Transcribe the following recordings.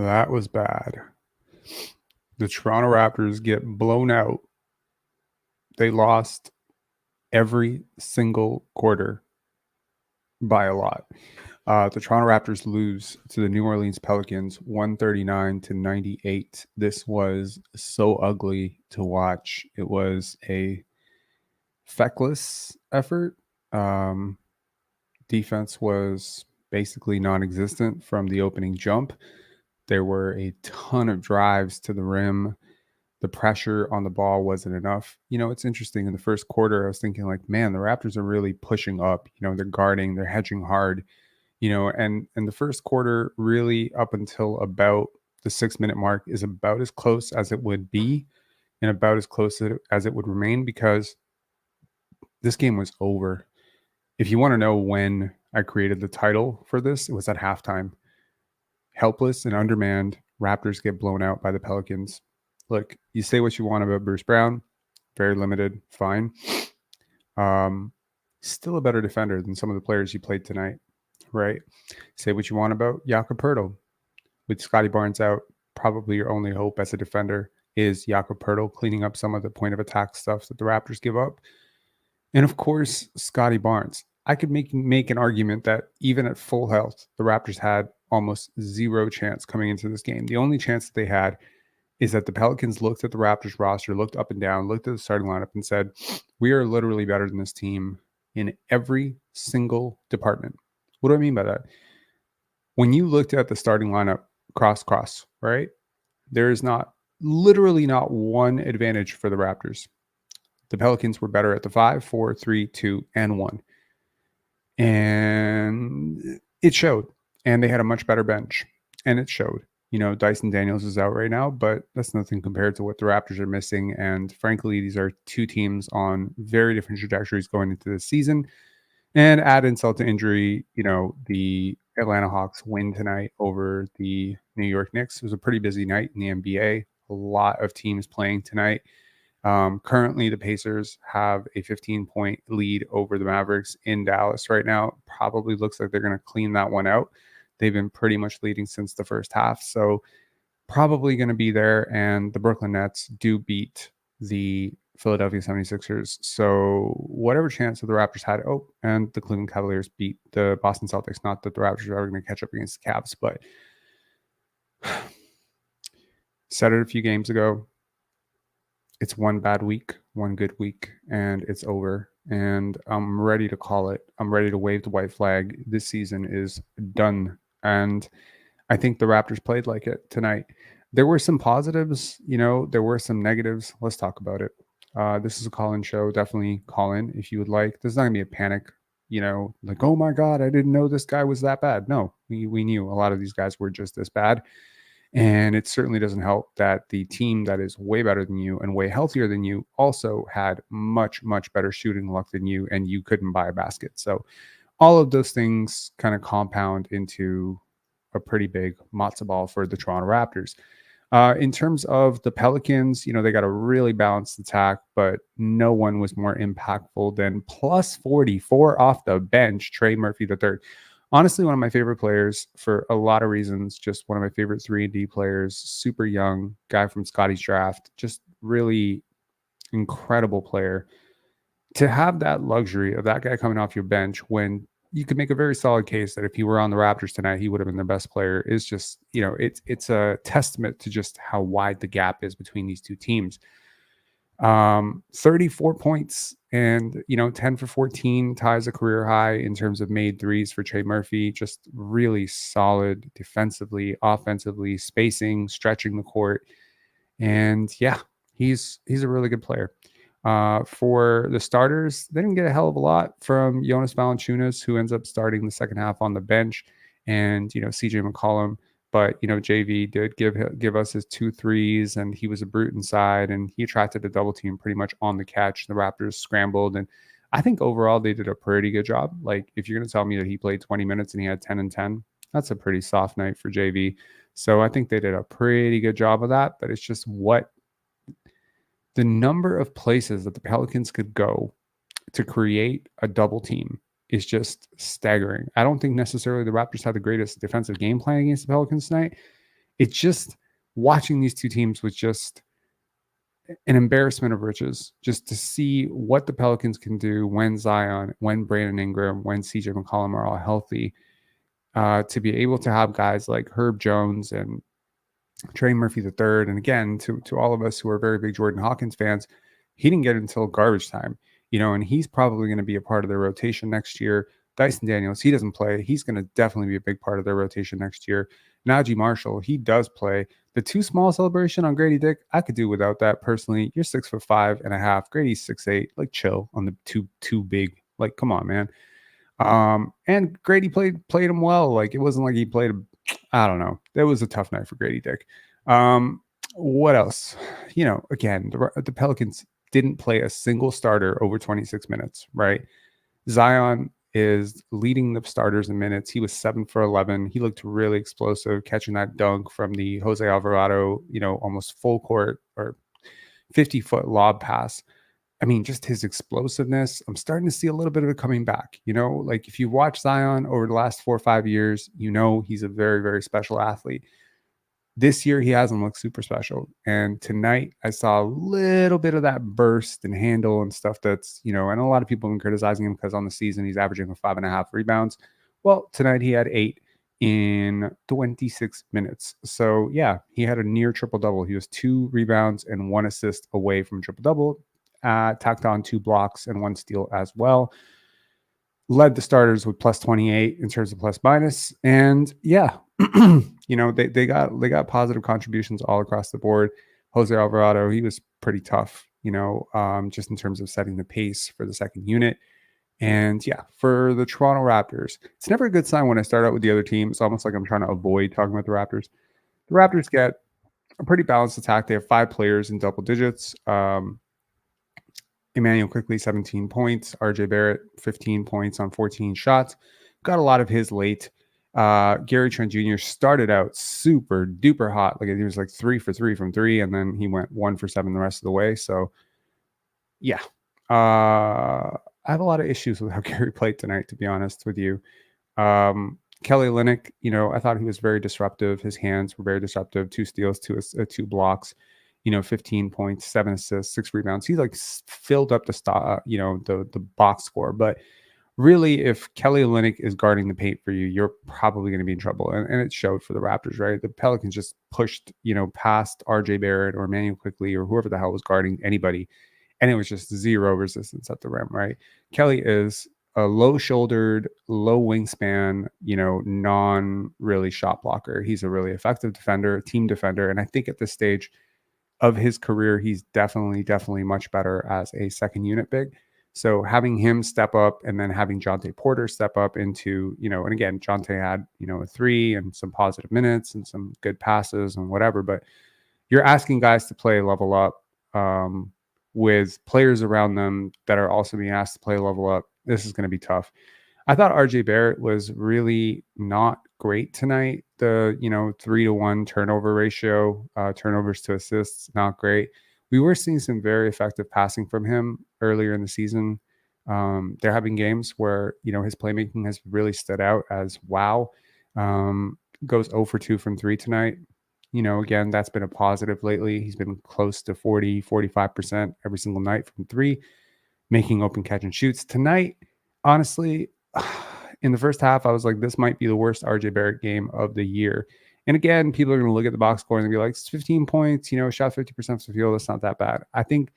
That was bad. The Toronto Raptors get blown out. They lost every single quarter by a lot. The Toronto Raptors lose to the New Orleans Pelicans 139-98. This was so ugly to watch. It was a feckless effort. Defense was basically non-existent from the opening jump. There were a ton of drives to the rim. The pressure on the ball wasn't enough. It's interesting. In the first quarter, I was thinking like, man, the Raptors are really pushing up. They're guarding, they're hedging hard. And the first quarter, really up until about the 6-minute mark, is about as close as it would be and about as close as it would remain, because this game was over. If you want to know when I created the title for this, it was at halftime. Helpless and Undermanned, Raptors get blown out by the Pelicans. Look, you say what you want about Bruce Brown, very limited, fine. Still a better defender than some of the players you played tonight, right? Say what you want about Jakob Poeltl. With Scotty Barnes out, probably your only hope as a defender is Jakob Poeltl cleaning up some of the point of attack stuff that the Raptors give up. And of course, Scotty Barnes. I could make an argument that even at full health, the Raptors had almost zero chance coming into this game. The only chance that they had is that the Pelicans looked at the Raptors roster, looked up and down, looked at the starting lineup and said, we are literally better than this team in every single department. What do I mean by that? When you looked at the starting lineup cross, right? There is literally not one advantage for the Raptors. The Pelicans were better at the 5, 4, 3, 2, and 1. And it showed. And they had a much better bench. And it showed. Dyson Daniels is out right now, but that's nothing compared to what the Raptors are missing. And frankly, these are two teams on very different trajectories going into this season. And add insult to injury, the Atlanta Hawks win tonight over the New York Knicks. It was a pretty busy night in the NBA. A lot of teams playing tonight. Currently, the Pacers have a 15-point lead over the Mavericks in Dallas right now. Probably looks like they're going to clean that one out. They've been pretty much leading since the first half, so probably going to be there. And the Brooklyn Nets do beat the Philadelphia 76ers. So whatever chance that the Raptors had, and the Cleveland Cavaliers beat the Boston Celtics. Not that the Raptors are ever going to catch up against the Cavs, but said it a few games ago. It's one bad week, one good week, and it's over. And I'm ready to call it. I'm ready to wave the white flag. This season is done. And I think the Raptors played like it tonight. There were some positives, there were some negatives. Let's talk about it. This is a call-in show. Definitely call in if you would like. There's not going to be a panic, like, oh my God, I didn't know this guy was that bad. No, we knew a lot of these guys were just this bad. And it certainly doesn't help that the team that is way better than you and way healthier than you also had much, much better shooting luck than you, and you couldn't buy a basket. So all of those things kind of compound into a pretty big matzo ball for the Toronto Raptors. In terms of the Pelicans, they got a really balanced attack, but no one was more impactful than plus 44 off the bench, Trey Murphy III. Honestly, one of my favorite players for a lot of reasons. Just one of my favorite 3-and-D players. Super young guy from Scottie's draft. Just really incredible player. To have that luxury of that guy coming off your bench when you could make a very solid case that if he were on the Raptors tonight, he would have been their best player, is just, it's a testament to just how wide the gap is between these two teams. 34 points and 10 for 14 ties a career high in terms of made threes for Trey Murphy. Just really solid defensively, offensively, spacing, stretching the court. And yeah, he's a really good player. For the starters, they didn't get a hell of a lot from Jonas Valanciunas, who ends up starting the second half on the bench, and CJ McCollum. But JV did give us his 2 threes, and he was a brute inside, and he attracted a double team pretty much on the catch. The Raptors scrambled, and I think overall they did a pretty good job. Like, if you're going to tell me that he played 20 minutes and he had 10 and 10, that's a pretty soft night for JV. So I think they did a pretty good job of that. But it's just the number of places that the Pelicans could go to create a double team is just staggering. I don't think necessarily the Raptors had the greatest defensive game plan against the Pelicans tonight. It's just watching these two teams was just an embarrassment of riches, just to see what the Pelicans can do when Zion, when Brandon Ingram, when CJ McCollum are all healthy, to be able to have guys like Herb Jones and Trey Murphy III. And again, to all of us who are very big Jordan Hawkins fans, he didn't get it until garbage time, and he's probably going to be a part of their rotation next year. Dyson Daniels, he doesn't play. He's going to definitely be a big part of their rotation next year. Najee Marshall, he does play. The too small celebration on Grady Dick, I could do without that personally. You're 6'5.5". Grady's 6'8". Like, chill on the too big. Like, come on, man. And Grady played him well. Like, it wasn't like he played I don't know. That was a tough night for Grady Dick. What else? Again, the Pelicans didn't play a single starter over 26 minutes, right? Zion is leading the starters in minutes. He was 7 for 11. He looked really explosive, catching that dunk from the Jose Alvarado, almost full court or 50-foot lob pass. I mean, just his explosiveness. I'm starting to see a little bit of it coming back. Like if you watch Zion over the last 4 or 5 years, he's a very, very special athlete. This year, he hasn't looked super special. And tonight, I saw a little bit of that burst and handle and stuff that's, and a lot of people have been criticizing him because on the season, he's averaging 5.5 rebounds. Well, tonight he had 8 in 26 minutes. So, yeah, he had a near triple-double. He was 2 rebounds and 1 assist away from triple-double. Tacked on 2 blocks and 1 steal as well. Led the starters with plus 28 in terms of plus minus. And yeah, they got positive contributions all across the board. Jose Alvarado, he was pretty tough, just in terms of setting the pace for the second unit. And yeah, for the Toronto Raptors, it's never a good sign when I start out with the other team. It's almost like I'm trying to avoid talking about the Raptors. The Raptors get a pretty balanced attack. They have 5 players in double digits. Emmanuel Quickley, 17 points. RJ Barrett, 15 points on 14 shots. Got a lot of his late. Gary Trent Jr. started out super duper hot. Like, he was like 3 for 3 from 3, and then he went 1 for 7 the rest of the way. So, yeah. I have a lot of issues with how Gary played tonight, to be honest with you. Kelly Olynyk, I thought he was very disruptive. His hands were very disruptive. 2 steals, 2 blocks. 15 points, 7 assists, 6 rebounds. He like filled up the box score. But really, if Kelly Olynyk is guarding the paint for you, you're probably going to be in trouble. And it showed for the Raptors, right? The Pelicans just pushed, past RJ Barrett or Emmanuel Quickley or whoever the hell was guarding anybody. And it was just zero resistance at the rim, right? Kelly is a low-shouldered, low wingspan, non-really shot blocker. He's a really effective defender, team defender. And I think at this stage of his career, he's definitely much better as a second unit big. So having him step up and then having Jonte Porter step up into, and again, Jonte had, a 3 and some positive minutes and some good passes and whatever, but you're asking guys to play level up with players around them that are also being asked to play level up. This is going to be tough. I thought RJ Barrett was really not great tonight. The 3-to-1 turnover ratio, turnovers to assists, not great. We were seeing some very effective passing from him earlier in the season. They're having games where his playmaking has really stood out as wow. Goes 0 for 2 from 3 tonight. Again, that's been a positive lately. He's been close to 45% every single night from 3, making open catch and shoots. Tonight, honestly, in the first half, I was like, this might be the worst RJ Barrett game of the year. And again, people are going to look at the box score and be like, it's 15 points, shot 50% from the field. That's not that bad. I think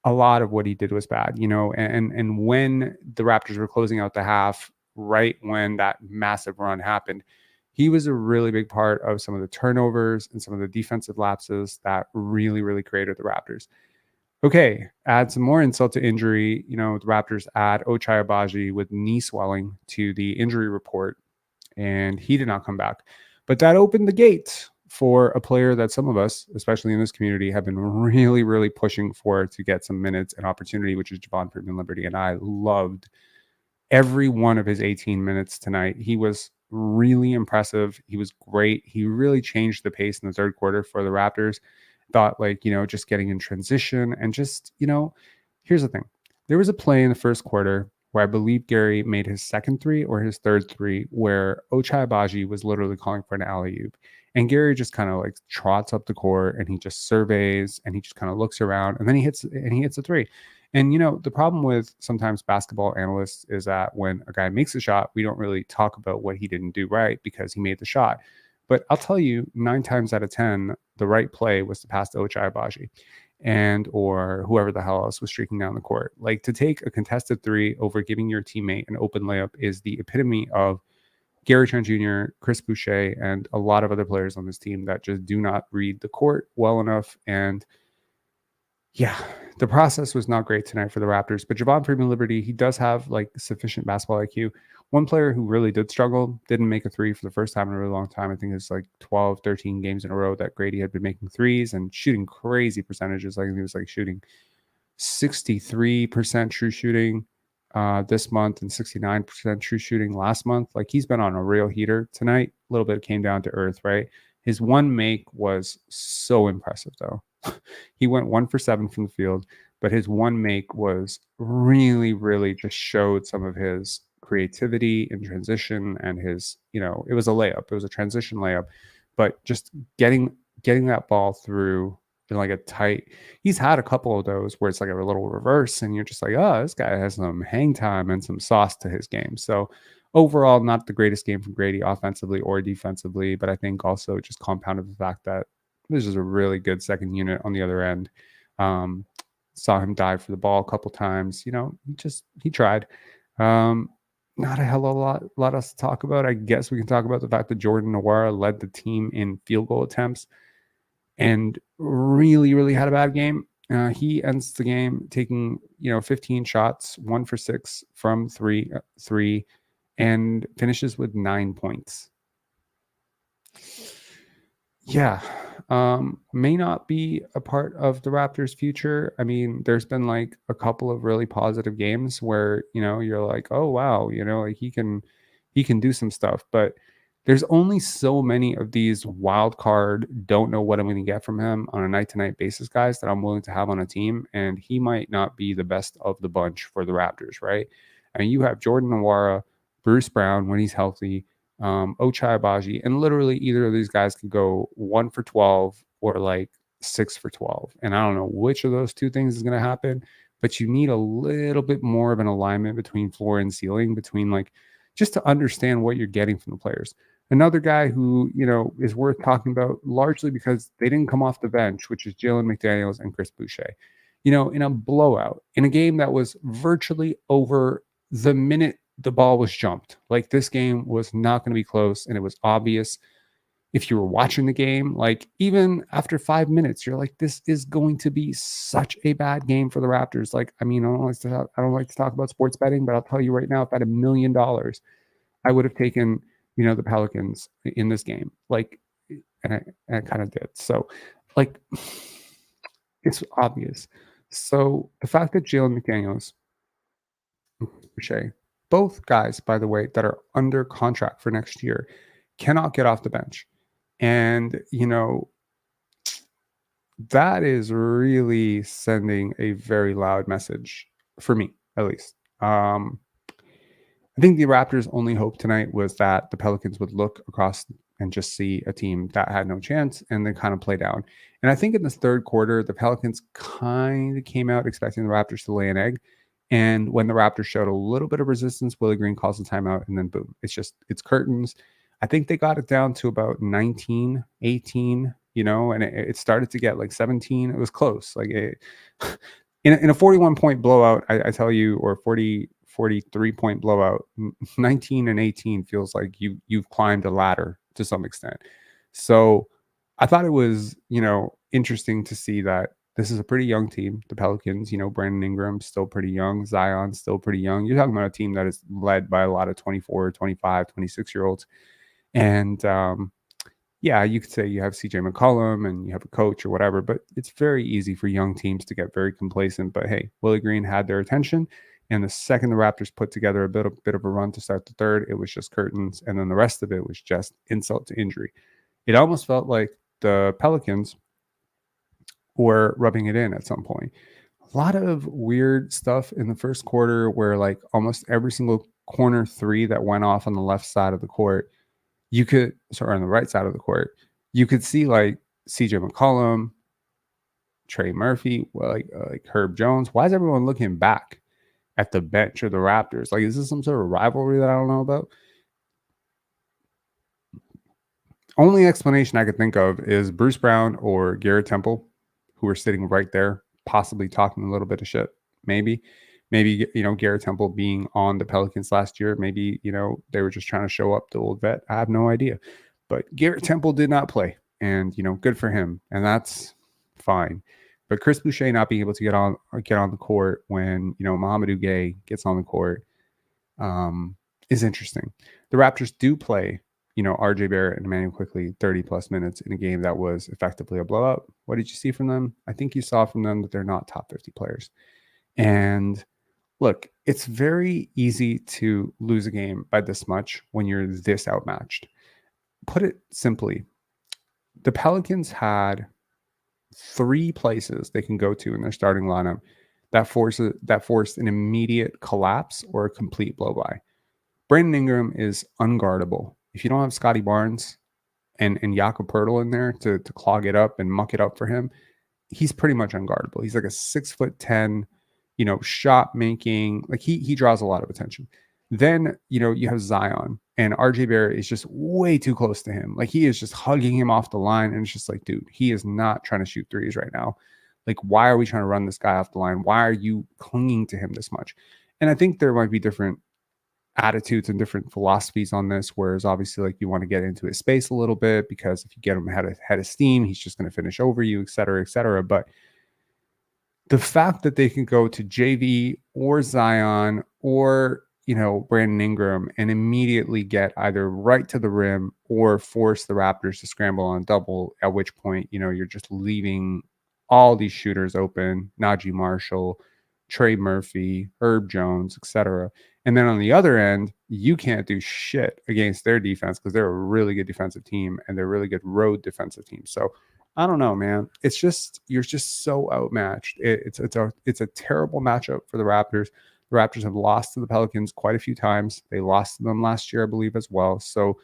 a lot of what he did was bad, and when the Raptors were closing out the half, right when that massive run happened, he was a really big part of some of the turnovers and some of the defensive lapses that really, really created the Raptors. Okay, add some more insult to injury. The Raptors add Ochai Agbagi with knee swelling to the injury report, and he did not come back. But that opened the gate for a player that some of us, especially in this community, have been really, really pushing for to get some minutes and opportunity, which is Javon Freeman-Liberty. And I loved every one of his 18 minutes tonight. He was really impressive. He was great. He really changed the pace in the third quarter for the Raptors. Thought just getting in transition and just, here's the thing. There was a play in the first quarter where I believe Gary made his second 3 or his third 3 where Ochai Agbagi was literally calling for an alley-oop. And Gary just kind of like trots up the court and he just surveys and he just kind of looks around and then he hits a three. And the problem with sometimes basketball analysts is that when a guy makes a shot, we don't really talk about what he didn't do right because he made the shot. But I'll tell you, 9 times out of 10, the right play was to pass to Ochai Agbagi and or whoever the hell else was streaking down the court. Like, to take a contested three over giving your teammate an open layup is the epitome of Gary Trent Jr., Chris Boucher, and a lot of other players on this team that just do not read the court well enough. And yeah, the process was not great tonight for the Raptors, but Javon Freeman-Liberty, he does have like sufficient basketball IQ. One player who really did struggle, didn't make a three for the first time in a really long time. I think it's like 12, 13 games in a row that Grady had been making threes and shooting crazy percentages. Like he was like shooting 63% true shooting this month and 69% true shooting last month. Like, he's been on a real heater tonight. A little bit came down to earth, right? His one make was so impressive, though. He went 1 for 7 from the field, but his one make was really, really just showed some of his creativity in transition and his, it was a layup. It was a transition layup, but just getting that ball through in like a tight, he's had a couple of those where it's like a little reverse and you're just like, oh, this guy has some hang time and some sauce to his game. So overall, not the greatest game from Grady offensively or defensively, but I think also just compounded the fact that this is a really good second unit on the other end. Saw him dive for the ball a couple times. He tried. Not a hell of a lot else to talk about. I guess we can talk about the fact that Jordan Nwora led the team in field goal attempts and really, really had a bad game. He ends the game taking 15 shots, 1 for 6 from three, and finishes with 9 points. Yeah, may not be a part of the Raptors' future. I mean, there's been like a couple of really positive games where you're like, oh wow, like he can do some stuff, but there's only so many of these wild card, don't know what I'm going to get from him on a night-to-night basis guys that I'm willing to have on a team, and he might not be the best of the bunch for the Raptors, right? I mean, you have Jordan Nwora, Bruce Brown when he's healthy, Ochai Agbagi, and literally either of these guys could go 1 for 12 or like 6 for 12. And I don't know which of those two things is going to happen, but you need a little bit more of an alignment between floor and ceiling, between like just to understand what you're getting from the players. Another guy who, is worth talking about largely because they didn't come off the bench, which is Jalen McDaniels and Chris Boucher. In a blowout, in a game that was virtually over the minute the ball was jumped. Like, this game was not going to be close, and it was obvious if you were watching the game. Like, even after 5 minutes, you're like, this is going to be such a bad game for the Raptors. Like, I mean, I don't like to talk about sports betting, but I'll tell you right now, if I had $1 million, I would have taken the Pelicans in this game. Like, and I kind of did. So, like, it's obvious. So the fact that Jalen McDaniels, Boucher, both guys, by the way, that are under contract for next year, cannot get off the bench. And, that is really sending a very loud message for me, at least. I think the Raptors' only hope tonight was that the Pelicans would look across and just see a team that had no chance and then kind of play down. And I think in the third quarter, the Pelicans kind of came out expecting the Raptors to lay an egg. And when the Raptors showed a little bit of resistance, Willie Green calls the timeout, and then boom, it's curtains. I think they got it down to about 19, 18, and it started to get like 17. It was close. Like in a 41-point blowout, I tell you, or 43-point blowout, 19 and 18 feels like you've climbed a ladder to some extent. So I thought it was, interesting to see that this is a pretty young team. The Pelicans, Brandon Ingram, still pretty young. Zion, still pretty young. You're talking about a team that is led by a lot of 24, 25, 26-year-olds. And yeah, you could say you have CJ McCollum and you have a coach or whatever, but it's very easy for young teams to get very complacent. But hey, Willie Green had their attention. And the second the Raptors put together a bit of a run to start the third, it was just curtains. And then the rest of it was just insult to injury. It almost felt like the Pelicans were rubbing it in at some point. A lot of weird stuff in the first quarter where like almost every single corner three that went off on the left side of the court, on the right side of the court, You could see like CJ McCollum, Trey Murphy, like Herb Jones. Why is everyone looking back at the bench of the Raptors? Like, is this some sort of rivalry that I don't know about? Only explanation I could think of is Bruce Brown or Garrett Temple, who are sitting right there, possibly talking a little bit of shit. Maybe, Garrett Temple being on the Pelicans last year, maybe, they were just trying to show up the old vet. I have no idea. But Garrett Temple did not play, and, good for him. And that's fine. But Chris Boucher not being able to get on the court when, Mahamadou Gay gets on the court is interesting. The Raptors do play, RJ Barrett and Emmanuel Quickly 30 plus minutes in a game that was effectively a blowout. What did you see from them? I think you saw from them that they're not top 50 players. And look, it's very easy to lose a game by this much when you're this outmatched. Put it simply, the Pelicans had 3 places they can go to in their starting lineup that forced an immediate collapse or a complete blow by. Brandon Ingram is unguardable. If you don't have Scotty Barnes and Jakob Poeltl in there to clog it up and muck it up for him, he's pretty much unguardable. He's like a 6'10", shot making, like he draws a lot of attention. Then, you have Zion, and RJ Barrett is just way too close to him. Like, he is just hugging him off the line, and it's just like, dude, he is not trying to shoot threes right now. Like, why are we trying to run this guy off the line? Why are you clinging to him this much? And I think there might be different attitudes and different philosophies on this, whereas obviously, like, you want to get into his space a little bit, because if you get him head of steam, he's just going to finish over you, et cetera, et cetera. But the fact that they can go to JV or Zion or, Brandon Ingram and immediately get either right to the rim or force the Raptors to scramble on double, at which point, you're just leaving all these shooters open, Najee Marshall, Trey Murphy, Herb Jones, etc. And then on the other end, you can't do shit against their defense, because they're a really good defensive team and they're a really good road defensive team. So I don't know, man. It's just, you're just so outmatched. It's a terrible matchup for the Raptors. The Raptors have lost to the Pelicans quite a few times. They lost to them last year, I believe, as well. So,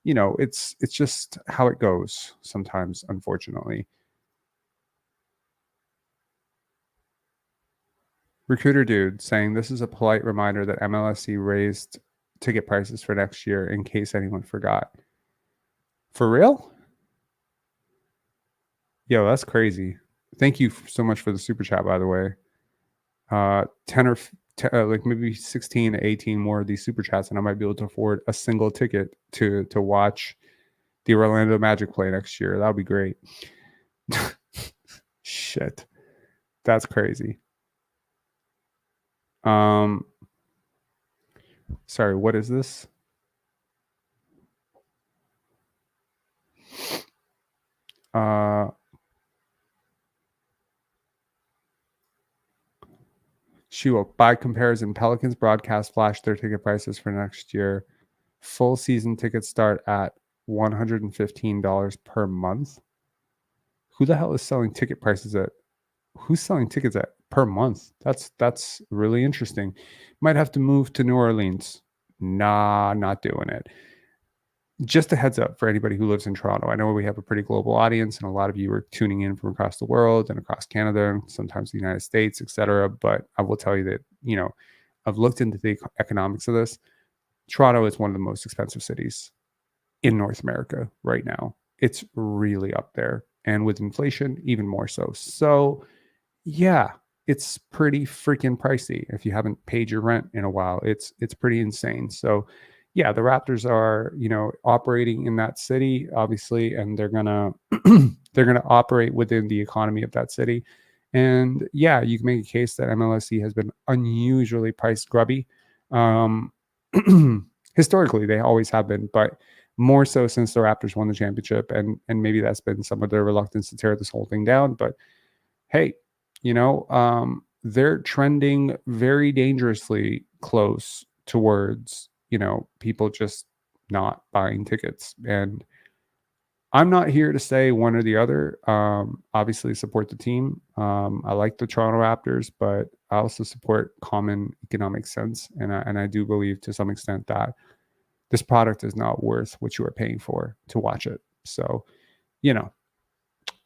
it's just how it goes sometimes, unfortunately. Recruiter Dude saying, this is a polite reminder that MLSC raised ticket prices for next year in case anyone forgot. For real? Yo, that's crazy. Thank you so much for the super chat, by the way. 10 or like maybe 16 to 18 more of these super chats, and I might be able to afford a single ticket to watch the Orlando Magic play next year. That would be great. Shit. That's crazy. Sorry, what is this? Shua, by comparison, Pelicans broadcast flash their ticket prices for next year. Full season tickets start at $115 per month. Who the hell is selling ticket prices at? Who's selling tickets at per month? That's really interesting. Might have to move to New Orleans. Nah, not doing it. Just a heads up for anybody who lives in Toronto. I know we have a pretty global audience, and a lot of you are tuning in from across the world and across Canada, and sometimes the United States, etc. But I will tell you that, I've looked into the economics of this. Toronto is one of the most expensive cities in North America right now. It's really up there. And with inflation, even more so. So, yeah, it's pretty freaking pricey. If you haven't paid your rent in a while, it's pretty insane. So, yeah, the Raptors are, operating in that city, obviously, and they're gonna operate within the economy of that city. And yeah, you can make a case that MLSC has been unusually price grubby. Historically, they always have been, but more so since the Raptors won the championship, and maybe that's been some of their reluctance to tear this whole thing down. But hey, they're trending very dangerously close towards, people just not buying tickets. And I'm not here to say one or the other. Obviously support the team. I like the Toronto Raptors, but I also support common economic sense. And I do believe to some extent that this product is not worth what you are paying for to watch it. So, you know,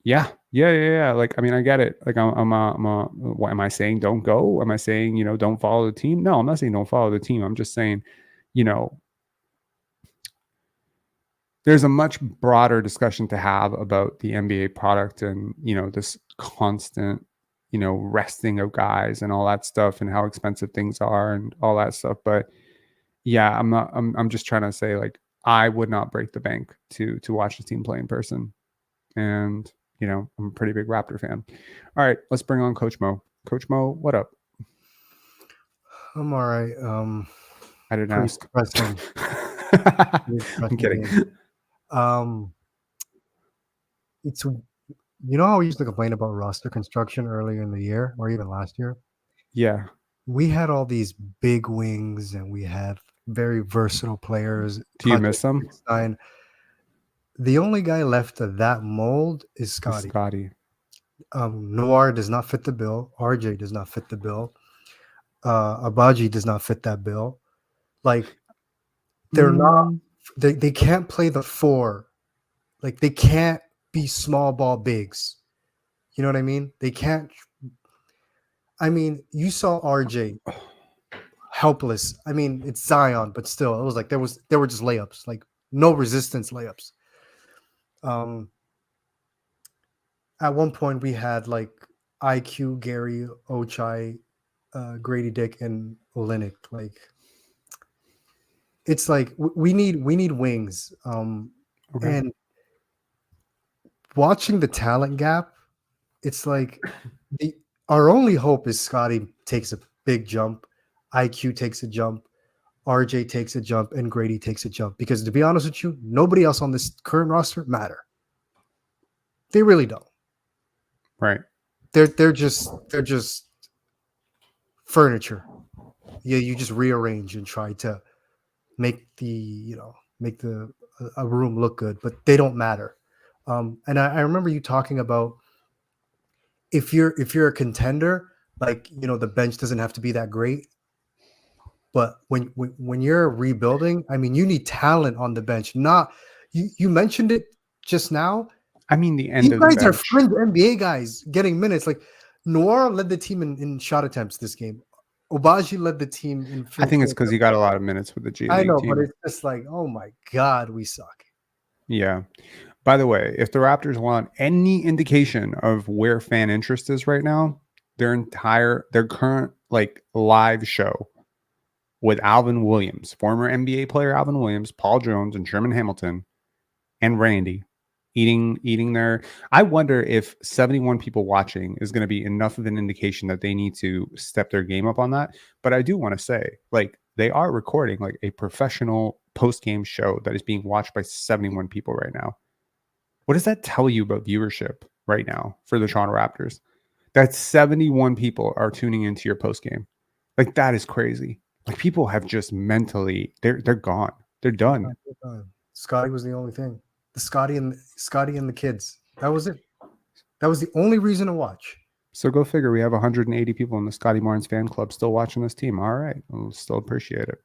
yeah. Like, I mean, I get it. Like, what am I saying? Don't go? Am I saying, don't follow the team? No, I'm not saying don't follow the team. I'm just saying, there's a much broader discussion to have about the NBA product and, this constant, resting of guys and all that stuff and how expensive things are and all that stuff. But yeah, I'm just trying to say, like, I would not break the bank to watch the team play in person. And, I'm a pretty big Raptor fan. All right, let's bring on Coach Mo. Coach Mo, what up? I'm all right. I didn't ask. I'm kidding. It's how we used to complain about roster construction earlier in the year or even last year? Yeah. We had all these big wings and we had very versatile players. Do you miss them? The only guy left of that mold is Scottie. Noir does not fit the bill. RJ does not fit the bill. Agbagi does not fit that bill. Like, they're not. They can't play the four. Like, they can't be small ball bigs. You know what I mean? They can't. I mean, you saw RJ helpless. I mean, it's Zion, but still, it was like there were just layups, like no resistance layups. At one point we had like IQ, Gary, Ochai, Grady Dick, and Olynk. Like, it's like we need wings. And watching the talent gap, it's like our only hope is Scotty takes a big jump, IQ takes a jump, RJ takes a jump, and Grady takes a jump. Because to be honest with you, nobody else on this current roster matter. They really don't. Right. They're just furniture. Yeah, you just rearrange and try to make a room look good, but they don't matter. And I remember you talking about if you're a contender, like, the bench doesn't have to be that great. But when you're rebuilding, I mean, you need talent on the bench. Not you mentioned it just now. I mean, the end of the bench. You guys are fringe NBA guys getting minutes. Like, Noir led the team in shot attempts this game. Agbagi led the team in. I think it's because he got a lot of minutes with the G League I know, team. but it's just like, oh my God, we suck. Yeah. By the way, if the Raptors want any indication of where fan interest is right now, their current like live show with Alvin Williams, former NBA player Alvin Williams, Paul Jones, and Sherman Hamilton, and Randy eating their. I wonder if 71 people watching is going to be enough of an indication that they need to step their game up on that. But I do want to say, like, they are recording like a professional post-game show that is being watched by 71 people right now. What does that tell you about viewership right now for the Toronto Raptors? That 71 people are tuning into your post-game. Like, that is crazy. Like, people have just mentally, they're gone. They're done. Scotty was the only thing. The Scotty and the kids. That was it. That was the only reason to watch. So go figure. We have 180 people in the Scotty Barnes fan club still watching this team. All right. We'll still appreciate it.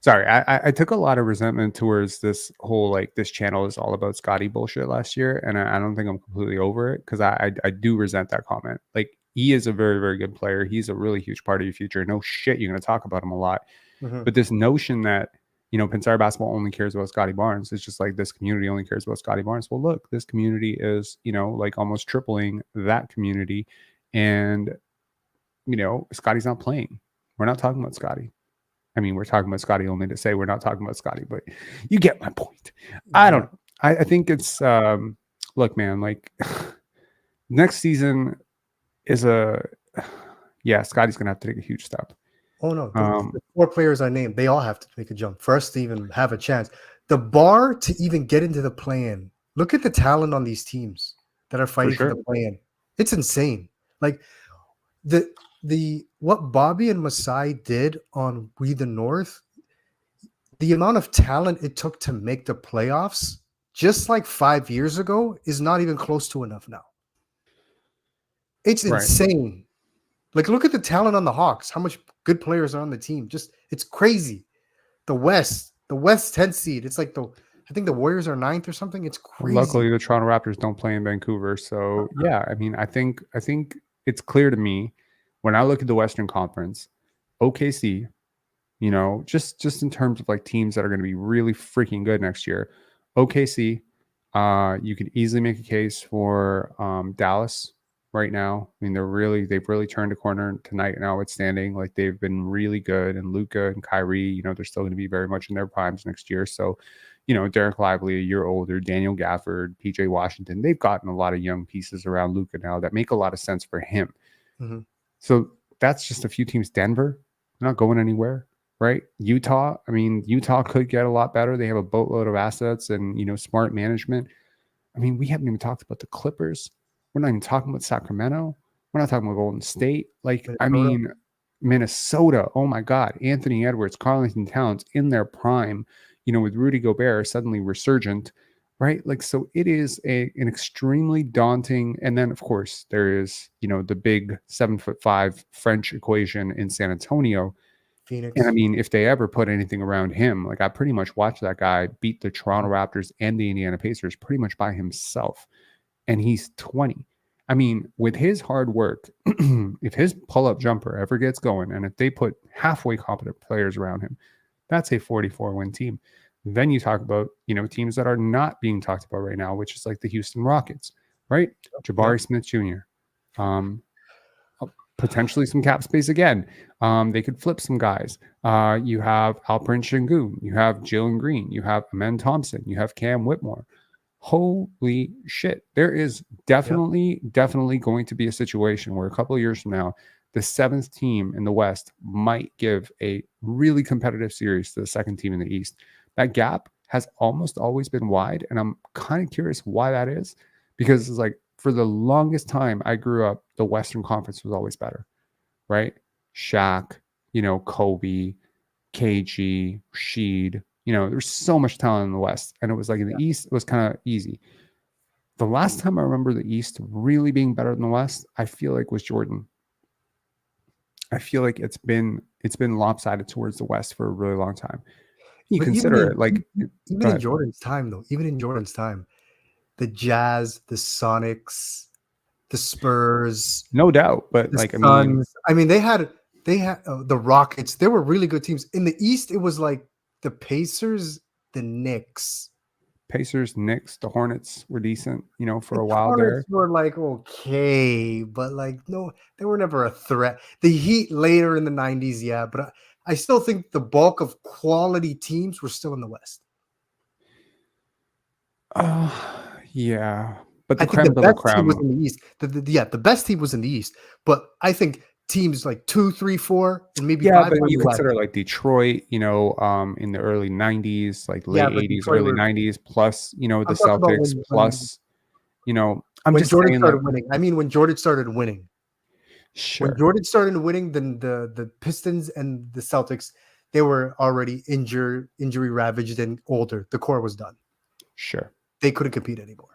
Sorry, I took a lot of resentment towards this whole, like, this channel is all about Scotty bullshit last year. And I don't think I'm completely over it because I do resent that comment. Like, he is a very, very good player. He's a really huge part of your future. No shit, you're going to talk about him a lot. Mm-hmm. But this notion that, Pensar basketball only cares about Scotty Barnes. It's just like this community only cares about Scotty Barnes. Well, look, this community is, like almost tripling that community. And, Scotty's not playing. We're not talking about Scotty. I mean, we're talking about Scotty only to say we're not talking about Scotty, but you get my point. I don't know. I think it's, look, man, like next season is Scotty's going to have to take a huge step. Oh, no. The 4 players I named, they all have to make a jump for us to even have a chance. The bar to even get into the play-in, look at the talent on these teams that are fighting for the play-in. It's insane. Like, what Bobby and Masai did on We the North, the amount of talent it took to make the playoffs, just like 5 years ago, is not even close to enough now. It's insane. Like, look at the talent on the Hawks. How much good players are on the team? Just, it's crazy. The West 10th seed. It's like the I think the Warriors are 9th or something. It's Well, crazy. luckily, the Toronto Raptors don't play in Vancouver, so yeah. I mean, I think it's clear to me when I look at the Western Conference, OKC, just in terms of like teams that are going to be really freaking good next year. OKC, you could easily make a case for Dallas right now. I mean, they've really turned a corner tonight, notwithstanding. Like they've been really good, and Luka and Kyrie, they're still going to be very much in their primes next year. So, Derek Lively, a year older, Daniel Gafford, PJ Washington, they've gotten a lot of young pieces around Luka now that make a lot of sense for him. Mm-hmm. So that's just a few teams. Denver, not going anywhere, right? Utah, I mean, Utah could get a lot better. They have a boatload of assets and, smart management. I mean, we haven't even talked about the Clippers. We're not even talking about Sacramento. We're not talking about Golden State. Like, Minnesota. I mean, Minnesota. Oh my God. Anthony Edwards, Karl-Anthony Towns in their prime, with Rudy Gobert suddenly resurgent, right? Like, so it is an extremely daunting. And then, of course, there is, the big 7'5" French equation in San Antonio. Phoenix. And I mean, if they ever put anything around him, like I pretty much watched that guy beat the Toronto Raptors and the Indiana Pacers pretty much by himself. And he's 20. I mean, with his hard work, if his pull-up jumper ever gets going, and if they put halfway competent players around him, that's a 44-win team. Then you talk about, teams that are not being talked about right now, which is like the Houston Rockets, right? Jabari Smith Jr., potentially some cap space again. They could flip some guys. You have Alperen Sengun, you have Jalen Green, you have Amen Thompson, you have Cam Whitmore. Holy shit. There is definitely going to be a situation where a couple of years from now, the 7th team in the West might give a really competitive series to the 2nd team in the East. That gap has almost always been wide, and I'm kind of curious why that is, because it's like for the longest time I grew up, the Western Conference was always better, right? Shaq, Kobe, KG, Sheed, there's so much talent in the West, and it was like in the East, it was kind of easy. The last time I remember the East really being better than the West, I feel like was Jordan. I feel like it's been lopsided towards the West for a really long time. You consider it like even in Jordan's time, though, the Jazz, the Sonics, the Spurs, no doubt, but the like Suns, I mean, they had the Rockets. They were really good teams. In the East, it was like the Pacers, the Knicks. Knicks, the Hornets were decent, for a while Hornets there. were like okay, but like no, they were never a threat. The Heat later in the 90s, yeah, but I still think the bulk of quality teams were still in the West. Yeah, but I think the best team was in the East. The best team was in the East, but I think teams like 2, 3, 4, and maybe 5. But you consider like Detroit, in the early 90s, like late 80s, early 90s, plus, the Celtics, plus, I'm when just Jordan saying, started winning. I mean, when Jordan started winning. Sure. When Jordan started winning, then the Pistons and the Celtics, they were already injury ravaged and older. The core was done. Sure. They couldn't compete anymore.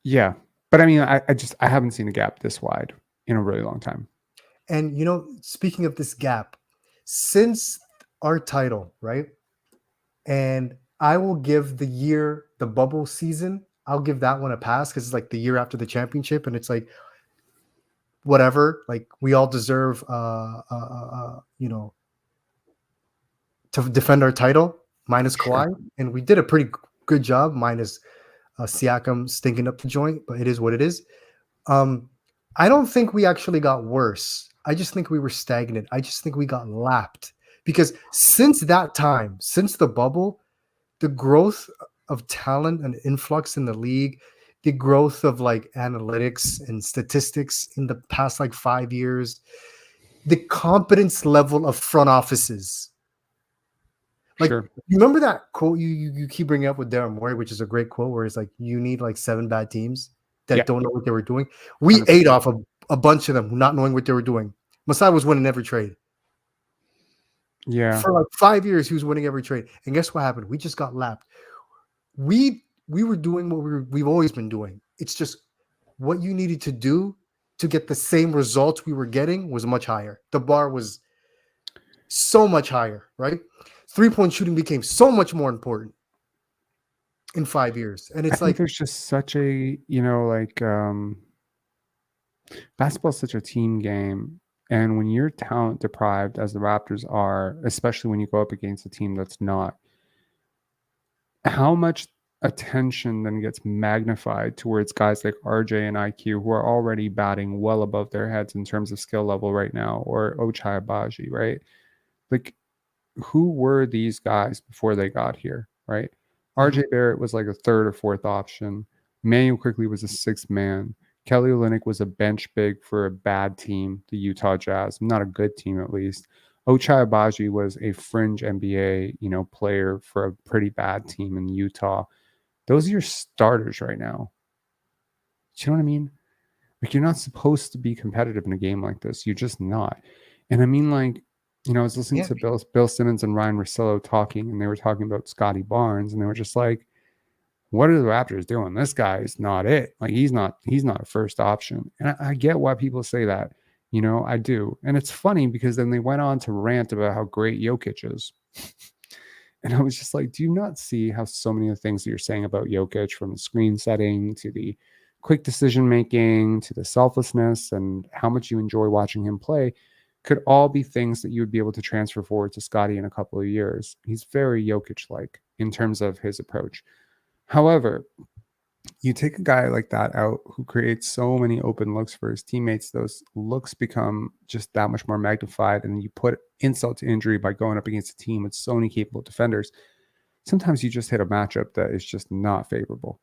Yeah. But I mean, I haven't seen a gap this wide in a really long time. And, speaking of this gap, since our title, right? And I will give the bubble season, I'll give that one a pass because it's like the year after the championship. And it's like, whatever, like we all deserve, to defend our title minus Kawhi. And we did a pretty good job minus Siakam stinking up the joint, but it is what it is. I don't think we actually got worse. I just think we were stagnant. I just think we got lapped because since that time, since the bubble, the growth of talent and influx in the league, the growth of like analytics and statistics in the past like 5 years, the competence level of front offices. Like, sure. You remember that quote you keep bringing up with Darren Morey, which is a great quote, where it's like, you need like 7 bad teams that don't know what they were doing. We 100%. Ate off a bunch of them not knowing what they were doing. Masai was winning every trade. Yeah. For like 5 years, he was winning every trade. And guess what happened? We just got lapped. We were doing what we've always been doing. It's just what you needed to do to get the same results we were getting was much higher. The bar was so much higher, right? 3-point shooting became so much more important in 5 years. And it's I think there's just such a, basketball's such a team game. And when you're talent deprived, as the Raptors are, especially when you go up against a team that's not, how much attention then gets magnified towards guys like RJ and IQ, who are already batting well above their heads in terms of skill level right now, or Ochai Agbagi, right? Like, who were these guys before they got here, right? RJ Barrett was like a third or fourth option. Manuel quickly was a sixth man. Kelly Olynyk was a bench big for a bad team, the Utah Jazz, not a good team at least. Ochai Agbagi was a fringe NBA, player for a pretty bad team in Utah. Those are your starters right now. Do you know what I mean? Like, you're not supposed to be competitive in a game like this. You're just not. And I mean, like, I was listening to Bill Simmons and Ryan Russillo talking, and they were talking about Scotty Barnes, and they were just like, what are the Raptors doing? This guy is not it. Like, he's not a first option. And I get why people say that. I do. And it's funny because then they went on to rant about how great Jokic is. And I was just like, do you not see how so many of the things that you're saying about Jokic, from the screen setting to the quick decision making to the selflessness and how much you enjoy watching him play, could all be things that you would be able to transfer forward to Scottie in a couple of years? He's very Jokic-like in terms of his approach. However, you take a guy like that out who creates so many open looks for his teammates, those looks become just that much more magnified, and you put insult to injury by going up against a team with so many capable defenders. Sometimes you just hit a matchup that is just not favorable.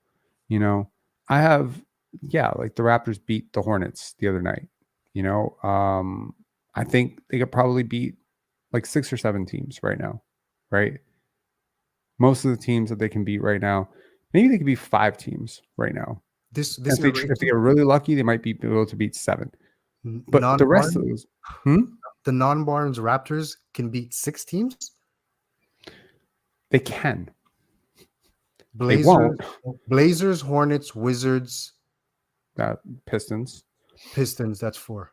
I have, like the Raptors beat the Hornets the other night. I think they could probably beat like 6 or 7 teams right now, right? Most of the teams that they can beat right now, maybe they could be 5 teams right now. If they get really lucky, they might be able to beat 7. But the rest of those, the non-Barnes Raptors can beat 6 teams. They can. They won't. Blazers, Hornets, Wizards, Pistons. That's 4.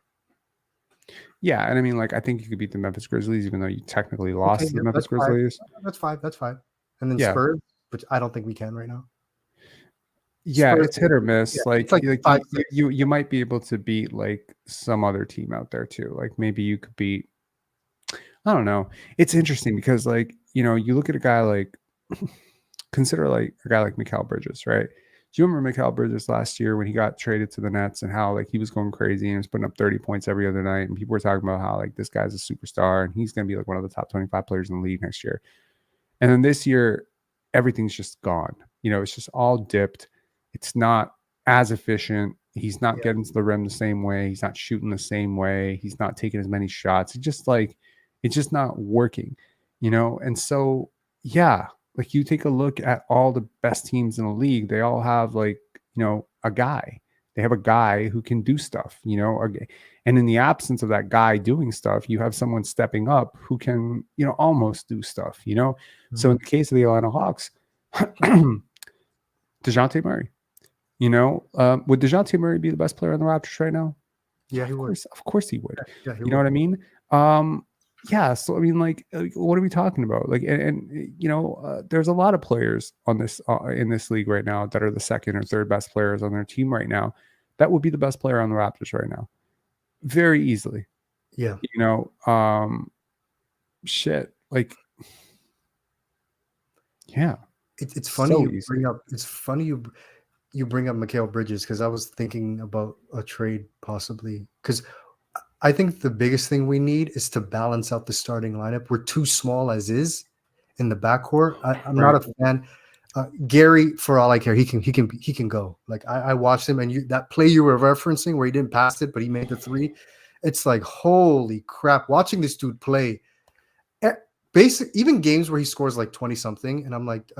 Yeah, and I mean, like, I think you could beat the Memphis Grizzlies, even though you technically lost to the Memphis Grizzlies. That's 5. And then Spurs, which I don't think we can right now. Yeah, Spurs, it's hit or miss. Yeah, like 5, you might be able to beat like some other team out there too. Like, maybe you could beat, I don't know. It's interesting because, like, you look at a guy like, consider like a guy like Mikal Bridges, right? Do you remember Mikal Bridges last year when he got traded to the Nets and how like he was going crazy and was putting up 30 points every other night, and people were talking about how like this guy's a superstar and he's going to be like one of the top 25 players in the league next year. And then this year, everything's just gone. It's just all dipped. It's not as efficient. He's not getting to the rim the same way. He's not shooting the same way. He's not taking as many shots. It's just not working, And so, like, you take a look at all the best teams in the league. They all have like, a guy. They have a guy who can do stuff, and in the absence of that guy doing stuff, you have someone stepping up who can, almost do stuff, So in the case of the Atlanta Hawks, DeJounte Murray, would DeJounte Murray be the best player on the Raptors right now? Yeah, he would. Of course he would. Yeah, he would. What I mean? So I mean, like, what are we talking about? Like, and there's a lot of players on this in this league right now that are the second or third best players on their team right now. That would be the best player on the Raptors right now, very easily. Yeah. Shit. Like, yeah. It's funny so you bring up. It's funny you bring up Mikal Bridges, because I was thinking about a trade possibly, because I think the biggest thing we need is to balance out the starting lineup. We're too small as is in the backcourt. I'm not a fan. Gary, for all I care, he can go. Like, I watched him, and that play you were referencing where he didn't pass it, but he made the 3. It's like, holy crap! Watching this dude play, even games where he scores like 20 something, and I'm like,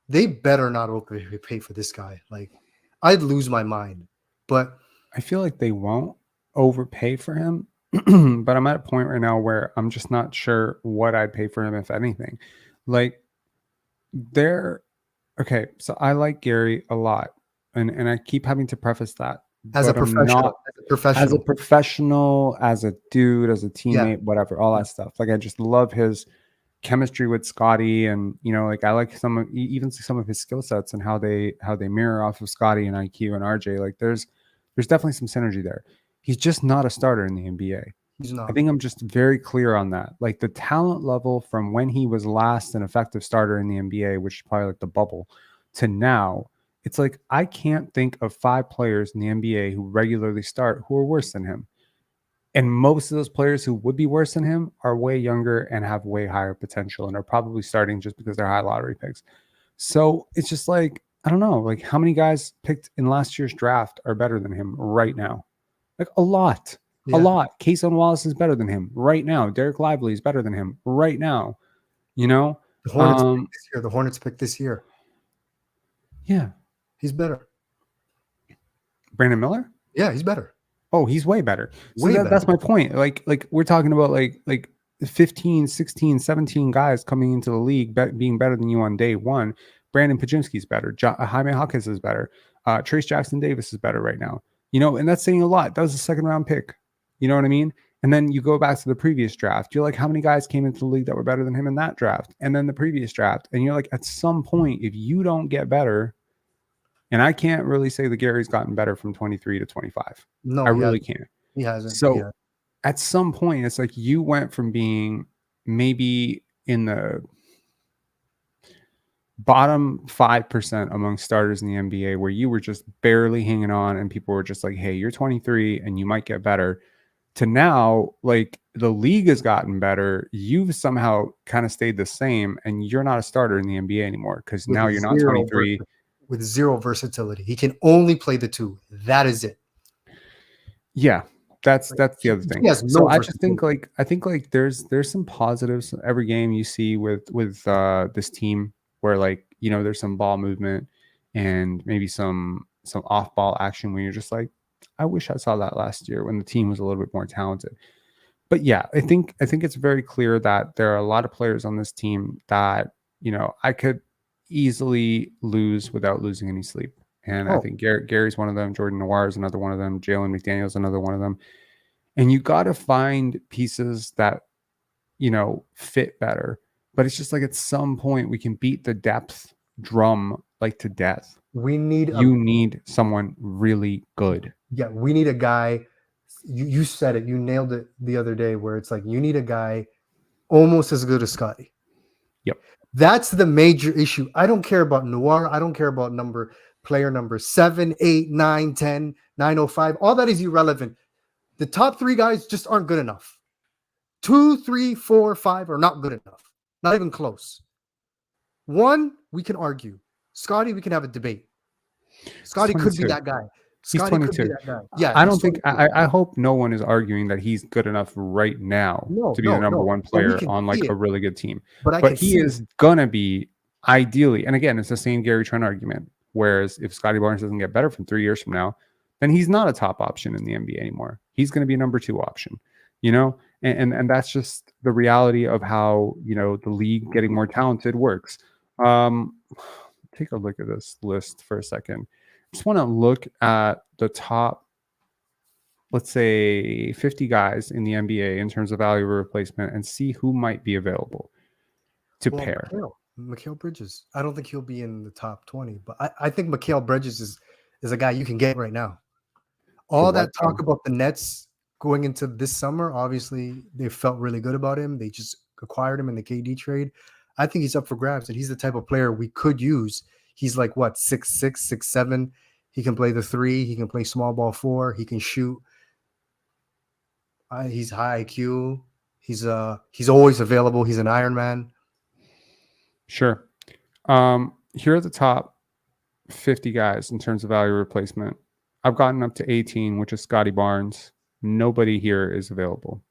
they better not overpay for this guy. Like, I'd lose my mind. But I feel like they won't overpay for him, but I'm at a point right now where I'm just not sure what I'd pay for him, if anything. Like, okay, so I like Gary a lot, and I keep having to preface that as a professional, as a dude, as a teammate, whatever, all that stuff. Like, I just love his chemistry with Scottie, and like I like even some of his skill sets and how they mirror off of Scottie and IQ and RJ. Like there's definitely some synergy there. He's just not a starter in the NBA. He's not. I think I'm just very clear on that. Like the talent level from when he was last an effective starter in the NBA, which is probably like the bubble, to now, it's like I can't think of 5 players in the NBA who regularly start who are worse than him. And most of those players who would be worse than him are way younger and have way higher potential and are probably starting just because they're high lottery picks. So it's just like, I don't know, like how many guys picked in last year's draft are better than him right now? Like a lot. Yeah. A lot. Cason Wallace is better than him right now. Derek Lively is better than him right now. The Hornets picked this year. The Hornets picked this year. Yeah. He's better. Brandon Miller? Yeah, he's better. Oh, he's way better. So that's my point. Like we're talking about like 15, 16, 17 guys coming into the league being better than you on day one. Brandon Pajimski's better. Jaime Hawkins is better. Trace Jackson Davis is better right now. And that's saying a lot. That was a second round pick. You know what I mean? And then you go back to the previous draft. You're like, how many guys came into the league that were better than him in that draft? And then the previous draft. And you're like, at some point, if you don't get better, and I can't really say that Gary's gotten better from 23 to 25. No, I really can't. He hasn't. So at some point, it's like you went from being maybe in the bottom 5% among starters in the NBA, where you were just barely hanging on and people were just like, hey, you're 23 and you might get better, to now, like the league has gotten better. You've somehow kind of stayed the same and you're not a starter in the NBA anymore because now you're not 23. With zero versatility. He can only play the 2. That is it. Yeah, that's the other thing. So I just think I think there's some positives every game you see with this team where there's some ball movement and maybe some off ball action when you're just like, I wish I saw that last year when the team was a little bit more talented. But yeah, I think it's very clear that there are a lot of players on this team that I could easily lose without losing any sleep. And I think Gary's one of them. Jordan Noir is another one of them. Jalen McDaniels another one of them. And you got to find pieces that fit better. But it's just like at some point we can beat the depth drum like to death. We need need someone really good. Yeah, we need a guy. You said it. You nailed it the other day. Where it's like you need a guy almost as good as Scottie. Yep. That's the major issue. I don't care about Noir. I don't care about player number 7, 8, 9, 10, 905. All that is irrelevant. The top 3 guys just aren't good enough. 2, 3, 4, 5 are not good enough. Not even close. 1, we can argue. Scottie, we can have a debate. Scottie could be that guy. Scottie could be that guy. Yeah, I don't think. I hope no one is arguing that he's good enough right now to be the number one player on like a really good team. But he is gonna be ideally. And again, it's the same Gary Trent argument. Whereas if Scotty Barnes doesn't get better from 3 years from now, then he's not a top option in the NBA anymore. He's going to be a number 2 option. And that's just the reality of how the league getting more talented works. Take a look at this list for a second. Just want to look at the top, let's say 50 guys in the NBA in terms of value replacement and see who might be available to pair. Mikal Bridges. I don't think he'll be in the top 20, but I think Mikal Bridges is a guy you can get right now. All that talk about the Nets going into this summer, obviously they felt really good about him. They just acquired him in the KD trade. I think he's up for grabs, and he's the type of player we could use. He's like 6'6", 6'7". He can play the 3. He can play small ball 4. He can shoot. He's high IQ. He's always available. He's an Iron Man. Sure. Here are the top 50 guys in terms of value replacement. I've gotten up to 18, which is Scotty Barnes. Nobody here is available.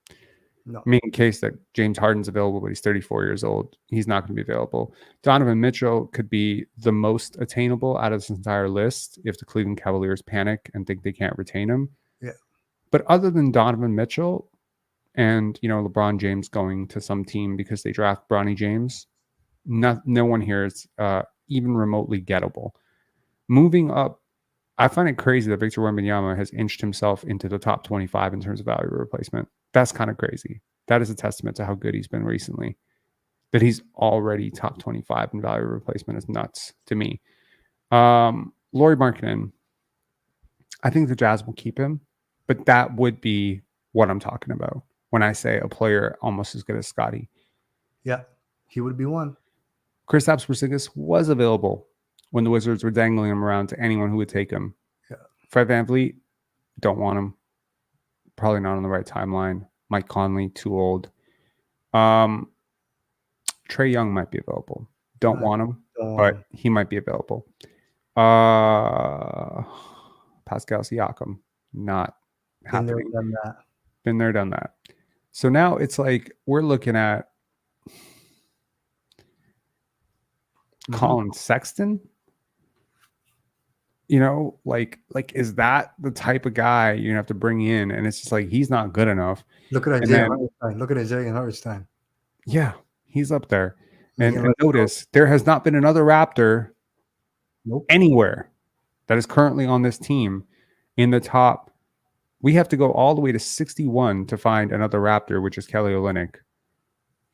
No. I mean, in case that James Harden's available, but he's 34 years old. He's not going to be available. Donovan Mitchell could be the most attainable out of this entire list if the Cleveland Cavaliers panic and think they can't retain him. Yeah. But other than Donovan Mitchell and, LeBron James going to some team because they draft Bronny James, no one here is even remotely gettable. Moving up, I find it crazy that Victor Wembanyama has inched himself into the top 25 in terms of value replacement. That's kind of crazy. That is a testament to how good he's been recently. that he's already top 25 in value replacement is nuts to me. Lauri Markkanen, I think the Jazz will keep him, but that would be what I'm talking about when I say a player almost as good as Scottie. Yeah, he would be one. Kristaps Porzingis was available when the Wizards were dangling him around to anyone who would take him. Yeah. Fred VanVleet, don't want him. Probably not on the right timeline. Mike Conley, too old. Trae Young might be available. Don't want him, but he might be available. Pascal Siakam, not happening. Been there, done that. So now it's like we're looking at Colin Sexton. You know, like is that the type of guy you have to bring in? And it's just like he's not good enough. Look at Isaiah Hartenstein. Look at Isaiah Hartenstein. Yeah, he's up there. And notice there has not been another Raptor anywhere that is currently on this team in the top. We have to go all the way to 61 to find another Raptor, which is Kelly Olynyk.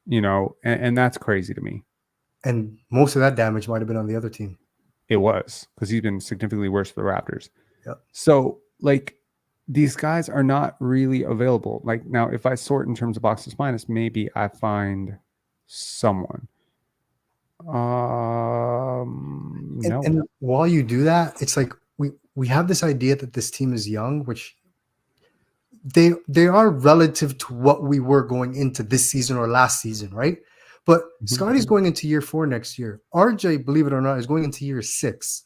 You know, and that's crazy to me. And most of that damage might have been on the other team. It was, because he's been significantly worse for the Raptors. Yep. So, like, these guys are not really available. Like, now, if I sort in terms of boxes minus, maybe I find someone. And while you do that, it's like we have this idea that this team is young, which they are relative to what we were going into this season or last season, right? But Scottie's going into year 4 next year. RJ, believe it or not, is going into year 6.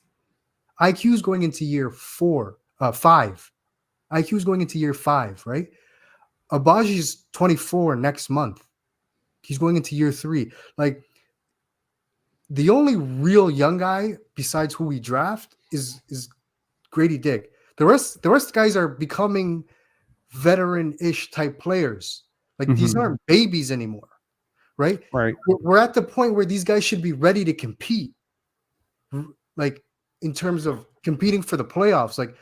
IQ is going into year 5. IQ is going into year 5, right? Agbagi's 24 next month. He's going into year 3. Like, the only real young guy besides who we draft is Grady Dick. The rest guys are becoming veteran-ish type players. Like, these aren't babies anymore. Right. We're at the point where these guys should be ready to compete, like in terms of competing for the playoffs. Like,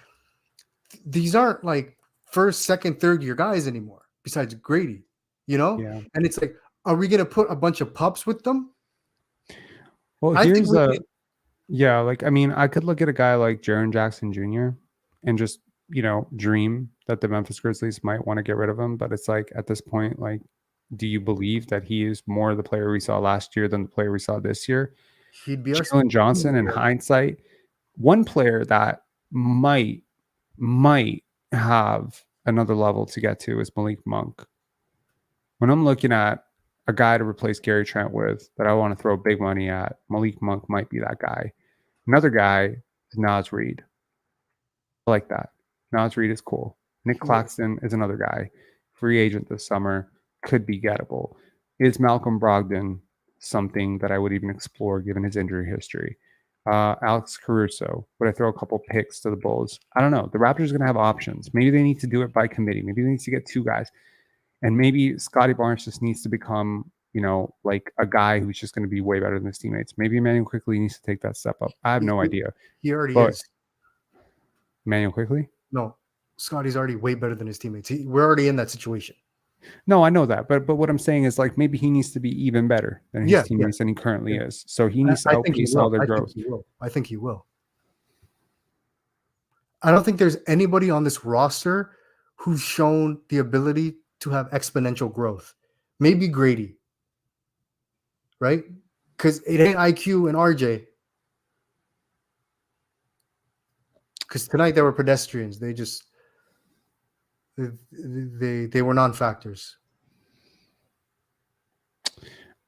these aren't like first, second, third year guys anymore. Besides Grady, you know. Yeah. And it's like, are we gonna put a bunch of pups with them? Well, I mean, I could look at a guy like Jaren Jackson Jr. and just dream that the Memphis Grizzlies might want to get rid of him, but it's like at this point, like, do you believe that he is more the player we saw last year than the player we saw this year? He'd be Jalen Johnson in hindsight. One player that might have another level to get to is Malik Monk. When I'm looking at a guy to replace Gary Trent with that I want to throw big money at, Malik Monk might be that guy. Another guy is Naz Reid. I like that. Naz Reid is cool. Nick Claxton is another guy. Free agent this summer. Could be gettable. Is Malcolm Brogdon something that I would even explore given his injury history? Alex Caruso, would I throw a couple picks to the Bulls? I don't know. The Raptors are going to have options. Maybe they need to do it by committee. Maybe they need to get 2 guys. And maybe Scotty Barnes just needs to become, like a guy who's just going to be way better than his teammates. Maybe Emmanuel Quickley needs to take that step up. I have no idea. He already is. Emmanuel Quickley? No. Scotty's already way better than his teammates. We're already in that situation. No, I know that, but what I'm saying is, like, maybe he needs to be even better than his teammates than he currently is. So he needs to outpace all their growth. I think he will. I don't think there's anybody on this roster who's shown the ability to have exponential growth. Maybe Grady, right? Because it ain't IQ and RJ. Because tonight they were pedestrians. They just they were non-factors.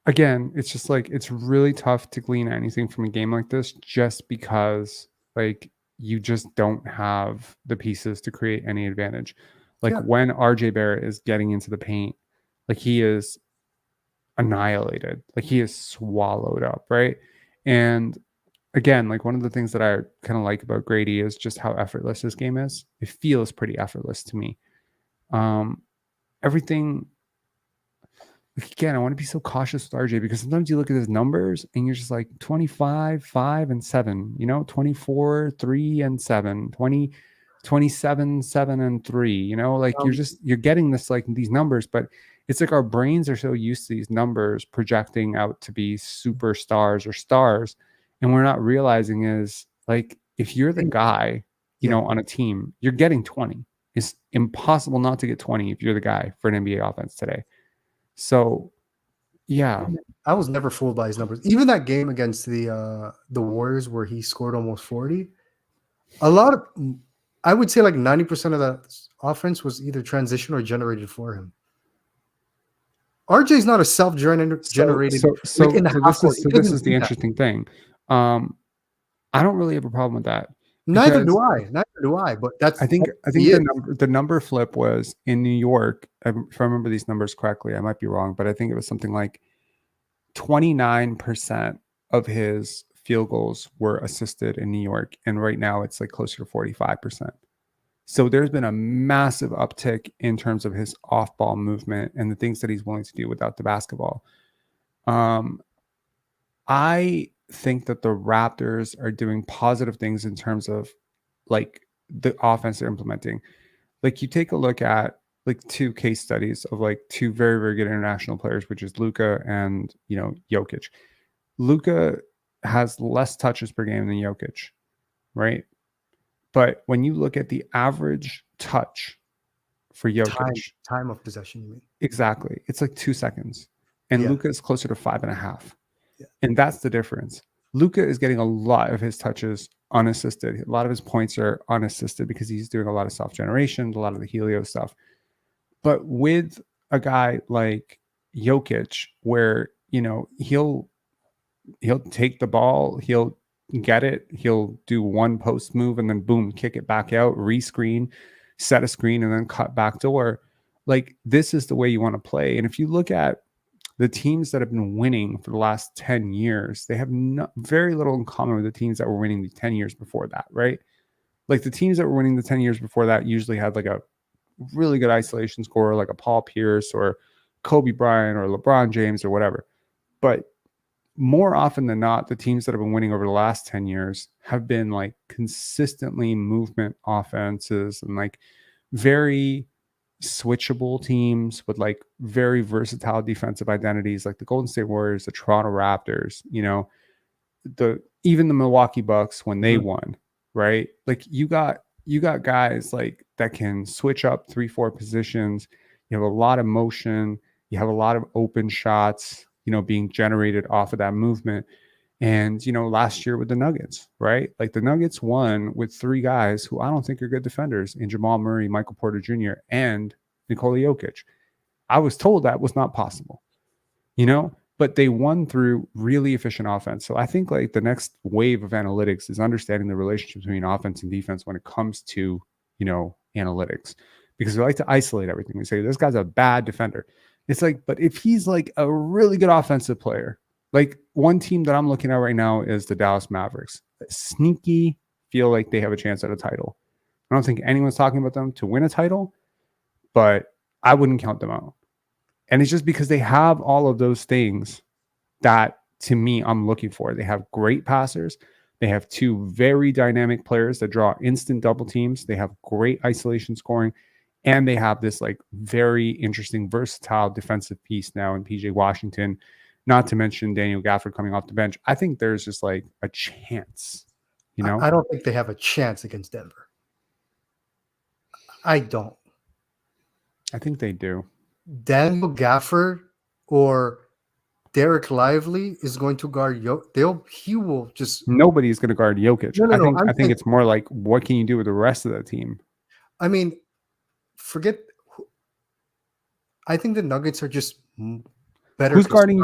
Again, it's just like it's really tough to glean anything from a game like this just because like you just don't have the pieces to create any advantage. Like when RJ Barrett is getting into the paint, like he is annihilated, like he is swallowed up, right? And again, like one of the things that I kind of like about Grady is just how effortless his game is. It feels pretty effortless to me. Everything, like again, I want to be so cautious with RJ because sometimes you look at his numbers and you're just like 25, 5, and 7, 24, 3, and 7, 20, 27, 7, and 3, like you're getting this, like these numbers, but It's like our brains are so used to these numbers projecting out to be superstars or stars, and we're not realizing is like if you're the guy, on a team, you're getting 20. It's impossible not to get 20 if you're the guy for an NBA offense today. So, yeah. I was never fooled by his numbers. Even that game against the Warriors where he scored almost 40, I would say like 90% of that offense was either transition or generated for him. RJ is not a self-generated. So this is the interesting thing. I don't really have a problem with that. Neither do I. But I think the number flip was in New York. If I remember these numbers correctly, I might be wrong, but I think it was something like 29% of his field goals were assisted in New York, and right now it's like closer to 45%. So there's been a massive uptick in terms of his off-ball movement and the things that he's willing to do without the basketball. I think that the Raptors are doing positive things in terms of like the offense they're implementing. Like you take a look at like two case studies of like two very, very good international players, which is Luka and, Jokic. Luka has less touches per game than Jokic, right? But when you look at the average touch for Jokic, time of possession, you mean? Exactly. It's like 2 seconds. And Luka is closer to 5.5. Yeah. And that's the difference. Luka is getting a lot of his touches unassisted. A lot of his points are unassisted because he's doing a lot of self-generation, a lot of the Helio stuff. But with a guy like Jokic, where, he'll take the ball, he'll get it, he'll do one post move and then boom, kick it back out, rescreen, set a screen, and then cut back door. Like this is the way you want to play. And if you look at the teams that have been winning for the last 10 years, they have very little in common with the teams that were winning the 10 years before that, right? Like the teams that were winning the 10 years before that usually had like a really good isolation scorer, like a Paul Pierce or Kobe Bryant or LeBron James or whatever. But more often than not, the teams that have been winning over the last 10 years have been like consistently movement offenses and like very switchable teams with like very versatile defensive identities, like the Golden State Warriors, the Toronto Raptors, even the Milwaukee Bucks when they won, right? Like you got guys like that can switch up 3-4 positions. You have a lot of motion. You have a lot of open shots, being generated off of that movement. And, last year with the Nuggets, right? Like the Nuggets won with 3 guys who I don't think are good defenders in Jamal Murray, Michael Porter Jr., and Nikola Jokic. I was told that was not possible, but they won through really efficient offense. So I think like the next wave of analytics is understanding the relationship between offense and defense when it comes to, analytics, because we like to isolate everything. We say, this guy's a bad defender. It's like, but if he's like a really good offensive player, like one team that I'm looking at right now is the Dallas Mavericks. Sneaky, feel like they have a chance at a title. I don't think anyone's talking about them to win a title, but I wouldn't count them out. And it's just because they have all of those things that, to me, I'm looking for. They have great passers. They have 2 very dynamic players that draw instant double teams. They have great isolation scoring. And they have this like very interesting, versatile defensive piece now in PJ Washington, not to mention Daniel Gafford coming off the bench. I think there's just like a chance, I don't think they have a chance against Denver. I don't. I think they do. Daniel Gafford or Derek Lively is going to guard he will just... Nobody's going to guard Jokic. I think it's more like, what can you do with the rest of the team? I mean, I think the Nuggets are just better. Who's guarding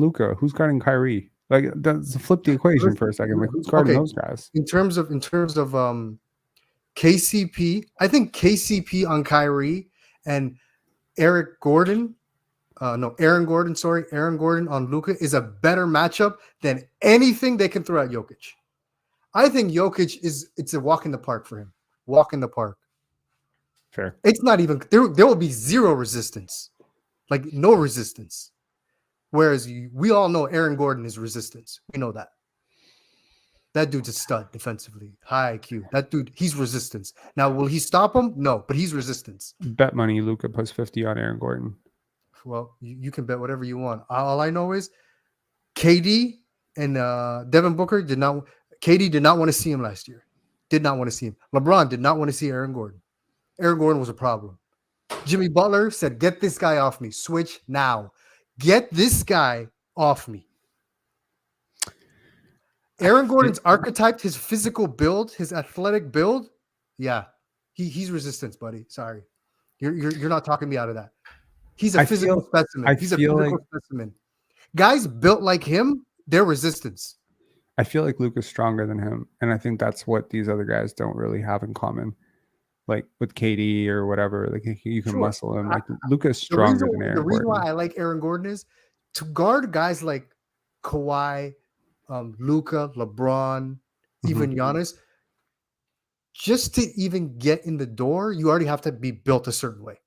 Luka? Who's guarding Kyrie? Like, let's flip the equation for a second. Like, who's guarding those guys? In terms of KCP, I think KCP on Kyrie and Aaron Gordon on Luka is a better matchup than anything they can throw at Jokic. I think Jokic it's a walk in the park for him. Walk in the park. Fair. It's not even there will be zero resistance. Like no resistance. Whereas we all know Aaron Gordon is resistance. We know that. That dude's a stud defensively. High IQ. That dude, he's resistance. Now, will he stop him? No, but he's resistance. Bet money Luka puts 50 on Aaron Gordon. Well, you can bet whatever you want. All I know is KD and Devin Booker did not. KD did not want to see him last year. Did not want to see him. LeBron did not want to see Aaron Gordon. Aaron Gordon was a problem. Jimmy Butler said, "Get this guy off me. Switch now. Get this guy off me." Aaron Gordon's archetype, his physical build, his athletic build, yeah, he's resistance, buddy. Sorry, you're not talking me out of that. He's a physical specimen. He's a physical specimen. Guys built like him, they're resistance. I feel like Luka's stronger than him, and I think that's what these other guys don't really have in common. Like with KD or whatever, like you can muscle him. Like Luka is stronger than Aaron Gordon. The reason why I like Aaron Gordon is to guard guys like Kawhi, Luka, LeBron, even Giannis. Just to even get in the door, you already have to be built a certain way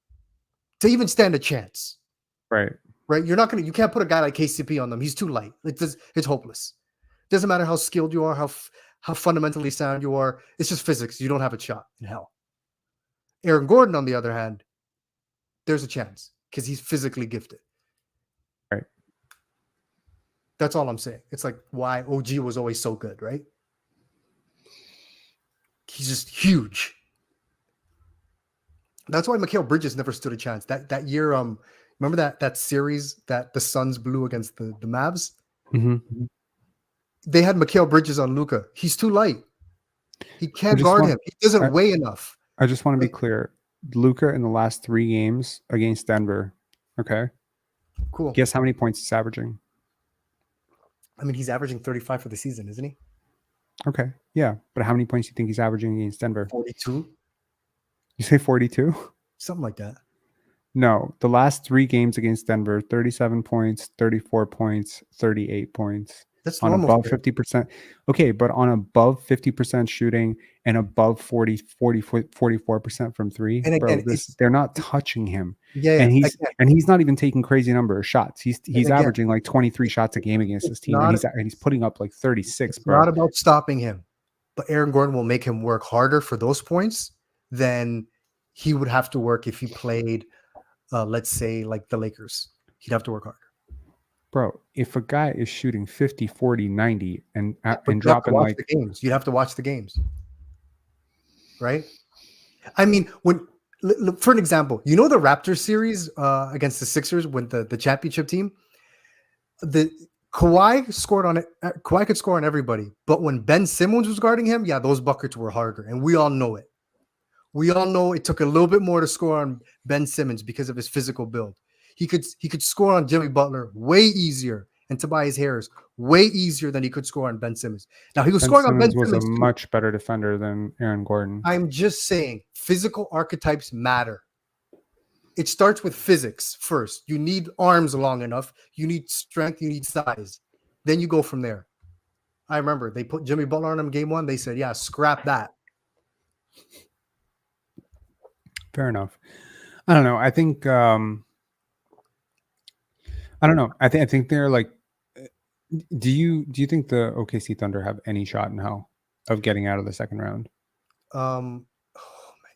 to even stand a chance. Right. You can't put a guy like KCP on them. He's too light. It's hopeless. Doesn't matter how skilled you are, how fundamentally sound you are. It's just physics. You don't have a shot in hell. Aaron Gordon, on the other hand, there's a chance because he's physically gifted. Right. That's all I'm saying. It's like why OG was always so good, right? He's just huge. That's why Mikal Bridges never stood a chance. That year, remember that series that the Suns blew against the Mavs? Mm-hmm. They had Mikal Bridges on Luka. He's too light. He can't guard him. He doesn't weigh enough. I just want to be clear. Luka in the last 3 games against Denver. Okay. Cool. Guess how many points he's averaging? I mean, he's averaging 35 for the season, isn't he? Okay. Yeah. But how many points do you think he's averaging against Denver? 42. You say 42? Something like that. No. The last 3 games against Denver, 37 points, 34 points, 38 points. That's on above 50%. Okay, but on above 50% shooting and above 44% from 3, and again, bro, they're not touching him. Yeah, and he's not even taking crazy number of shots. He's averaging like 23 shots a game against his team, and he's putting up like 36. It's not about stopping him, but Aaron Gordon will make him work harder for those points than he would have to work if he played, let's say, like the Lakers. He'd have to work harder. Bro, if a guy is shooting 50, 40, 90 and dropping like the games, you'd have to watch the games. Right? I mean, for an example, the Raptors series against the Sixers when the championship team, the Kawhi scored on it. Kawhi could score on everybody, but when Ben Simmons was guarding him, yeah, those buckets were harder, and we all know it. We all know it took a little bit more to score on Ben Simmons because of his physical build. He could score on Jimmy Butler way easier and Tobias Harris way easier than he could score on Ben Simmons. Now he was scoring on Ben Simmons. Was a much better defender than Aaron Gordon. I'm just saying physical archetypes matter. It starts with physics first. You need arms long enough. You need strength. You need size. Then you go from there. I remember they put Jimmy Butler on him game 1. They said, yeah, scrap that. Fair enough. I don't know. I think I don't know. I think they're like. Do you think the OKC Thunder have any shot in hell of getting out of the second round?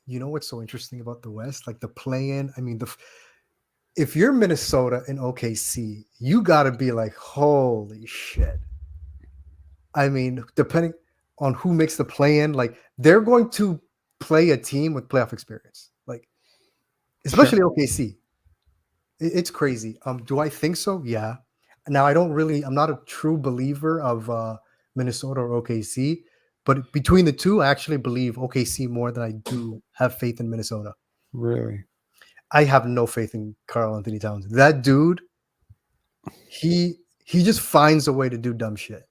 You know what's so interesting about the West? Like the play-in. I mean, if you're Minnesota and OKC, you got to be like, holy shit. I mean, depending on who makes the play-in, like they're going to play a team with playoff experience, like especially OKC. It's crazy. Do I think so? Yeah. Now I'm not a true believer of Minnesota or OKC, but between the two, I actually believe OKC more than I do have faith in Minnesota. Really? I have no faith in Karl Anthony Towns. That dude, he just finds a way to do dumb shit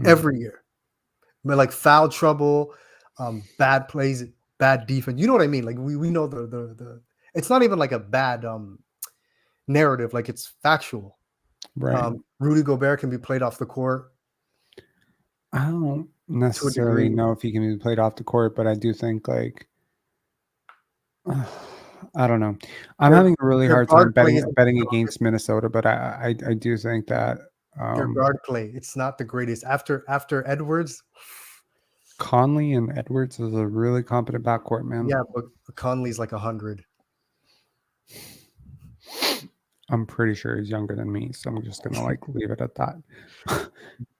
every year. But like foul trouble, bad plays, bad defense. You know what I mean? Like we know the it's not even like a bad narrative, like it's factual. Right. Rudy Gobert can be played off the court. I don't necessarily know if he can be played off the court, but I do think like I don't know. I'm having a really hard time betting against Minnesota, but I do think that your guard play, it's not the greatest. After Edwards, Conley and Edwards is a really competent backcourt, man. Yeah, but Conley's like 100. I'm pretty sure he's younger than me, so I'm just gonna like leave it at that.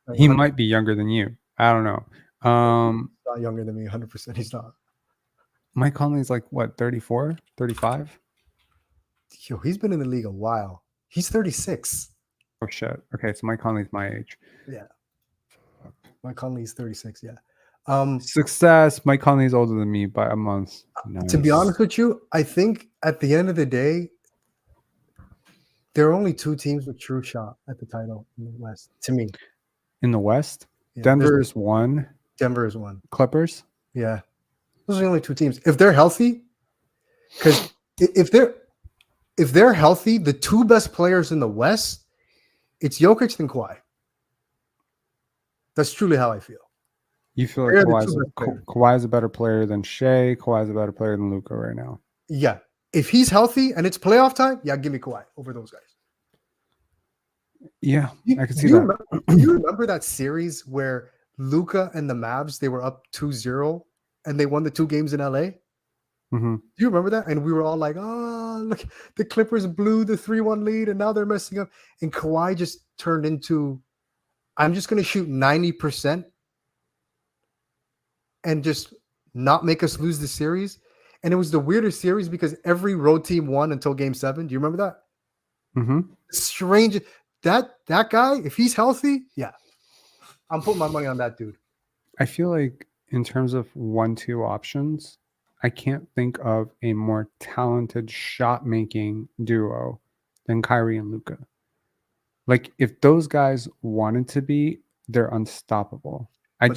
Like, He might be younger than you. I don't know. Not younger than me, 100%. He's not. Mike Conley's like what, 34, 35? Yo, he's been in the league a while. He's 36. Oh shit. Okay, so Mike Conley's my age. Yeah. Mike Conley's 36. Yeah. Success. Mike Conley's older than me by a month. Nice. To be honest with you, I think at the end of the day, there are only two teams with true shot at the title in the West. To me, in the West, yeah, Denver is one. Denver is one. Clippers. Yeah, those are the only two teams. If they're healthy, because if they're healthy, the two best players in the West, it's Jokic and Kawhi. That's truly how I feel. You feel like Kawhi is a better player than Shea. Kawhi is a better player than Luka right now. Yeah. If he's healthy and it's playoff time, yeah, give me Kawhi over those guys. Yeah, I can see that. Do you remember that series where Luka and the Mavs, they were up 2-0 and they won the 2 games in LA? Mm-hmm. Do you remember that? And we were all like, oh, look, the Clippers blew the 3-1 lead and now they're messing up. And Kawhi just turned into, I'm just going to shoot 90% and just not make us lose the series. And it was the weirdest series because every road team won until game 7. Do you remember that? Mm-hmm. Strange. That guy, if he's healthy, yeah. I'm putting my money on that dude. I feel like in terms of 1-2 options, I can't think of a more talented shot-making duo than Kyrie and Luka. Like, if those guys wanted to be, they're unstoppable. I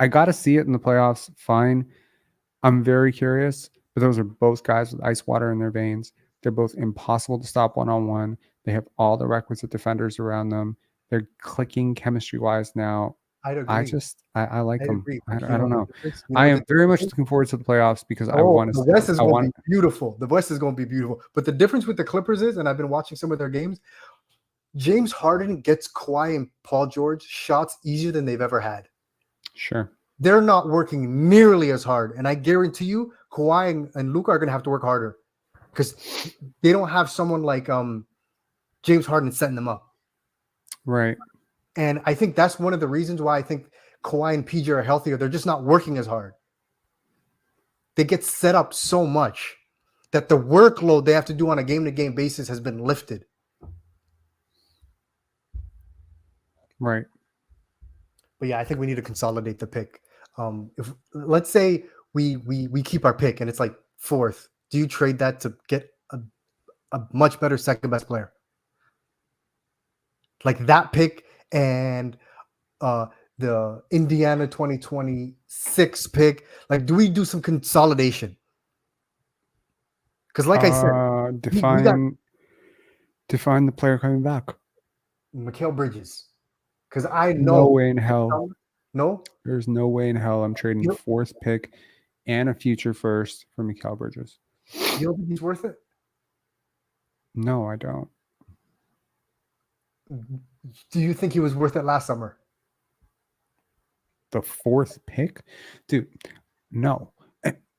got to see it in the playoffs. Fine. I'm very curious, but those are both guys with ice water in their veins. They're both impossible to stop one-on-one. They have all the requisite defenders around them. They're clicking chemistry-wise now. I'd agree. I like them. Agree. I don't know. I am very much looking forward to the playoffs because I want to. The West is going to be beautiful. The West is going to be beautiful. But the difference with the Clippers is, and I've been watching some of their games, James Harden gets Kawhi and Paul George shots easier than they've ever had. Sure. They're not working nearly as hard. And I guarantee you, Kawhi and Luka are going to have to work harder because they don't have someone like James Harden setting them up. Right. And I think that's one of the reasons why I think Kawhi and PG are healthier. They're just not working as hard. They get set up so much that the workload they have to do on a game-to-game basis has been lifted. Right. But yeah, I think we need to consolidate the pick. If let's say we keep our pick and it's like 4th, do you trade that to get a much better second best player? Like that pick and the Indiana 2026 pick. Like, do we do some consolidation? Because like I said, define the player coming back. Mikal Bridges. Because I know no way in hell. No? There's no way in hell I'm trading the 4th pick and a future first for Mikal Bridges. You don't think he's worth it? No, I don't. Do you think he was worth it last summer? The 4th pick? Dude, no.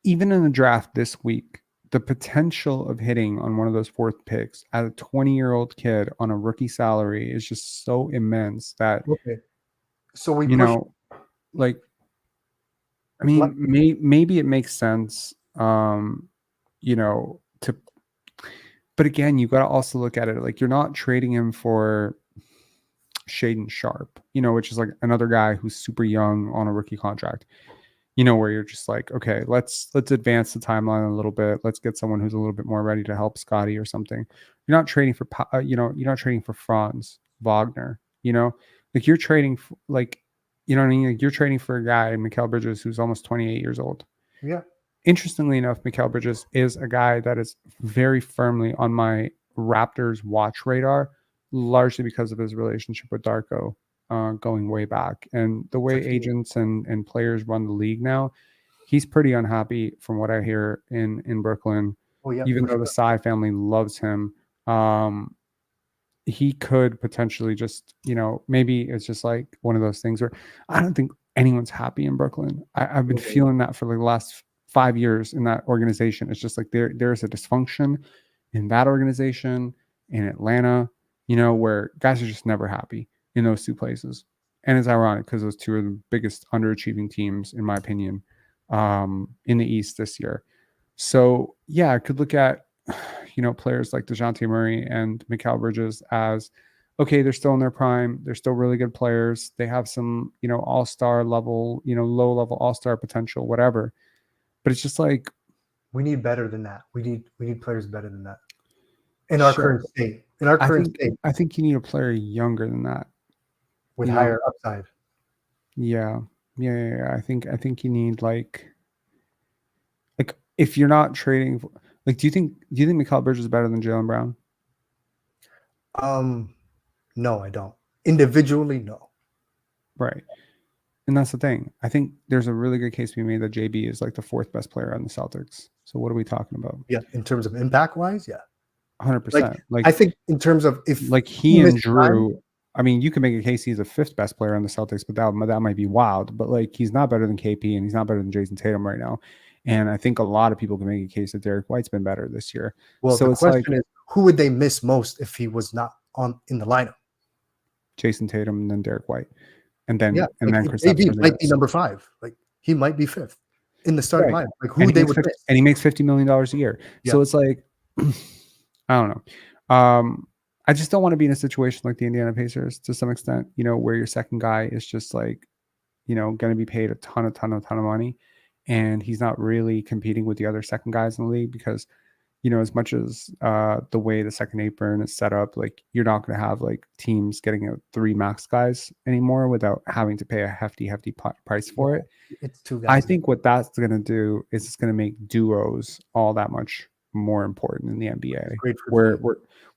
Even in the draft this week, the potential of hitting on one of those 4th picks as a 20-year-old kid on a rookie salary is just so immense that, okay. So we like, I mean, maybe it makes sense, but again, you got to also look at it like you're not trading him for Shaedon Sharp, which is like another guy who's super young on a rookie contract, where you're just like, okay, let's advance the timeline a little bit. Let's get someone who's a little bit more ready to help Scottie or something. You're not trading for, you're not trading for Franz Wagner, like you're trading for, like, you know what I mean? Like you're trading for a guy, Mikal Bridges, who's almost 28 years old. Yeah. Interestingly enough, Mikal Bridges is a guy that is very firmly on my Raptors watch radar, largely because of his relationship with Darko going way back. And the way agents and players run the league now, he's pretty unhappy from what I hear in Brooklyn. Oh, yeah, even though the Tsai family loves him. He could potentially just, maybe it's just like one of those things where I don't think anyone's happy in Brooklyn. I've been feeling that for like the last 5 years in that organization. It's just like there's a dysfunction in that organization. in Atlanta, where guys are just never happy in those two places. And it's ironic because those two are the biggest underachieving teams, in my opinion, in the East this year. So, yeah, I could look at, players like DeJounte Murray and Mikal Bridges as, okay, they're still in their prime. They're still really good players. They have some, all-star level, low-level all-star potential, whatever. But it's just like, we need better than that. We need players better than that in our current state. I think you need a player younger than that with higher upside. Yeah. I think you need like if you're not trading, like, do you think Mikal Bridges is better than Jaylen Brown? No, I don't. Individually, no. Right. And that's the thing. I think there's a really good case to be made that JB is like the fourth best player on the Celtics. So what are we talking about? Yeah, in terms of impact wise, yeah. 100%. Like I think in terms of if like he and Drew, I mean, you can make a case he's the fifth best player on the Celtics, but that might be wild. But like, he's not better than KP and he's not better than Jason Tatum right now. And I think a lot of people can make a case that Derek White's been better this year. Well, so the question is, who would they miss most if he was not in the lineup? Jason Tatum and then Derek White. And then Chris KP might be number 5. Like, he might be 5th in the starting lineup. Like, who they would miss. And he makes $50 million a year. Yeah. So it's like, I don't know. I just don't want to be in a situation like the Indiana Pacers to some extent, where your second guy is just like, going to be paid a ton of money. And he's not really competing with the other second guys in the league because, as much as the way the second apron is set up, like, you're not going to have like teams getting 3 max guys anymore without having to pay a hefty price for it. It's 2 guys. I think what that's going to do is it's going to make duos all that much more important in the NBA,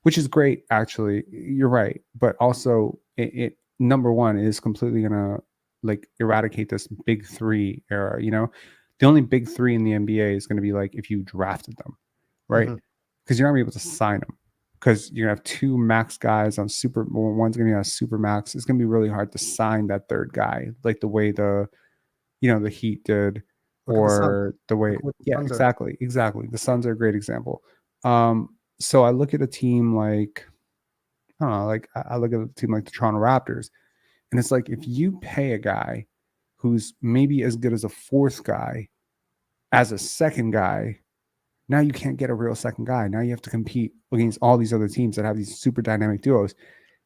which is great, actually. You're right. But also it number one is completely going to like eradicate this big 3 era. The only big 3 in the NBA is going to be like if you drafted them, right? Because you're not going to be able to sign them because you're going to have 2 max guys on super. Well, one's going to be on super max. It's going to be really hard to sign that third guy, like the way the Heat did, or the way. Yeah, exactly. The Suns are a great example. So I look at a team like, I don't know, like I look at a team like the Toronto Raptors, and it's like if you pay a guy who's maybe as good as a 4th guy as a second guy, now you can't get a real second guy. Now you have to compete against all these other teams that have these super dynamic duos.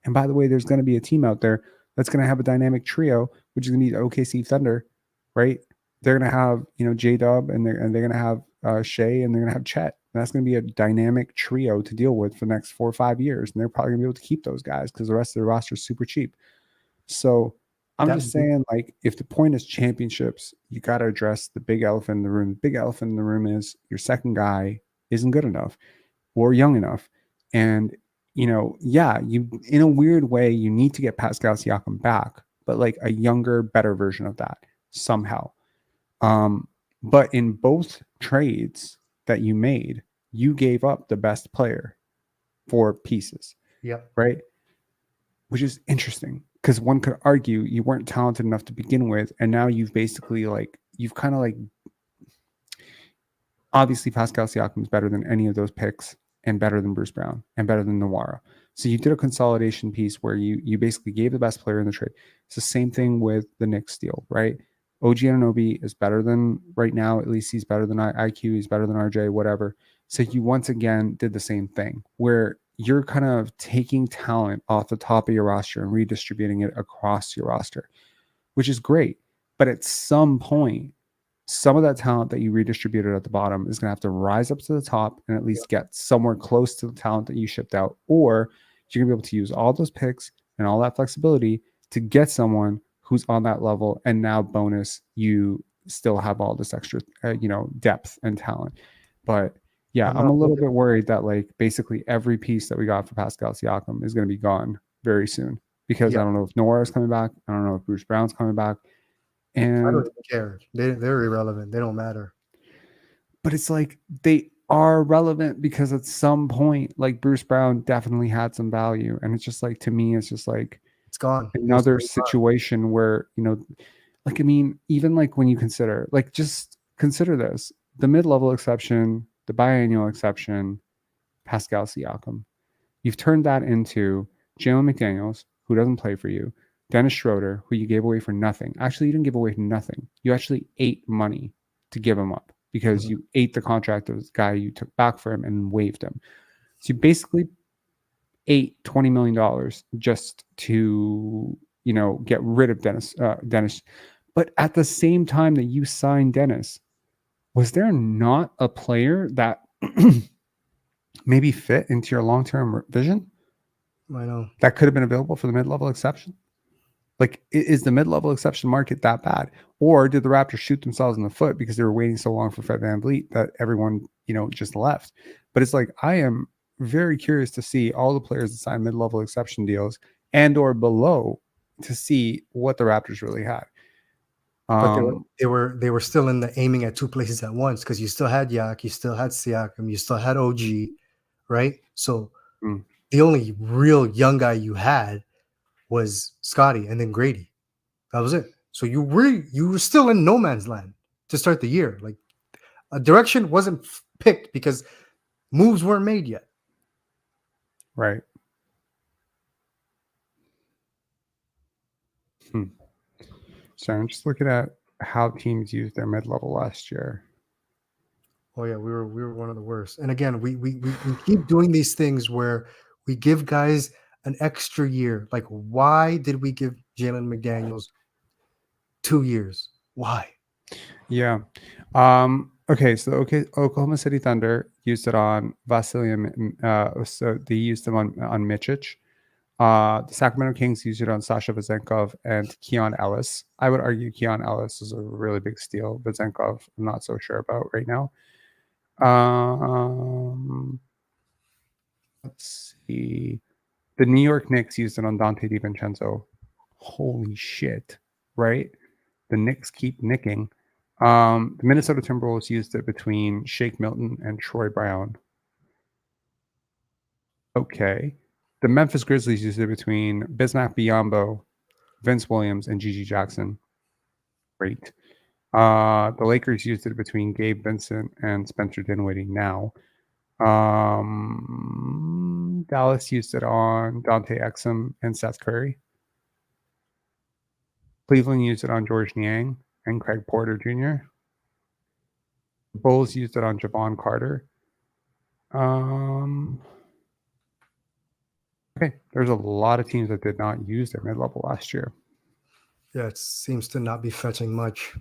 And by the way, there's going to be a team out there that's going to have a dynamic trio, which is going to be the OKC Thunder, right? They're going to have, J-Dub and they're going to have Shea and they're going to have Chet. And that's going to be a dynamic trio to deal with for the next 4 or 5 years. And they're probably going to be able to keep those guys because the rest of the roster is super cheap. So I'm just saying, like, if the point is championships, you got to address the big elephant in the room. The big elephant in the room is your second guy isn't good enough or young enough. And, you in a weird way, you need to get Pascal Siakam back, but like a younger, better version of that somehow. But in both trades that you made, you gave up the best player for pieces. Yeah. Right. Which is interesting. Because one could argue you weren't talented enough to begin with, and now you've basically obviously Pascal Siakam is better than any of those picks, and better than Bruce Brown, and better than Nwora. So you did a consolidation piece where you basically gave the best player in the trade. It's the same thing with the Knicks deal, right? OG Anunoby is better than right now. At least he's better than IQ. He's better than RJ, whatever. So you once again did the same thing where you're kind of taking talent off the top of your roster and redistributing it across your roster, which is great. But at some point, some of that talent that you redistributed at the bottom is going to have to rise up to the top and at least get somewhere close to the talent that you shipped out, or you're going to be able to use all those picks and all that flexibility to get someone who's on that level. And now bonus, you still have all this extra, depth and talent. But yeah, I'm a little bit worried that like basically every piece that we got for Pascal Siakam is going to be gone very soon because I don't know if Nwora is coming back. I don't know if Bruce Brown's coming back. And I don't even care. They're irrelevant. They don't matter. But it's like they are relevant because at some point, like Bruce Brown definitely had some value. And it's just like, to me, it's just like it's gone. Another situation where, like, I mean, even like when you consider, like, just consider this, the mid-level exception, the biannual exception, Pascal Siakam. You've turned that into Jalen McDaniels, who doesn't play for you, Dennis Schroeder, who you gave away for nothing. Actually, you didn't give away nothing. You actually ate money to give him up because you ate the contract of this guy you took back for him and waived him. So you basically ate $20 million just to, get rid of Dennis. But at the same time that you signed Dennis, was there not a player that maybe fit into your long-term vision? I know. That could have been available for the mid-level exception? Like, is the mid-level exception market that bad? Or did the Raptors shoot themselves in the foot because they were waiting so long for Fred VanVleet that everyone, just left? But it's like, I am very curious to see all the players that sign mid-level exception deals and or below to see what the Raptors really had. But they were still in the aiming at two places at once, because you still had Yak, you still had Siakam, you still had OG, right? So the only real young guy you had was Scotty and then Grady. That was it. So you were still in no man's land to start the year. Like, a direction wasn't picked because moves weren't made yet. Right. So I'm just looking at how teams used their mid-level last year. Oh yeah, we were one of the worst. And again, we keep doing these things where we give guys an extra year. Like, why did we give Jalen McDaniels 2 years? Why? Yeah. Okay, so Oklahoma City Thunder used it on Vasily. So they used them on Micic. The Sacramento Kings used it on Sasha Vezenkov and Keon Ellis. I would argue Keon Ellis is a really big steal. Vezenkov, I'm not so sure about right now. Let's see. The New York Knicks used it on Dante DiVincenzo. Holy shit, right? The Knicks keep nicking. The Minnesota Timberwolves used it between Shake Milton and Troy Brown. Okay. The Memphis Grizzlies used it between Bismack Biyombo, Vince Williams, and Gigi Jackson. Great. The Lakers used it between Gabe Vincent and Spencer Dinwiddie now. Dallas used it on Dante Exum and Seth Curry. Cleveland used it on George Niang and Craig Porter Jr. The Bulls used it on Javon Carter. Okay, there's a lot of teams that did not use their mid-level last year. Yeah, it seems to not be fetching much.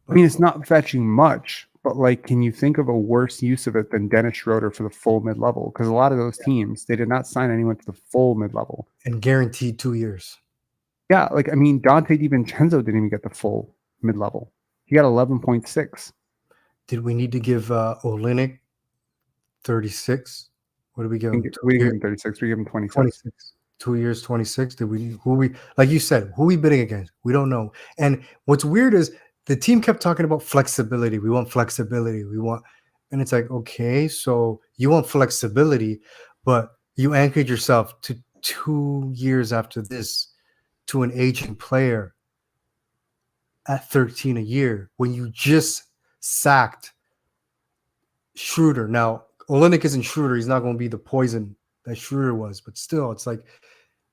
I mean, it's not fetching much, but like, can you think of a worse use of it than Dennis Schroeder for the full mid-level? Because a lot of those teams, they did not sign anyone to the full mid-level. And guaranteed 2 years. Yeah, like, I mean, Dante DiVincenzo didn't even get the full mid-level. He got 11.6. Did we need to give Olynk 36? What did we give him? We didn't give him 36. We gave him 26. 26. 2 years, 26. Like you said, who are we bidding against? We don't know. And what's weird is the team kept talking about flexibility. We want flexibility. And it's like, okay, so you want flexibility, but you anchored yourself to 2 years after this to an aging player at 13 a year when you just sacked Schroeder. Now, Olynk isn't Schroeder. He's not going to be the poison that Schroeder was, but still, it's like,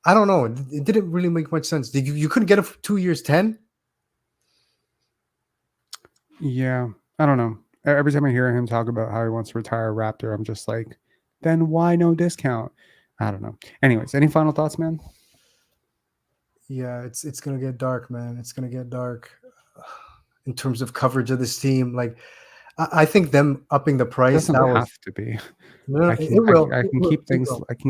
I don't know. It didn't really make much sense. You couldn't get him for 2 years, 10? Yeah, I don't know. Every time I hear him talk about how he wants to retire a Raptor, I'm just like, then why no discount? I don't know. Anyways, any final thoughts, man? Yeah, it's going to get dark, man. It's going to get dark in terms of coverage of this team. Like, I think them upping the price, it doesn't have to be. No, I can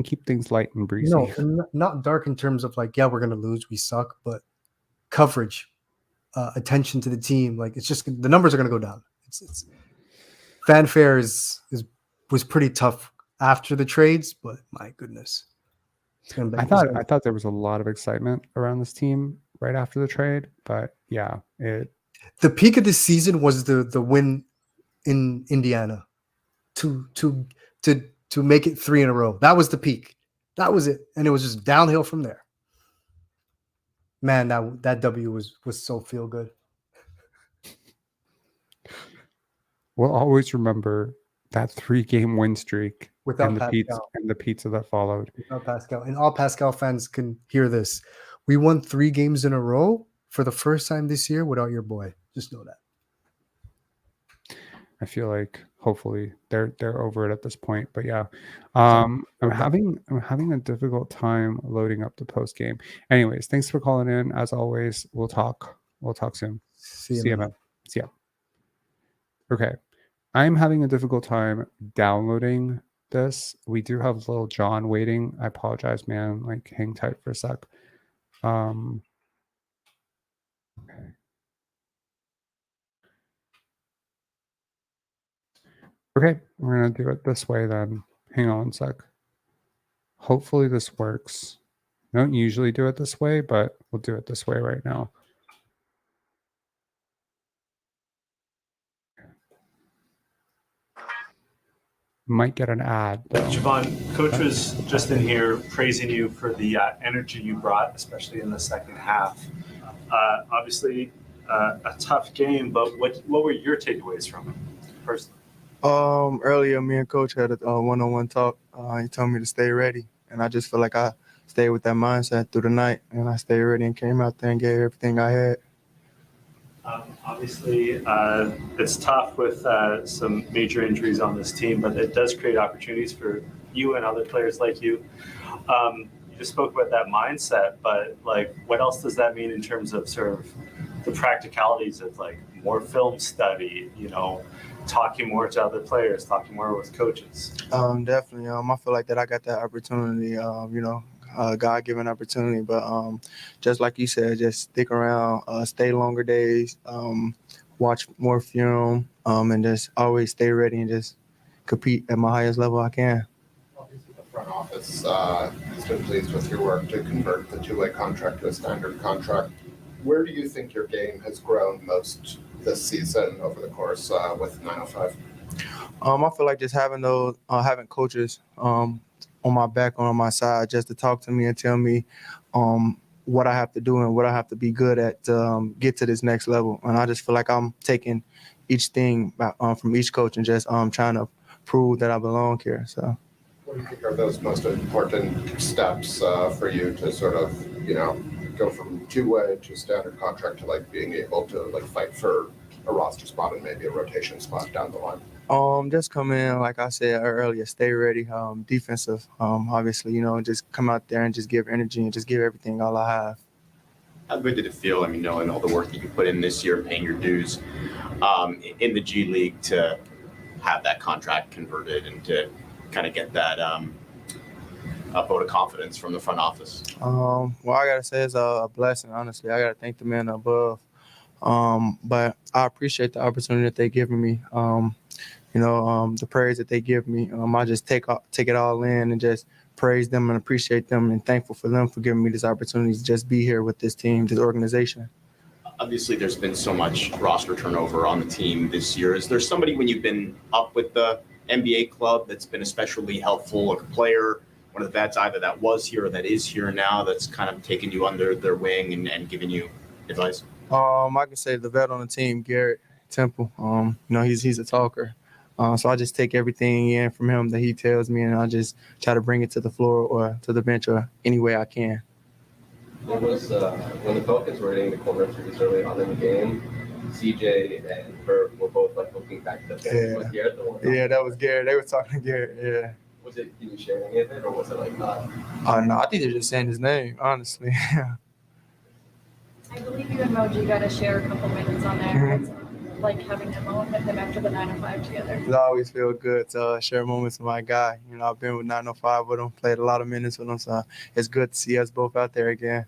keep things light and breezy. No, not dark in terms of like, yeah, we're gonna lose, we suck, but coverage, attention to the team. Like, it's just the numbers are gonna go down. It's fanfare was pretty tough after the trades, but my goodness, I thought there was a lot of excitement around this team right after the trade, but yeah, the peak of the season was the win in Indiana to make it 3 in a row. That was the peak. That was it. And it was just downhill from there. Man, that W was so feel good. We'll always remember that 3-game win streak without and the pizza that followed. Without Pascal. And all Pascal fans can hear this. We won 3 games in a row for the first time this year without your boy. Just know that. I feel like hopefully they're over it at this point. But yeah, I'm having a difficult time loading up the post game. Anyways, thanks for calling in. As always, we'll talk soon. See you, man. See ya. Okay, I'm having a difficult time downloading this. We do have little John waiting. I apologize, man. Like, hang tight for a sec. Okay. Okay, we're gonna do it this way then. Hang on a sec. Hopefully this works. I don't usually do it this way, but we'll do it this way right now. Might get an ad, though. Javon, Coach was just in here praising you for the energy you brought, especially in the second half. Obviously, a tough game, but what were your takeaways from it personally? Earlier, me and Coach had a one-on-one talk. He told me to stay ready, and I just feel like I stayed with that mindset through the night, and I stayed ready and came out there and gave everything I had. Obviously, it's tough with some major injuries on this team, but it does create opportunities for you and other players like you. You just spoke about that mindset, but like, what else does that mean in terms of sort of the practicalities of like more film study, talking more to other players, talking more with coaches? Definitely. I feel like that I got that opportunity, God-given opportunity. But just like you said, just stick around, stay longer days, watch more film, and just always stay ready and just compete at my highest level I can. Obviously, the front office has been pleased with your work to convert the two-way contract to a standard contract. Where do you think your game has grown most this season over the course with 905? I feel like just having coaches on my back, on my side, just to talk to me and tell me what I have to do and what I have to be good at to get to this next level. And I just feel like I'm taking each thing from each coach and just trying to prove that I belong here. So, what do you think are those most important steps for you to sort of, go from two-way to standard contract to like being able to like fight for a roster spot and maybe a rotation spot down the line? Just come in, like I said earlier, stay ready, defensive, obviously, just come out there and just give energy and just give everything all I have. How good did it feel, knowing all the work that you put in this year, paying your dues in the G League, to have that contract converted and to kind of get that a vote of confidence from the front office? Well, I got to say it's a blessing, honestly. I got to thank the man above. But I appreciate the opportunity that they're giving me. The praise that they give me. I just take it all in and just praise them and appreciate them and thankful for them for giving me this opportunity to just be here with this team, this organization. Obviously, there's been so much roster turnover on the team this year. Is there somebody, when you've been up with the NBA club, that's been especially helpful, like a player, one of the vets, either that was here or that is here now, that's kind of taken you under their wing and giving you advice? I can say the vet on the team, Garrett Temple. He's a talker. So I just take everything in from him that he tells me, and I just try to bring it to the floor or to the bench or any way I can. It was when the Pelicans were hitting the corner threes early on in the game, CJ and Herb were both like looking back to the bench. Yeah. Was Garrett the one? Yeah, that was Garrett. They were talking to Garrett, yeah. Was it you sharing any of it, or was it like not? No, I think they're just saying his name, honestly. I believe you and Moji got to share a couple minutes on there. It's like having a moment with him after the 905 together. It always feels good to share moments with my guy. I've been with 905 with him, played a lot of minutes with him, so it's good to see us both out there again.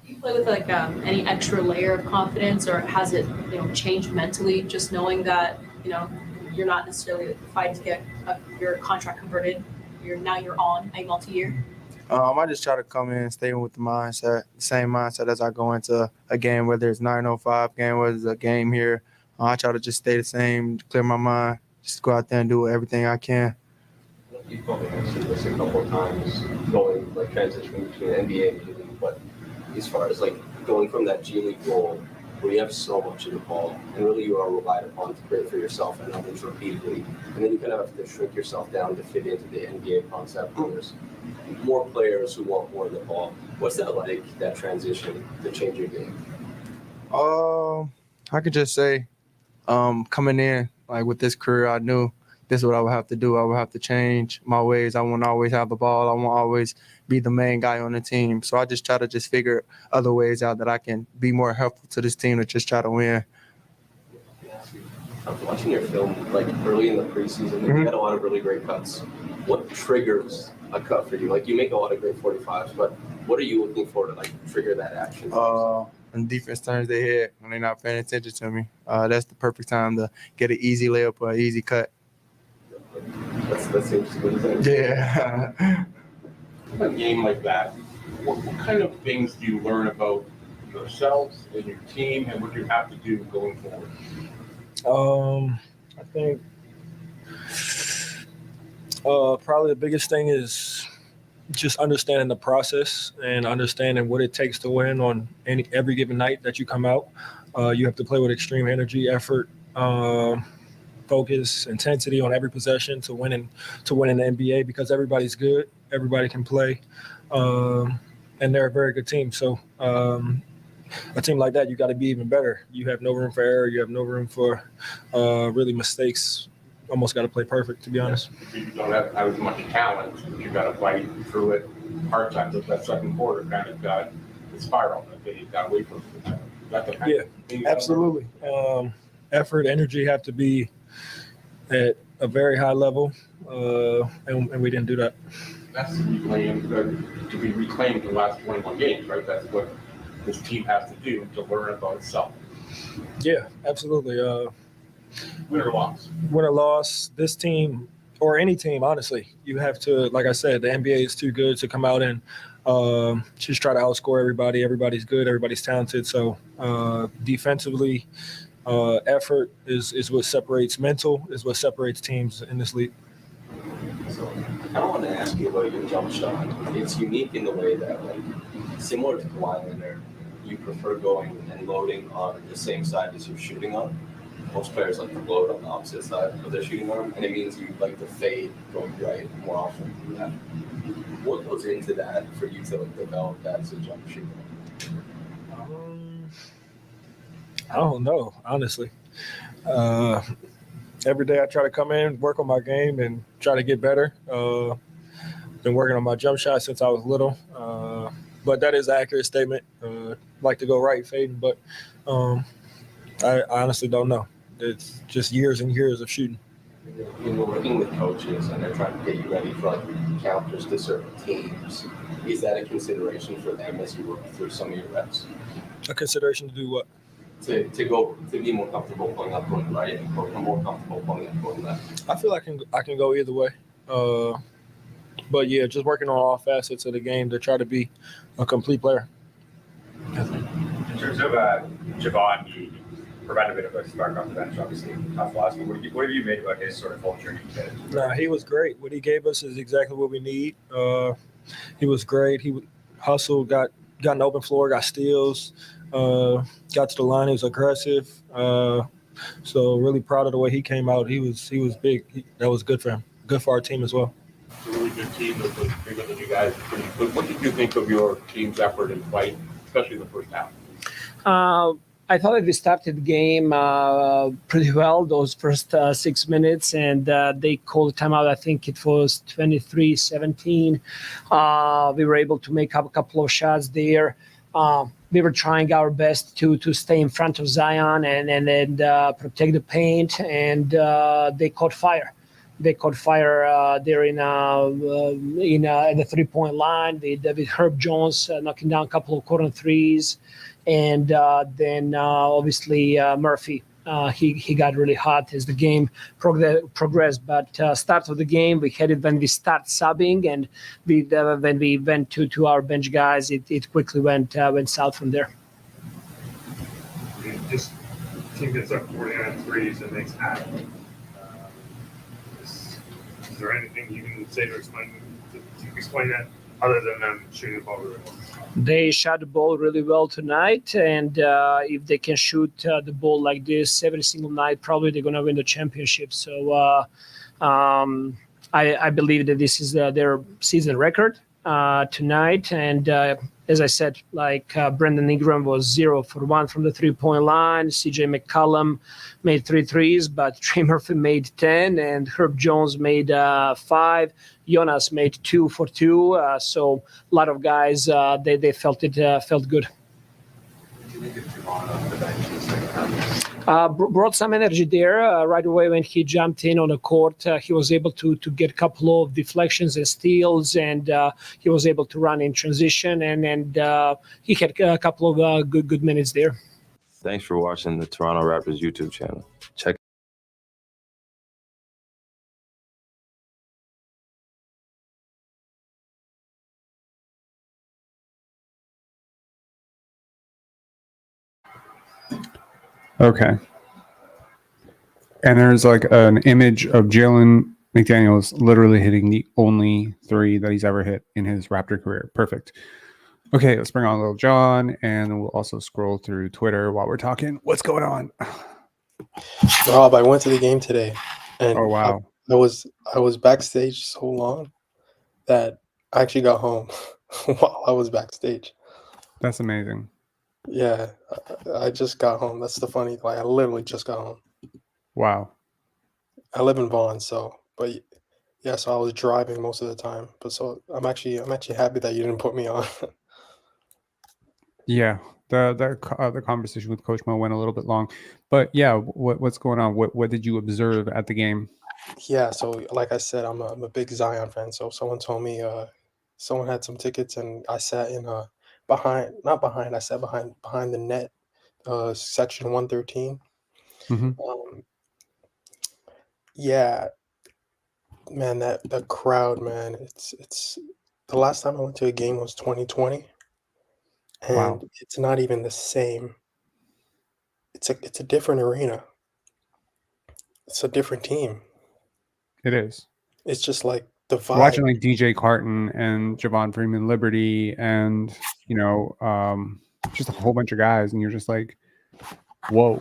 Do you play with like any extra layer of confidence, or has it changed mentally, just knowing that you're not necessarily fighting to get your contract converted? You're on a multi-year. I just try to come in and stay with the same mindset as I go into a game, whether it's 905 game, whether it's a game here. I try to just stay the same, clear my mind, just go out there and do everything I can. You've probably answered this a couple of times, going transitioning between NBA and G League, but as far as going from that G League role where you have so much of the ball, and really you are relied upon to create for yourself and others repeatedly. And then you kind of have to shrink yourself down to fit into the NBA concept where there's more players who want more of the ball. What's that like, that transition to change your game? I could just say, coming in like with this career, I knew this is what I would have to do. I would have to change my ways. I won't always have the ball. I won't always be the main guy on the team. So I just try to just figure other ways out that I can be more helpful to this team to just try to win. After watching your film, like early in the preseason, you had a lot of really great cuts. What triggers a cut for you? Like you make a lot of great 45s, but what are you looking for to like trigger that action? When defense turns their head, when they're not paying attention to me, that's the perfect time to get an easy layup or an easy cut. That seems good. Yeah. A game like that, what kind of things do you learn about yourselves and your team and what you have to do going forward? I think probably the biggest thing is just understanding the process and understanding what it takes to win on every given night that you come out. You have to play with extreme energy, effort, focus, intensity on every possession to win in the NBA because everybody's good, everybody can play, and they're a very good team. So a team like that, you got to be even better. You have no room for error. You have no room for really mistakes. Almost got to play perfect, to be honest. You don't have as much talent. You got to fight through it. Hard times of that second quarter kind of got the spiral. You got away from it. That's the kind of thing absolutely. Effort, energy have to be at a very high level, and we didn't do that. That's to be reclaimed the last 21 games, right? That's what this team has to do to learn about itself. Yeah, absolutely. Win or loss. Win or loss, this team or any team, honestly, you have to, like I said, the NBA is too good to come out and just try to outscore everybody. Everybody's good, everybody's talented. So defensively, effort is what separates mental, is what separates teams in this league. So I want to ask you about your jump shot. It's unique in the way that, like, similar to Kawhi, you prefer going and loading on the same side as you're shooting on. Most players like to load on the opposite side of their shooting arm, and it means you like to fade going right more often than that. What goes into that for you to like develop that as a jump shooter? I don't know, honestly. Every day I try to come in, work on my game, and try to get better. Been working on my jump shot since I was little, but that is an accurate statement. Like to go right fading, but I honestly don't know. It's just years and years of shooting. When we're working with coaches and they're trying to get you ready for like counters to certain teams, is that a consideration for them as you work through some of your reps? A consideration to do what? To be more comfortable pulling up going right and more comfortable pulling up going left. I feel I can go either way. But yeah, just working on all facets of the game to try to be a complete player. In terms of Javon, he provided a bit of a spark off the bench, obviously, tough loss. What have you made about his sort of whole journey? He was great. What he gave us is exactly what we need. He was great. He hustled, got an open floor, got steals, got to the line. He was aggressive. So really proud of the way he came out. He was big. That was good for him. Good for our team as well. It's a really good team that was bigger than you guys. But what did you think of your team's effort and fight, especially in the first half? I thought that we started the game pretty well, those first 6 minutes, and they called a timeout. I think it was 23-17. We were able to make up a couple of shots there. We were trying our best to stay in front of Zion and protect the paint, and they caught fire. They caught fire there at the three-point line with Herb Jones knocking down a couple of corner threes. And then obviously Murphy, he got really hot as the game progressed. But start of the game, we had it when we start subbing, and when we went to our bench guys, it quickly went south from there. This team gets up 49 threes and makes half. Is there anything you can say to explain that other than them shooting the ball really well? They shot the ball really well tonight, and if they can shoot the ball like this every single night, probably they're going to win the championship. So I believe that this is their season record tonight. And as I said, like Brandon Ingram was 0 for 1 from the 3-point line. CJ McCollum made 3 threes, but Trey Murphy made 10, and Herb Jones made 5. Jonas made 2 for 2. So a lot of guys, they felt good. Brought some energy there right away when he jumped in on the court. He was able to get a couple of deflections and steals, and he was able to run in transition, and he had a couple of good minutes there. Thanks for watching the Toronto Raptors YouTube channel. Check Okay. And there's like an image of Jalen McDaniels literally hitting the only 3 that he's ever hit in his Raptor career. Perfect. Okay, let's bring on Little John, and we'll also scroll through Twitter while we're talking. What's going on? Rob, I went to the game today, and Oh, wow. I was backstage so long that I actually got home while I was backstage. That's amazing. Yeah, I just got home. That's the funny thing. I literally just got home. Wow. I live in Vaughan, so yeah, so I was driving most of the time. But so I'm actually happy that you didn't put me on. Yeah, the conversation with Coach Mo went a little bit long, but yeah, what's going on? What did you observe at the game? Yeah, so like I said, I'm a big Zion fan. So someone told me someone had some tickets, and I sat in I sat behind the net, section 113. Mm-hmm. Yeah, man, that crowd, man, it's the last time I went to a game was 2020, and Wow. it's not even the same. It's a different arena. It's a different team. It is. It's just like the vibe. Watching like DJ Carton and Javon Freeman-Liberty and just a whole bunch of guys, and you're just like, whoa,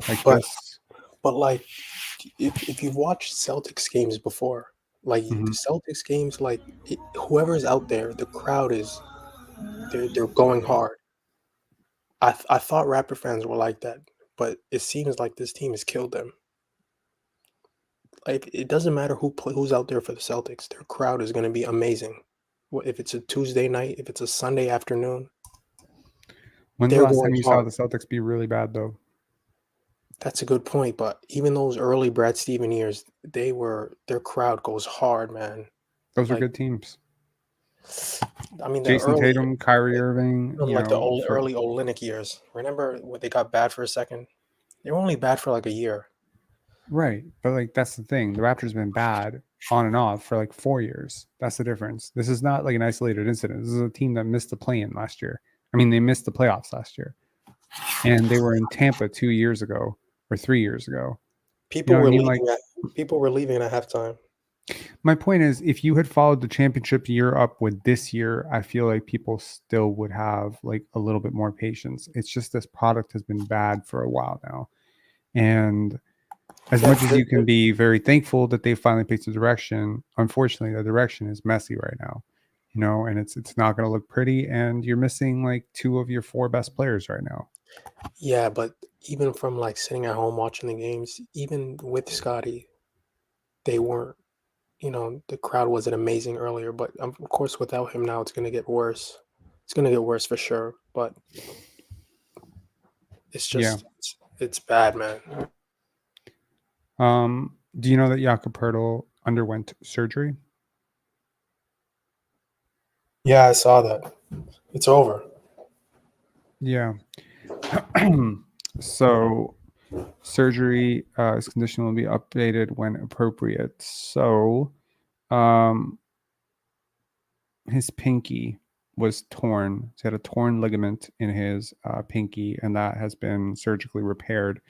like this. But like, if you've watched Celtics games before, like Mhm. the Celtics games, like whoever's out there, the crowd they're going hard. I thought Raptor fans were like that, but it seems like this team has killed them. Like it doesn't matter who's out there for the Celtics, their crowd is going to be amazing. If it's a Tuesday night, if it's a Sunday afternoon. When's the they're last time going you saw hard. the Celtics be really bad though? That's a good point, but even those early Brad Stevens years, their crowd goes hard, man. Those are Like, good teams. I mean, the Jason early, Tatum, Kyrie Irving, like the early Olynk years. Remember when they got bad for a second? They were only bad for like a year. right? But like that's the thing. The Raptors have been bad on and off for like 4 years. That's the difference. This is not like an isolated incident. This is a team that missed the play-in last year. I mean, they missed the playoffs last year, and they were in Tampa 2 years ago or 3 years ago. People You know were what I mean? leaving. Like, People were leaving at halftime. my point is, if you had followed the championship year up with this year, I feel like people still would have like a little bit more patience. It's just this product has been bad for a while now. And as much as you can be very thankful that they finally picked a direction, unfortunately, the direction is messy right now. And it's not going to look pretty. And you're missing like 2 of your 4 best players right now. Yeah, but even from like sitting at home watching the games, even with Scotty, they weren't. The crowd wasn't amazing earlier, but of course, without him now, it's going to get worse. It's going to get worse for sure, but it's just, it's bad, man. Do you know that Jakob Poeltl underwent surgery? Yeah, I saw that. It's over. Yeah. So surgery, his condition will be updated when appropriate. So his pinky was torn. He had a torn ligament in his pinky, and that has been surgically repaired.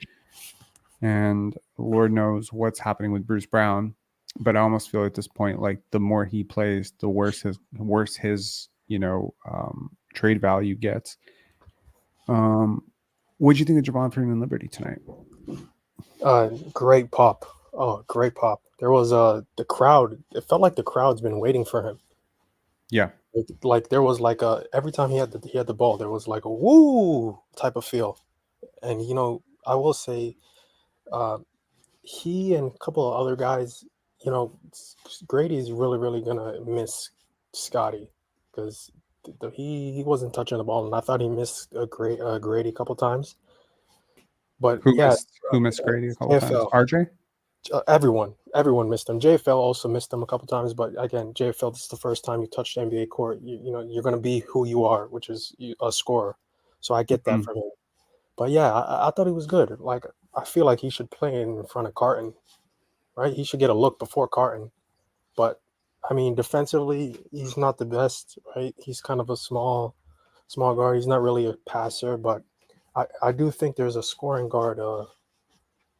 And Lord knows what's happening with Bruce Brown. But I almost feel at this point like the more he plays, the worse his trade value gets. What did you think of Javon Freeman-Liberty tonight? Great pop. Oh, great pop. There was the crowd. It felt like the crowd's been waiting for him. Yeah. Like there was like every time he had the ball, there was like a woo type of feel. And I will say, he and a couple of other guys, Grady's really gonna miss Scotty because he wasn't touching the ball, and I thought he missed Grady a couple times. But who missed Grady a couple times? RJ? Everyone missed him. JFL also missed him a couple times, but again, JFL, this is the first time you touched the NBA court. You're going to be who you are, which is a scorer. So I get that from him. But yeah, I thought he was good. Like, I feel like he should play in front of Carton, right? He should get a look before Carton. But I mean, defensively, he's not the best, right? He's kind of a small guard. He's not really a passer, but I do think there's a scoring guard.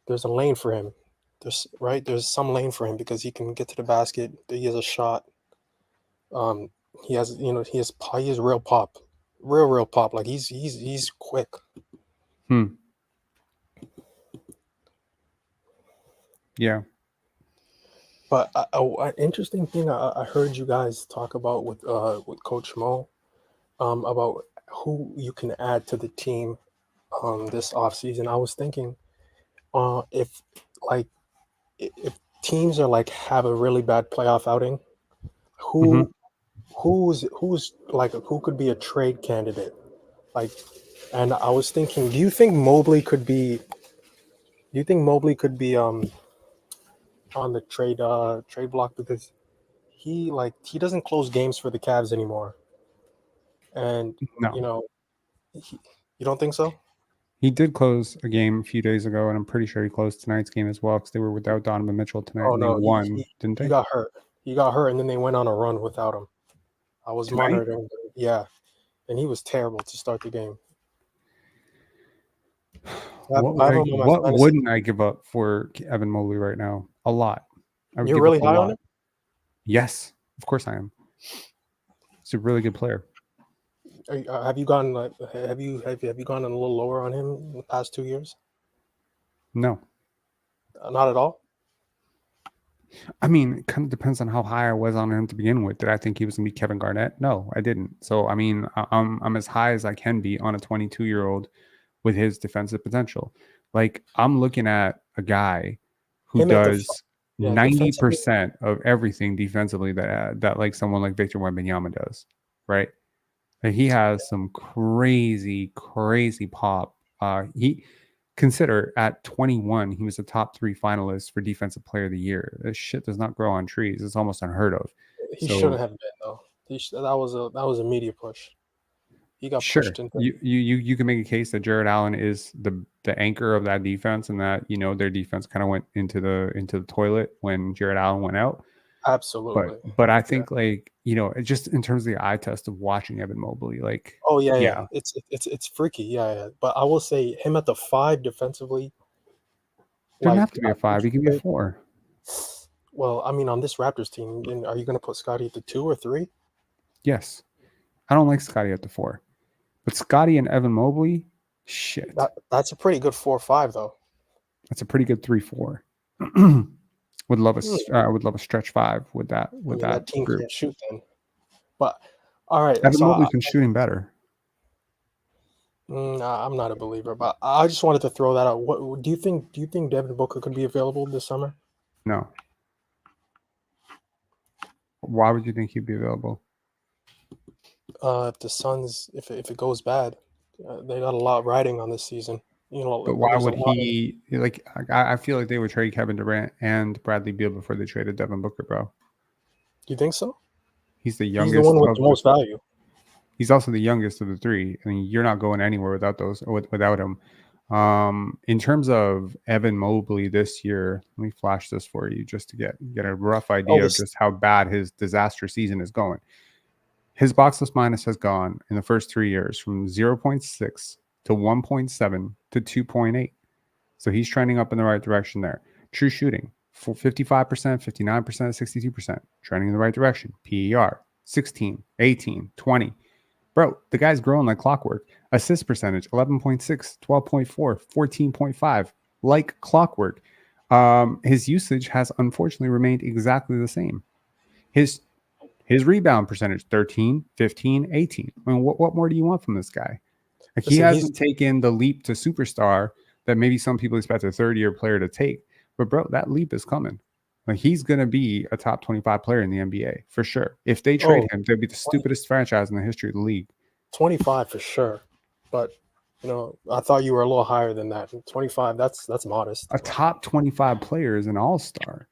There's a lane for him. There's some lane for him because he can get to the basket. He has a shot. He has real pop, real pop. Like he's quick. Yeah. But an interesting thing I heard you guys talk about with Coach Mo, about who you can add to the team this offseason. I was thinking, if teams are like have a really bad playoff outing, who could be a trade candidate? Like, and I was thinking, do you think Mobley could be on the trade block because he doesn't close games for the Cavs anymore? And no. You don't think so? He did close a game a few days ago, and I'm pretty sure he closed tonight's game as well because they were without Donovan Mitchell tonight. And they won, didn't they? He got hurt. And then they went on a run without him. I was monitoring. Yeah, and he was terrible to start the game. What wouldn't I give up for Evan Mobley right now? A lot. You're really high on him? Yes, of course I am. He's a really good player. Have you gone a little lower on him in the past 2 years? No, not at all. I mean, it kind of depends on how high I was on him to begin with. Did I think he was gonna be Kevin Garnett? No, I didn't. So I mean, I'm as high as I can be on a 22-year-old with his defensive potential. Like, I'm looking at a guy who does 90% of everything defensively that like someone like Victor Wembanyama does, right? And he has some crazy pop. He consider at 21, he was a top 3 finalist for Defensive Player of the Year. This shit does not grow on trees. It's almost unheard of. He shouldn't have been though. That was a media push. He got pushed into. You can make a case that Jared Allen is the anchor of that defense, and that their defense kind of went into the toilet when Jared Allen went out. Absolutely. But I think just in terms of the eye test of watching Evan Mobley, like, oh yeah. It's freaky, yeah. But I will say him at the 5 defensively. Doesn't have to be a 5. He can be a 4. Well, I mean, on this Raptors team, are you going to put Scotty at the 2 or 3? Yes, I don't like Scotty at the 4, but Scotty and Evan Mobley, shit. That's a pretty good 4-5 though. That's a pretty good 3-4. Would love a stretch 5 with that team group. Can't shoot then. But all right, Evan Mobley's been shooting better. I'm not a believer, but I just wanted to throw that out. What do you think? Do you think Devin Booker could be available this summer? No. Why would you think he'd be available? If the Suns, if it goes bad, they got a lot riding on this season. But why would he I feel like they would trade Kevin Durant and Bradley Beal before they traded Devin Booker, bro. You think so? He's the youngest. He's the one with the most value. He's also the youngest of the 3. I mean, you're not going anywhere without him. In terms of Evan Mobley this year, let me flash this for you just to get a rough idea of just how bad his disaster season is going. His box plus minus has gone in the first 3 years from 0.6 to 1.7 to 2.8. So he's trending up in the right direction there. True shooting, for 55%, 59%, 62%, trending in the right direction. PER 16, 18, 20. Bro, the guy's growing like clockwork. Assist percentage 11.6, 12.4, 14.5, like clockwork. His usage has unfortunately remained exactly the same. His rebound percentage 13, 15, 18. I mean, what more do you want from this guy? Like, he hasn't taken the leap to superstar that maybe some people expect a third-year player to take. But, bro, that leap is coming. Like, he's going to be a top 25 player in the NBA for sure. If they trade him, they'll be the stupidest franchise in the history of the league. 25 for sure. But, I thought you were a little higher than that. 25, that's modest. A top 25 player is an all-star.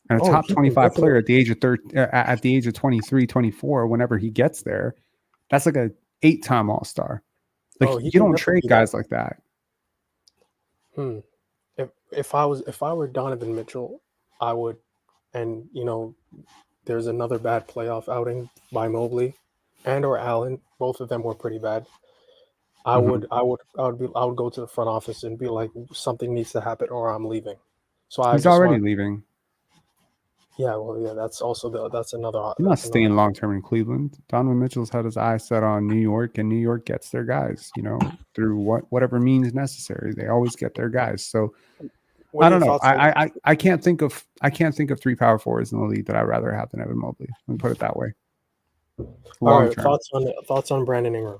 And a top 25 player at the age of 23, 24, whenever he gets there, that's like a 8-time all-star. Like, you don't trade guys like that. If I were Donovan Mitchell, I would, and there's another bad playoff outing by Mobley and or Allen. Both of them were pretty bad. I would go to the front office and be like, something needs to happen or I'm leaving. So he's already leaving. Yeah, well, yeah, that's another. He's not staying long term in Cleveland. Donovan Mitchell's had his eyes set on New York, and New York gets their guys, through whatever means necessary. They always get their guys. So I don't know. I can't think of 3 power forwards in the league that I'd rather have than Evan Mobley. Let me put it that way. All right, thoughts on Brandon Ingram.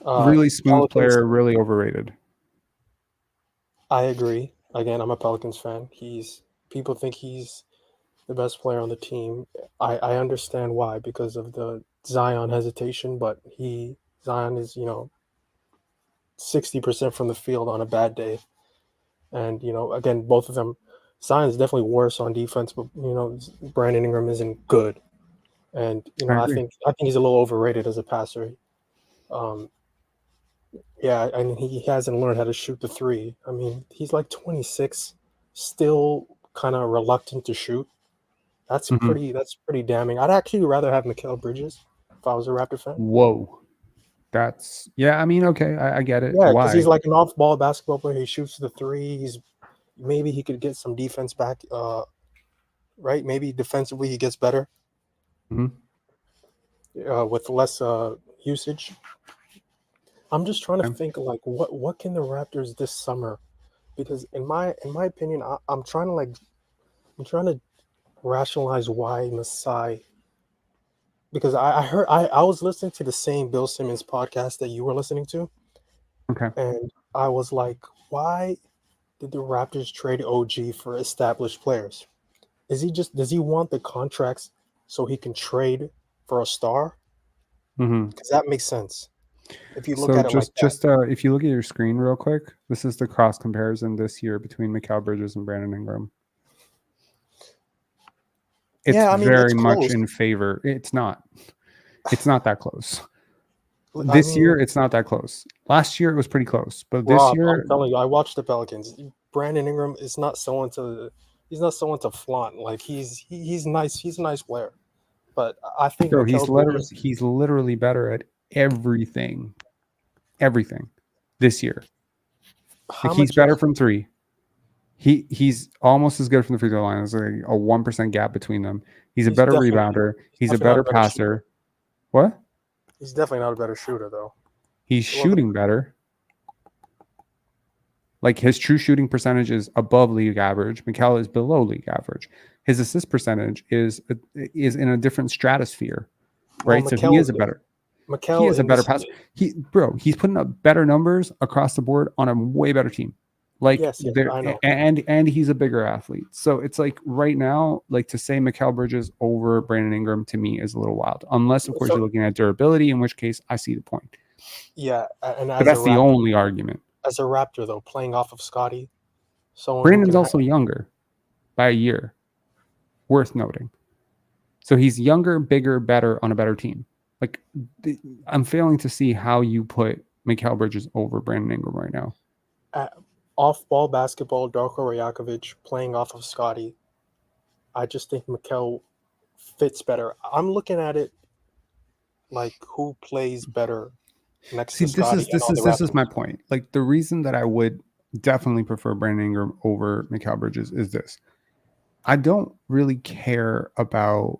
Really smooth player, really overrated. I agree. Again, I'm a Pelicans fan. People think he's the best player on the team. I understand why, because of the Zion hesitation, but Zion is, 60% from the field on a bad day. And, again, both of them, Zion's definitely worse on defense, but, Brandon Ingram isn't good. And, I think he's a little overrated as a passer. Yeah, I mean, he hasn't learned how to shoot the three. I mean, he's like 26, still kind of reluctant to shoot. That's pretty damning. I'd actually rather have Mikal Bridges if I was a Raptor fan. Whoa. I mean, okay, I get it. Yeah, because he's like an off-ball basketball player. He shoots the three. Maybe he could get some defense back. Right? Maybe defensively he gets better. With less usage. I'm just trying to think like what can the Raptors this summer, because in my opinion, I'm trying to rationalize why Masai, because I was listening to the same Bill Simmons podcast that you were listening to. Okay. And I was like, why did the Raptors trade OG for established players? Does he want the contracts so he can trade for a star? Because that makes sense. If you look at it if you look at your screen real quick, this is the cross comparison this year between Mikal Bridges and Brandon Ingram. It's very much in favor. It's not that close. This year, it's not that close. Last year, it was pretty close, but this year, I'm telling you, I watched the Pelicans. Brandon Ingram is not someone to flaunt. Like he's nice. He's a nice player, but I think he's literally better at everything this year. Like, he's better from three. He's almost as good from the free throw line. There's like a 1% gap between them. He's a better rebounder. He's a better passer. What? He's definitely not a better shooter, though. He's shooting better. Like, his true shooting percentage is above league average. Mikal is below league average. His assist percentage is in a different stratosphere, right? Well, so he is a better. He is a better passer. He's putting up better numbers across the board on a way better team. Like, yes, I know. And he's a bigger athlete. So it's like right now, like to say Mikal Bridges over Brandon Ingram to me is a little wild. Unless, of course, you're looking at durability, in which case I see the point. Yeah, but that's the only argument. As a Raptor, though, playing off of Scottie, Brandon's also younger by a year. Worth noting. So he's younger, bigger, better on a better team. Like, I'm failing to see how you put Mikal Bridges over Brandon Ingram right now. Off-ball basketball, Darko Rajakovic playing off of Scottie. I just think Mikal fits better. I'm looking at it like who plays better next to Scottie. This is my point. Like, the reason that I would definitely prefer Brandon Ingram over Mikal Bridges is this. I don't really care about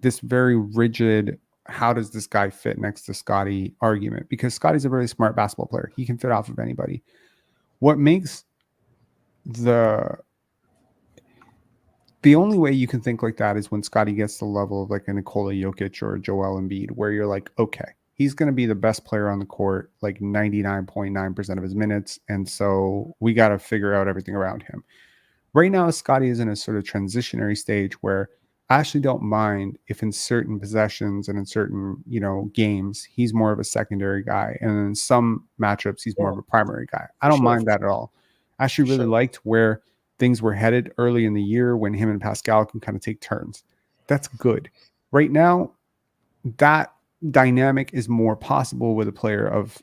this very rigid, how does this guy fit next to Scottie argument, because Scottie's a very smart basketball player. He can fit off of anybody. What makes the only way you can think like that is when Scottie gets to the level of like a Nikola Jokic or a Joel Embiid, where you're like, okay, he's going to be the best player on the court like 99.9% of his minutes. And so we got to figure out everything around him. Right now, Scottie is in a sort of transitionary stage where I actually don't mind if in certain possessions and in certain, games, he's more of a secondary guy. And in some matchups, he's more of a primary guy. I don't mind that at all. I actually really liked where things were headed early in the year when him and Pascal can kind of take turns. That's good. Right now, that dynamic is more possible with a player of,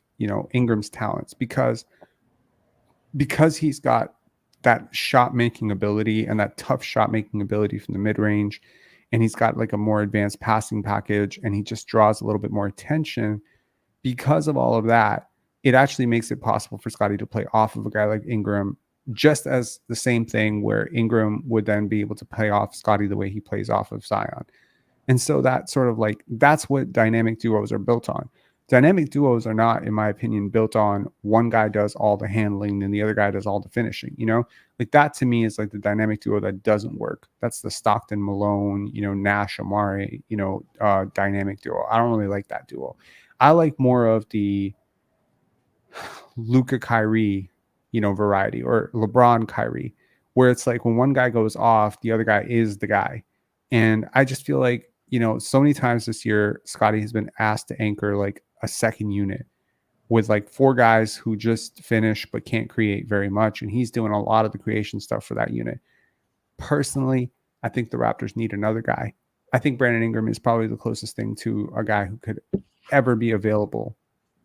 Ingram's talents because he's got that shot making ability and that tough shot making ability from the mid range. And he's got like a more advanced passing package and he just draws a little bit more attention. Because of all of that, it actually makes it possible for Scottie to play off of a guy like Ingram, just as the same thing where Ingram would then be able to play off Scottie the way he plays off of Zion. And so that sort of like, that's what dynamic duos are built on. Dynamic duos are not, in my opinion, built on one guy does all the handling and the other guy does all the finishing. Like that to me is like the dynamic duo that doesn't work. That's the Stockton Malone, Nash Amari, dynamic duo. I don't really like that duo. I like more of the Luka Kyrie, variety, or LeBron Kyrie, where it's like when one guy goes off, the other guy is the guy. And I just feel like, so many times this year, Scottie has been asked to anchor like a second unit with like four guys who just finish but can't create very much. And he's doing a lot of the creation stuff for that unit. Personally, I think the Raptors need another guy. I think Brandon Ingram is probably the closest thing to a guy who could ever be available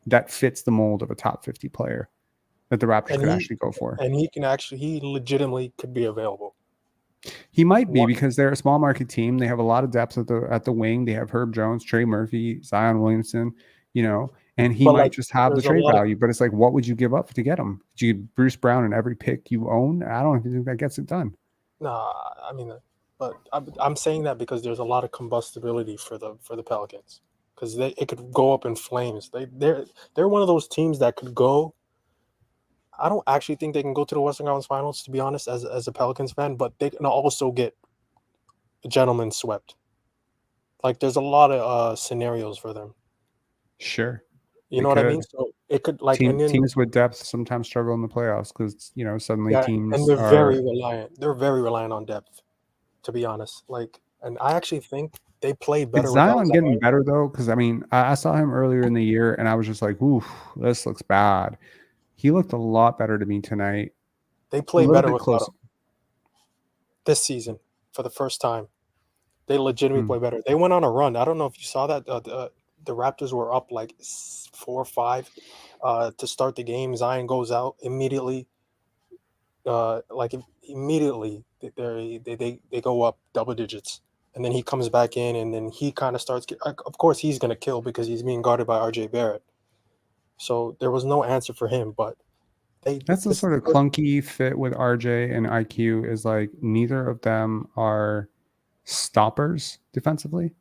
that fits the mold of a top 50 player that the Raptors could actually go for. And he legitimately could be available. He might be because they're a small market team. They have a lot of depth at the wing. They have Herb Jones, Trey Murphy, Zion Williamson, and he might just have the trade value. But it's like, what would you give up to get him? Did you give Bruce Brown in every pick you own? I don't think that gets it done. Nah, I mean, but I'm saying that because there's a lot of combustibility for the Pelicans, because it could go up in flames. They're one of those teams that could go. I don't actually think they can go to the Western Conference Finals, to be honest, as a Pelicans fan, but they can also get a gentleman swept. Like, there's a lot of scenarios for them. Sure. You know what I mean? So it could, like, teams with depth sometimes struggle in the playoffs because, suddenly teams and they're very reliant. They're very reliant on depth, to be honest. Like, and I actually think they play better. Is Zion getting better, though? Because, I mean, I saw him earlier in the year, and I was just like, ooh, this looks bad. He looked a lot better to me tonight. They play better without him this season for the first time. They legitimately play better. They went on a run. I don't know if you saw that. The Raptors were up like 4-5 to start the game. Zion goes out immediately. Immediately they go up double digits, and then he comes back in, and then he kind of starts. Of course, he's gonna kill because he's being guarded by RJ Barrett. So there was no answer for him, but that's the sort of clunky fit with RJ and IQ is like neither of them are stoppers defensively.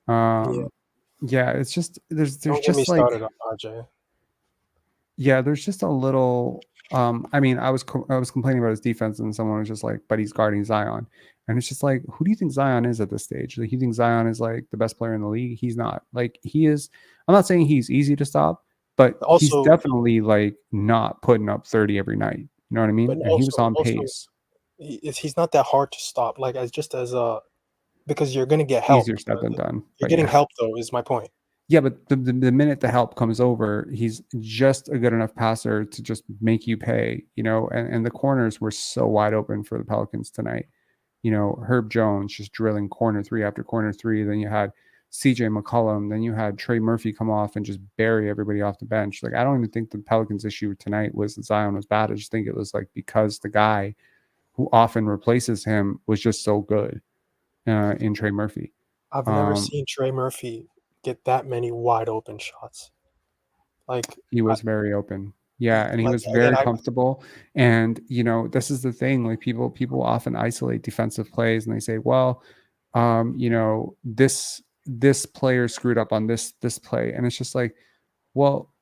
Yeah, it's just there's just like started on RJ. Yeah, there's just a little. I mean, I was complaining about his defense, and someone was just like, "But he's guarding Zion," and it's just like, who do you think Zion is at this stage? Like, you think Zion is like the best player in the league? He's not. Like, he is. I'm not saying he's easy to stop, but he's definitely like not putting up 30 every night. You know what I mean? And he was on pace. He's not that hard to stop. Like, because you're gonna get help. Easier said than done. You're getting help, though, is my point. Yeah, but the minute the help comes over, he's just a good enough passer to just make you pay, and the corners were so wide open for the Pelicans tonight. Herb Jones just drilling corner three after corner three. Then you had CJ McCollum. Then you had Trey Murphy come off and just bury everybody off the bench. Like, I don't even think the Pelicans' issue tonight was that Zion was bad. I just think it was like because the guy who often replaces him was just so good in Trey Murphy. I've never seen Trey Murphy get that many wide open shots. Like, he was very open. Yeah, and he Like was again, very comfortable. And this is the thing. Like people often isolate defensive plays, and they say, "Well, this player screwed up on this play," and it's just like, well,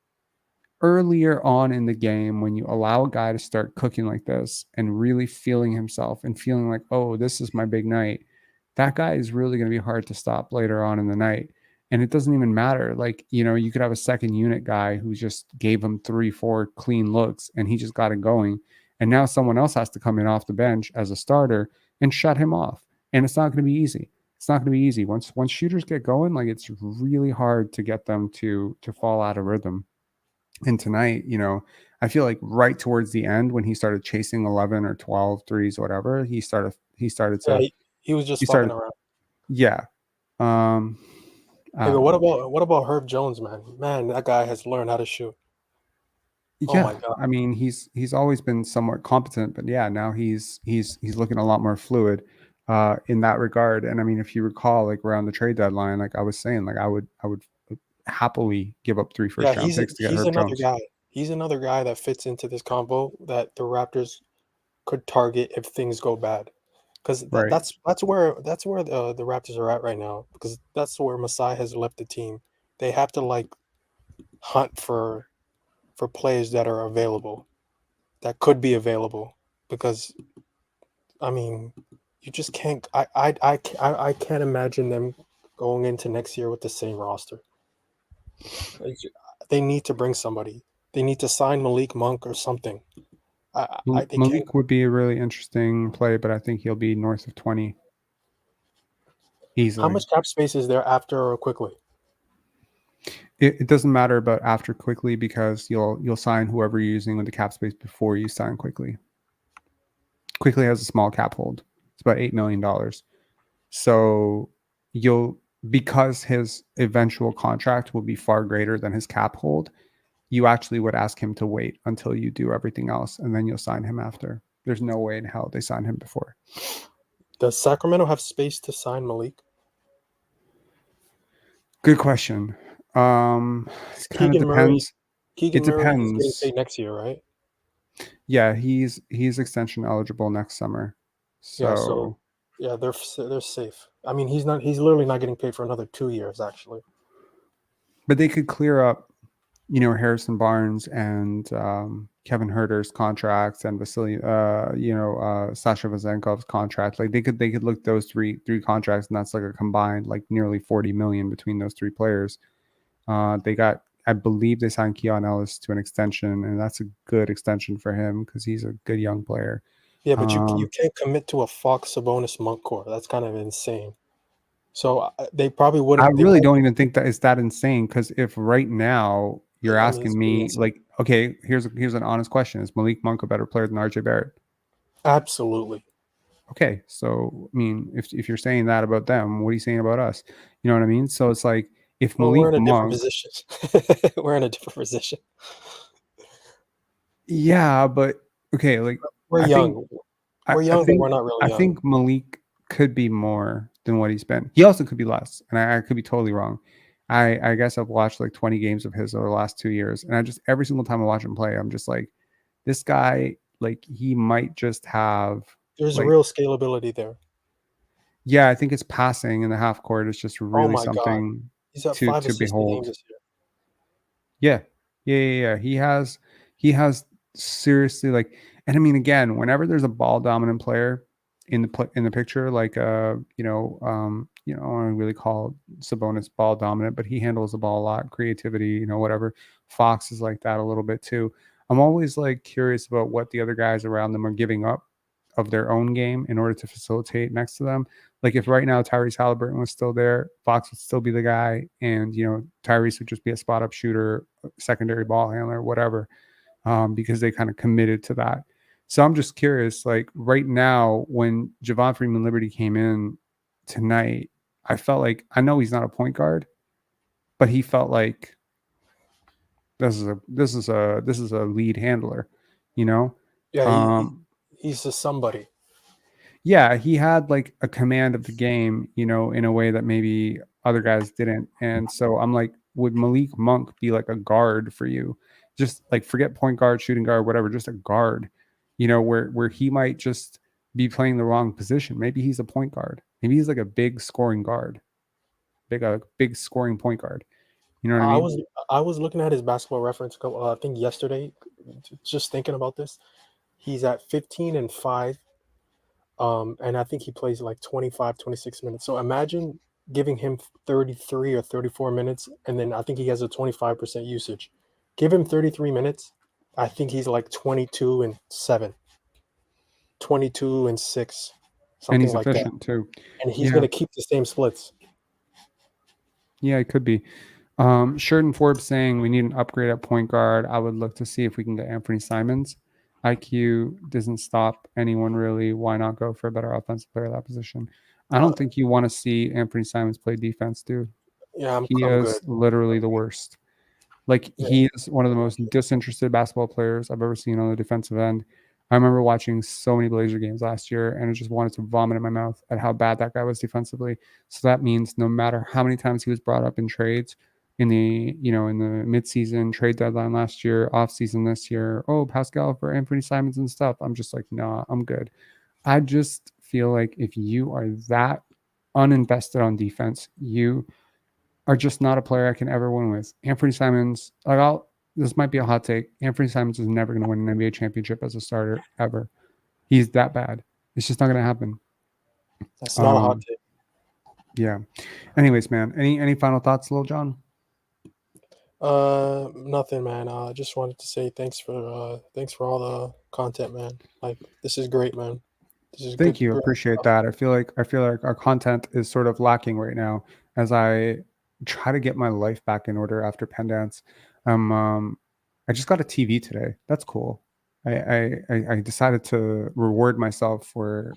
earlier on in the game, when you allow a guy to start cooking like this and really feeling himself and feeling like, oh, this is my big night, that guy is really going to be hard to stop later on in the night. And it doesn't even matter. Like, you could have a second unit guy who just gave him 3-4 clean looks and he just got it going. And now someone else has to come in off the bench as a starter and shut him off. And it's not going to be easy. It's not going to be easy. Once shooters get going, like it's really hard to get them to fall out of rhythm. And tonight, I feel like right towards the end when he started chasing 11 or 12 threes, whatever, he started to he was just he fucking started around. yeah. Hey, but what about Herb Jones, man? Man, that guy has learned how to shoot. Oh Yeah, my God. I mean, he's always been somewhat competent, but yeah, now he's looking a lot more fluid in that regard. And I mean, if you recall, like around the trade deadline, like I was saying, like I would happily give up 3 first round picks to get Herb another Jones. guy. He's another guy that fits into this combo that the Raptors could target if things go bad. Because Right. that's where the Raptors are at right now. Because that's where Masai has left the team. They have to like hunt for players that are available, that could be available. Because I mean, you just can't. I can't imagine them going into next year with the same roster. They need to bring somebody. They need to sign Malik Monk or something. They can't. Malik would be a really interesting play, but I think he'll be north of 20 easily. How much cap space is there after or quickly? It doesn't matter about after quickly because you'll sign whoever you're using with the cap space before you sign quickly. Quickly has a small cap hold. It's about $8 million. So because his eventual contract will be far greater than his cap hold, you actually would ask him to wait until you do everything else, and then you'll sign him after. There's no way in hell they sign him before. Does Sacramento have space to sign Malik? Good question. It kind of depends. Keegan It Murray is getting depends. paid next year, right? Yeah, he's extension eligible next summer. So Yeah, they're safe. I mean, he's literally not getting paid for another 2 years, actually. but they could clear up, Harrison Barnes and Kevin Herter's contracts and Sasha Vazenkov's contract. Like they could look at those three contracts, and that's like a combined like nearly 40 million between those three players. I believe they signed Keon Ellis to an extension, and that's a good extension for him because he's a good young player. Yeah, but you can't commit to a Fox Sabonis Monk core. That's kind of insane. So they probably wouldn't. I really don't even think that it's that insane because if right now you're I mean, asking it's me, insane. like, okay, here's an honest question: is Malik Monk a better player than RJ Barrett? Absolutely. Okay, so I mean, if you're saying that about them, what are you saying about us? You know what I mean? So it's like if Well, we're Malik in a different Monk, position. We're in a different position. yeah, but okay, like We're I young. think- We're I young, but think- we're not really I young. think Malik could be more than what he's been. He also could be less, and I could be totally wrong. I guess I've watched like 20 games of his over the last 2 years, and I just every single time I watch him play, I'm just like, this guy, like he might just have. There's like, real scalability there. Yeah, I think his passing in the half court is just really my God. something He's at to 5 assists a game behold. this year. Yeah. He has seriously like, and I mean, again, whenever there's a ball dominant player in the picture, like I don't really call Sabonis ball dominant, but he handles the ball a lot, creativity, whatever. Fox is like that a little bit too. I'm always like curious about what the other guys around them are giving up of their own game in order to facilitate next to them. Like if right now Tyrese Halliburton was still there, Fox would still be the guy, and Tyrese would just be a spot up shooter, secondary ball handler, whatever, because they kind of committed to that. So I'm just curious, like right now when Javon Freeman-Liberty came in tonight, I felt like, I know he's not a point guard, but he felt like this is a lead handler, Yeah, he's a somebody. Yeah, he had like a command of the game, in a way that maybe other guys didn't. And so I'm like, would Malik Monk be like a guard for you? just like forget point guard, shooting guard, whatever, just a guard, where he might just be playing the wrong position. Maybe he's a point guard. Maybe he's like a big scoring guard, big scoring point guard. You know what I mean? I was looking at his basketball reference, I think yesterday, just thinking about this. He's at 15-5, and I think he plays like 25, 26 minutes. So imagine giving him 33 or 34 minutes, and then I think he has a 25% usage. Give him 33 minutes, I think he's like 22-7, 22-6, something And he's like efficient that. too. And he's going to keep the same splits. Yeah, it could be. Sheridan Forbes saying we need an upgrade at point guard. I would look to see if we can get Anthony Simons. IQ doesn't stop anyone really. Why not go for a better offensive player at that position? I don't think you want to see Anthony Simons play defense, dude. Yeah, I'm is good. Literally the worst. Like he is one of the most disinterested basketball players I've ever seen on the defensive end. I remember watching so many Blazer games last year, and I just wanted to vomit in my mouth at how bad that guy was defensively. So that means no matter how many times he was brought up in trades, in the midseason trade deadline last year, offseason this year, Pascal for Anthony Simons and stuff, I'm just like, nah, I'm good. I just feel like if you are that uninvested on defense, you are just not a player I can ever win with. Anthony Simons, this might be a hot take. Anthony Simons is never going to win an NBA championship as a starter ever. He's that bad. It's just not going to happen. That's not a hot take. Yeah. Anyways, man, any final thoughts, Lil John? Nothing, man. I just wanted to say thanks for all the content, man. Like, this is great, man. This is Thank you. Appreciate that. I feel like our content is sort of lacking right now as I try to get my life back in order after Penn Dance. I just got a TV today. That's cool. I decided to reward myself for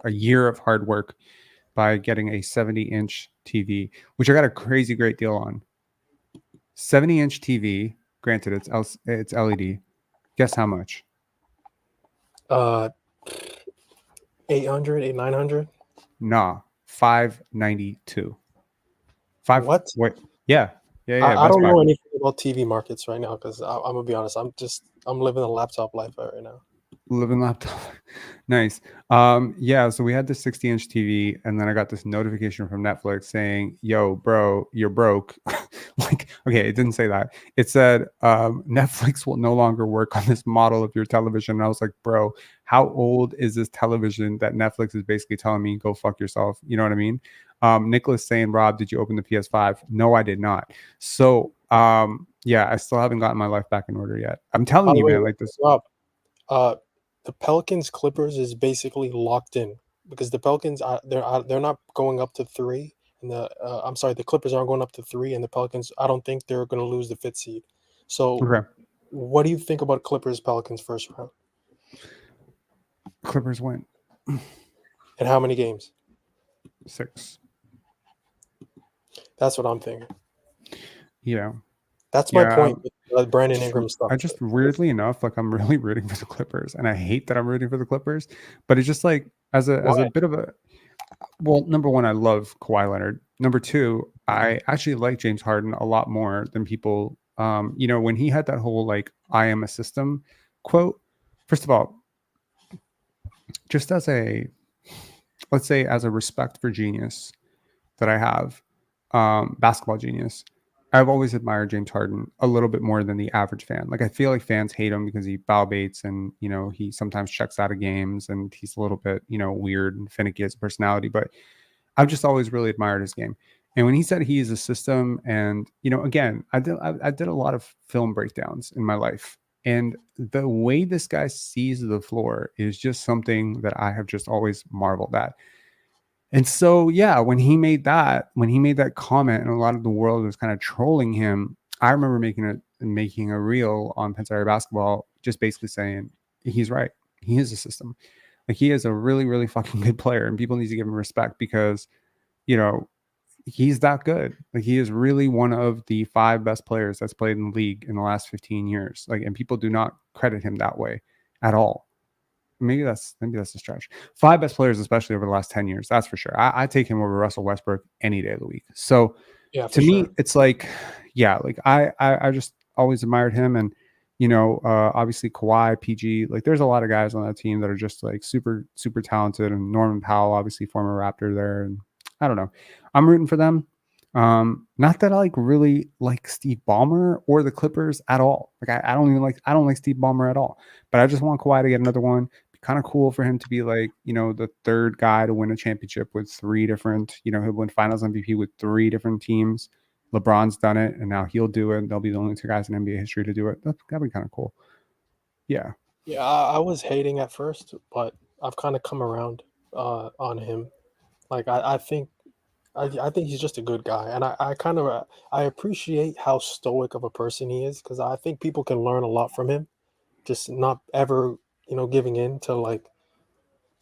a year of hard work by getting a 70-inch TV, which I got a crazy great deal on. 70-inch TV, granted it's LED. Guess how much? 800, 900? Nah, $592. What? Wait, yeah. I don't know anything about TV markets right now because I'm gonna be honest. I'm living a laptop life right now. Living laptop. Nice. So we had this 60-inch TV, and then I got this notification from Netflix saying, yo, bro, you're broke. Like, okay, it didn't say that. It said Netflix will no longer work on this model of your television. And I was like, bro, how old is this television that Netflix is basically telling me go fuck yourself? You know what I mean? Nicholas saying, Rob, did you open the PS5? No, I did not. So I still haven't gotten my life back in order yet. I'm telling you, man, like this. Rob, the Pelicans Clippers is basically locked in because the Pelicans they're not going up to 3, and the Clippers aren't going up to 3, and the Pelicans, I don't think they're going to lose the 5th seed. So, What do you think about Clippers Pelicans first round? Clippers win. And how many games? 6. That's what I'm thinking. Yeah. That's my point with Brandon Ingram stuff. I just, weirdly enough, like I'm really rooting for the Clippers, and I hate that I'm rooting for the Clippers, but it's just like as a bit of a, well, number one, I love Kawhi Leonard. Number two, I actually like James Harden a lot more than people. When he had that whole like "I am a system" quote. First of all, just as a, let's say, as a respect for genius that I have, basketball genius, I've always admired James Harden a little bit more than the average fan. Like, I feel like fans hate him because he foul baits and, he sometimes checks out of games and he's a little bit, weird and finicky as a personality. But I've just always really admired his game. And when he said he is a system, and, again, I did a lot of film breakdowns in my life. And the way this guy sees the floor is just something that I have just always marveled at. And so, when he made that comment, and a lot of the world was kind of trolling him, I remember making a reel on Pensari Basketball, just basically saying he's right. He is a system. Like, he is a really, really fucking good player, and people need to give him respect because, he's that good. Like, he is really one of the 5 best players that's played in the league in the last 15 years. Like, and people do not credit him that way at all. Maybe that's a stretch. 5 best players, especially over the last 10 years. That's for sure. I take him over Russell Westbrook any day of the week. So to me, it's like, I just always admired him. And obviously Kawhi, PG, like there's a lot of guys on that team that are just like super, super talented. And Norman Powell, obviously former Raptor there. And I don't know. I'm rooting for them. Not that I like really like Steve Ballmer or the Clippers at all. Like I don't like Steve Ballmer at all. But I just want Kawhi to get another one. Be kind of cool for him to be like, the third guy to win a championship with three different, he'll win Finals MVP with three different teams. LeBron's done it, and now he'll do it. They'll be the only two guys in NBA history to do it. That'd be kind of cool. Yeah. Yeah, I was hating at first, but I've kind of come around on him. Like I think he's just a good guy, and I appreciate how stoic of a person he is, because I think people can learn a lot from him. Just not ever, giving in to like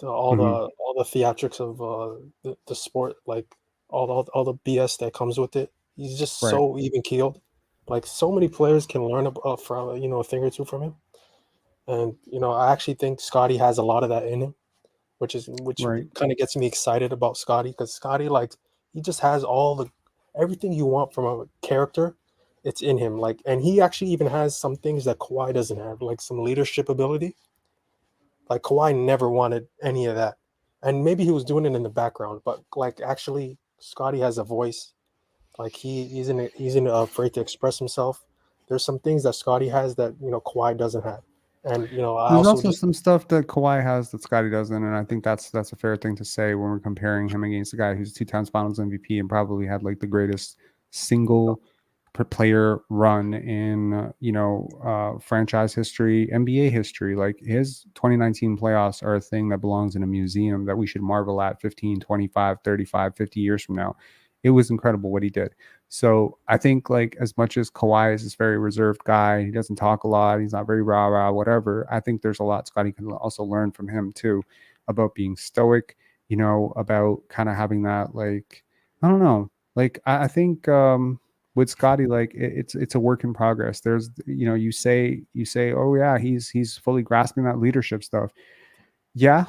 all the theatrics of the sport, like all the BS that comes with it. He's just so even keeled. Like so many players can learn from a thing or two from him, and I actually think Scottie has a lot of that in him, which kind of gets me excited about Scottie, because Scottie, like, he just has everything you want from a character. It's in him, like, and he actually even has some things that Kawhi doesn't have, like some leadership ability. Like Kawhi never wanted any of that, and maybe he was doing it in the background, but like actually Scottie has a voice. Like he isn't afraid to express himself. There's some things that Scottie has that Kawhi doesn't have, and there's also some stuff that Kawhi has that Scottie doesn't, and I think that's a fair thing to say when we're comparing him against a guy who's 2 times Finals MVP and probably had like the greatest single per player run in franchise history, NBA history. Like his 2019 playoffs are a thing that belongs in a museum that we should marvel at 15, 25, 35, 50 years from now. It was incredible what he did. So I think like as much as Kawhi is this very reserved guy, he doesn't talk a lot, he's not very rah-rah, whatever. I think there's a lot Scottie can also learn from him too, about being stoic, about kind of having that, like, I don't know. Like I think with Scottie, like it's a work in progress. There's you say, oh yeah, he's fully grasping that leadership stuff. Yeah,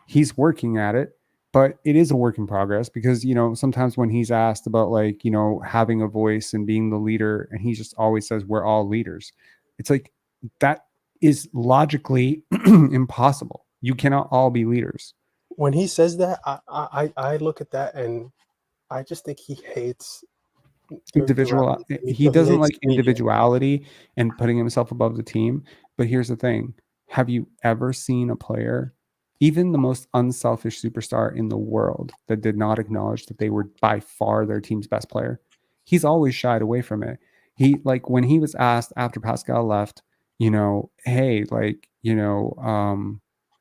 he's working at it. But it is a work in progress, because, sometimes when he's asked about like, having a voice and being the leader, and he just always says, we're all leaders. It's like, that is logically impossible. You cannot all be leaders. When he says that, I look at that and I just think he hates individual. He doesn't like individuality and putting himself above the team. But here's the thing. Have you ever seen a player, even the most unselfish superstar in the world, that did not acknowledge that they were by far their team's best player? He's always shied away from it. He, like, when he was asked after Pascal left, hey, like,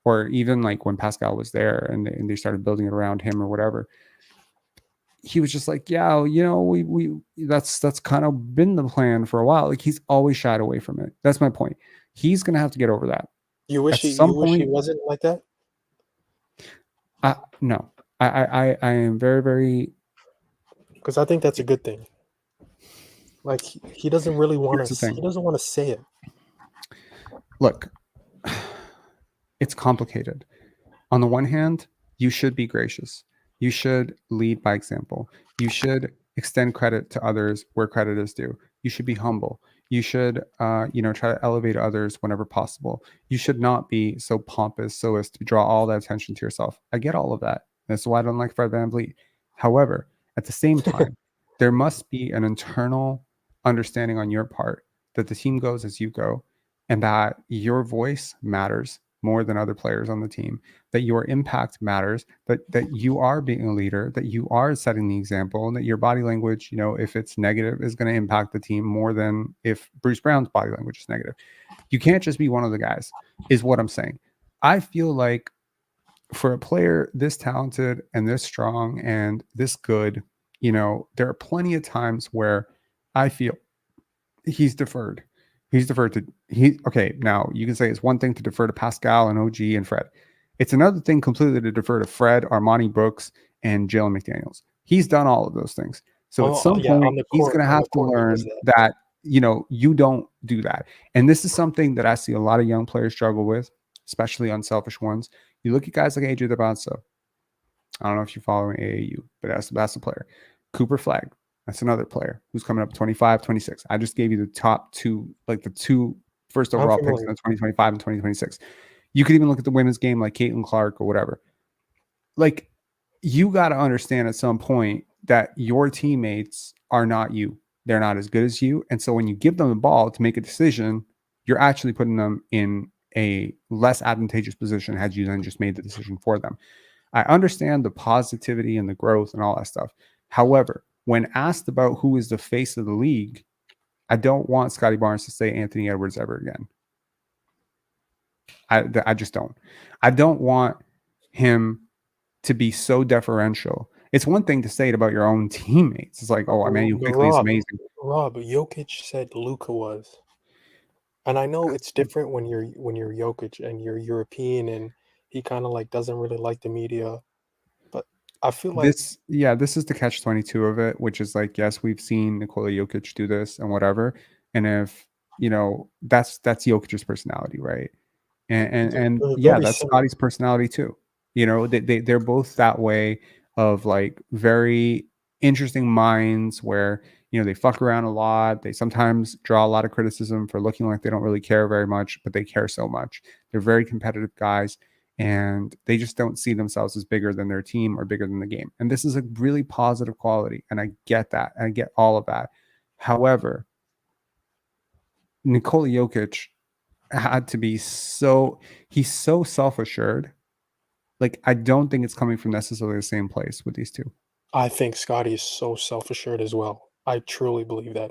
or even like when Pascal was there and they started building it around him or whatever, he was just like, yeah, we that's kind of been the plan for a while. Like, he's always shied away from it. That's my point. He's gonna have to get over that. You wish he wasn't like that? No, I am very, very, because I think that's a good thing. Like he doesn't really want to. He doesn't want to say it. Look, it's complicated. On the one hand, you should be gracious. You should lead by example. You should extend credit to others where credit is due. You should be humble. You should, try to elevate others whenever possible. You should not be so pompous so as to draw all that attention to yourself. I get all of that. That's why I don't like Fred VanVleet. However, at the same time, there must be an internal understanding on your part that the team goes as you go, and that your voice matters more than other players on the team, that your impact matters, that you are being a leader, that you are setting the example, and that your body language, if it's negative, is going to impact the team more than if Bruce Brown's body language is negative. You can't just be one of the guys, is what I'm saying. I feel like for a player this talented and this strong and this good, there are plenty of times where I feel he's deferred. Okay, now you can say it's one thing to defer to Pascal and OG and Fred. It's another thing completely to defer to Fred, Armani Brooks, and Jalen McDaniels. He's done all of those things. So at some point, he's going to have to learn that, you don't do that. And this is something that I see a lot of young players struggle with, especially unselfish ones. You look at guys like AJ DeBonso. I don't know if you're following AAU, but that's a player. Cooper Flagg. That's another player who's coming up 25, 26. I just gave you the top two, like the two first I'm overall picks familiar. in 2025 and 2026. You could even look at the women's game like Caitlin Clark or whatever. Like, you got to understand at some point that your teammates are not you. They're not as good as you. And so when you give them the ball to make a decision, you're actually putting them in a less advantageous position had you then just made the decision for them. I understand the positivity and the growth and all that stuff. However, when asked about who is the face of the league, I don't want Scotty Barnes to say Anthony Edwards ever again. I just don't. I don't want him to be so deferential. It's one thing to say it about your own teammates. It's like, oh, Emmanuel Quickley is amazing. Rob, Jokic said Luka was. And I know it's different when you're Jokic and you're European and he kind of like doesn't really like the media. But I feel like this is the catch-22 of it, which is like, yes, we've seen Nikola Jokic do this and whatever. And if, that's Jokic's personality, right? And yeah, that's Scotty's personality too. They're both that way of like very interesting minds where, they fuck around a lot. They sometimes draw a lot of criticism for looking like they don't really care very much, but they care so much. They're very competitive guys and they just don't see themselves as bigger than their team or bigger than the game. And this is a really positive quality. And I get that. I get all of that. However, Nikola Jokic had to be he's so self-assured. Like, I don't think it's coming from necessarily the same place with these two. I think Scotty is so self-assured as well. I truly believe that.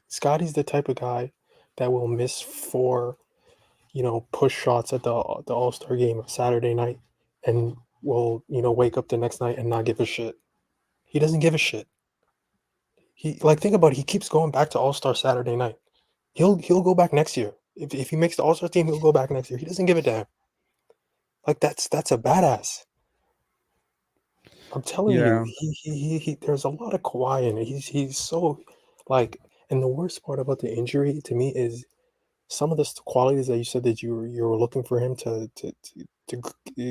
Scotty's the type of guy that will miss 4, push shots at the All-Star game Saturday night and will, wake up the next night and not give a shit. He doesn't give a shit. Think about it, he keeps going back to All-Star Saturday night. He'll go back next year. If he makes the All-Star team, he'll go back next year. He doesn't give a damn. Like, that's a badass. I'm telling you, he there's a lot of Kawhi in it. He's so like, and the worst part about the injury to me is some of the qualities that you said that you were looking for him to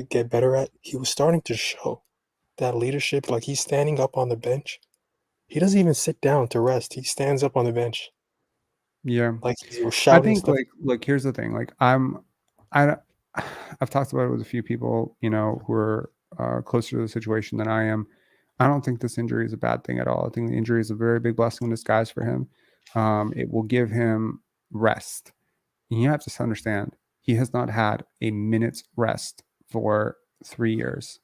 get better at. He was starting to show that leadership. Like, he's standing up on the bench. He doesn't even sit down to rest. He stands up on the bench. Yeah, like he's shouting. I think stuff. like here's the thing. Like, I've talked about it with a few people, who are closer to the situation than I am. I don't think this injury is a bad thing at all. I think the injury is a very big blessing in disguise for him. It will give him rest. And you have to understand, he has not had a minute's rest for 3 years.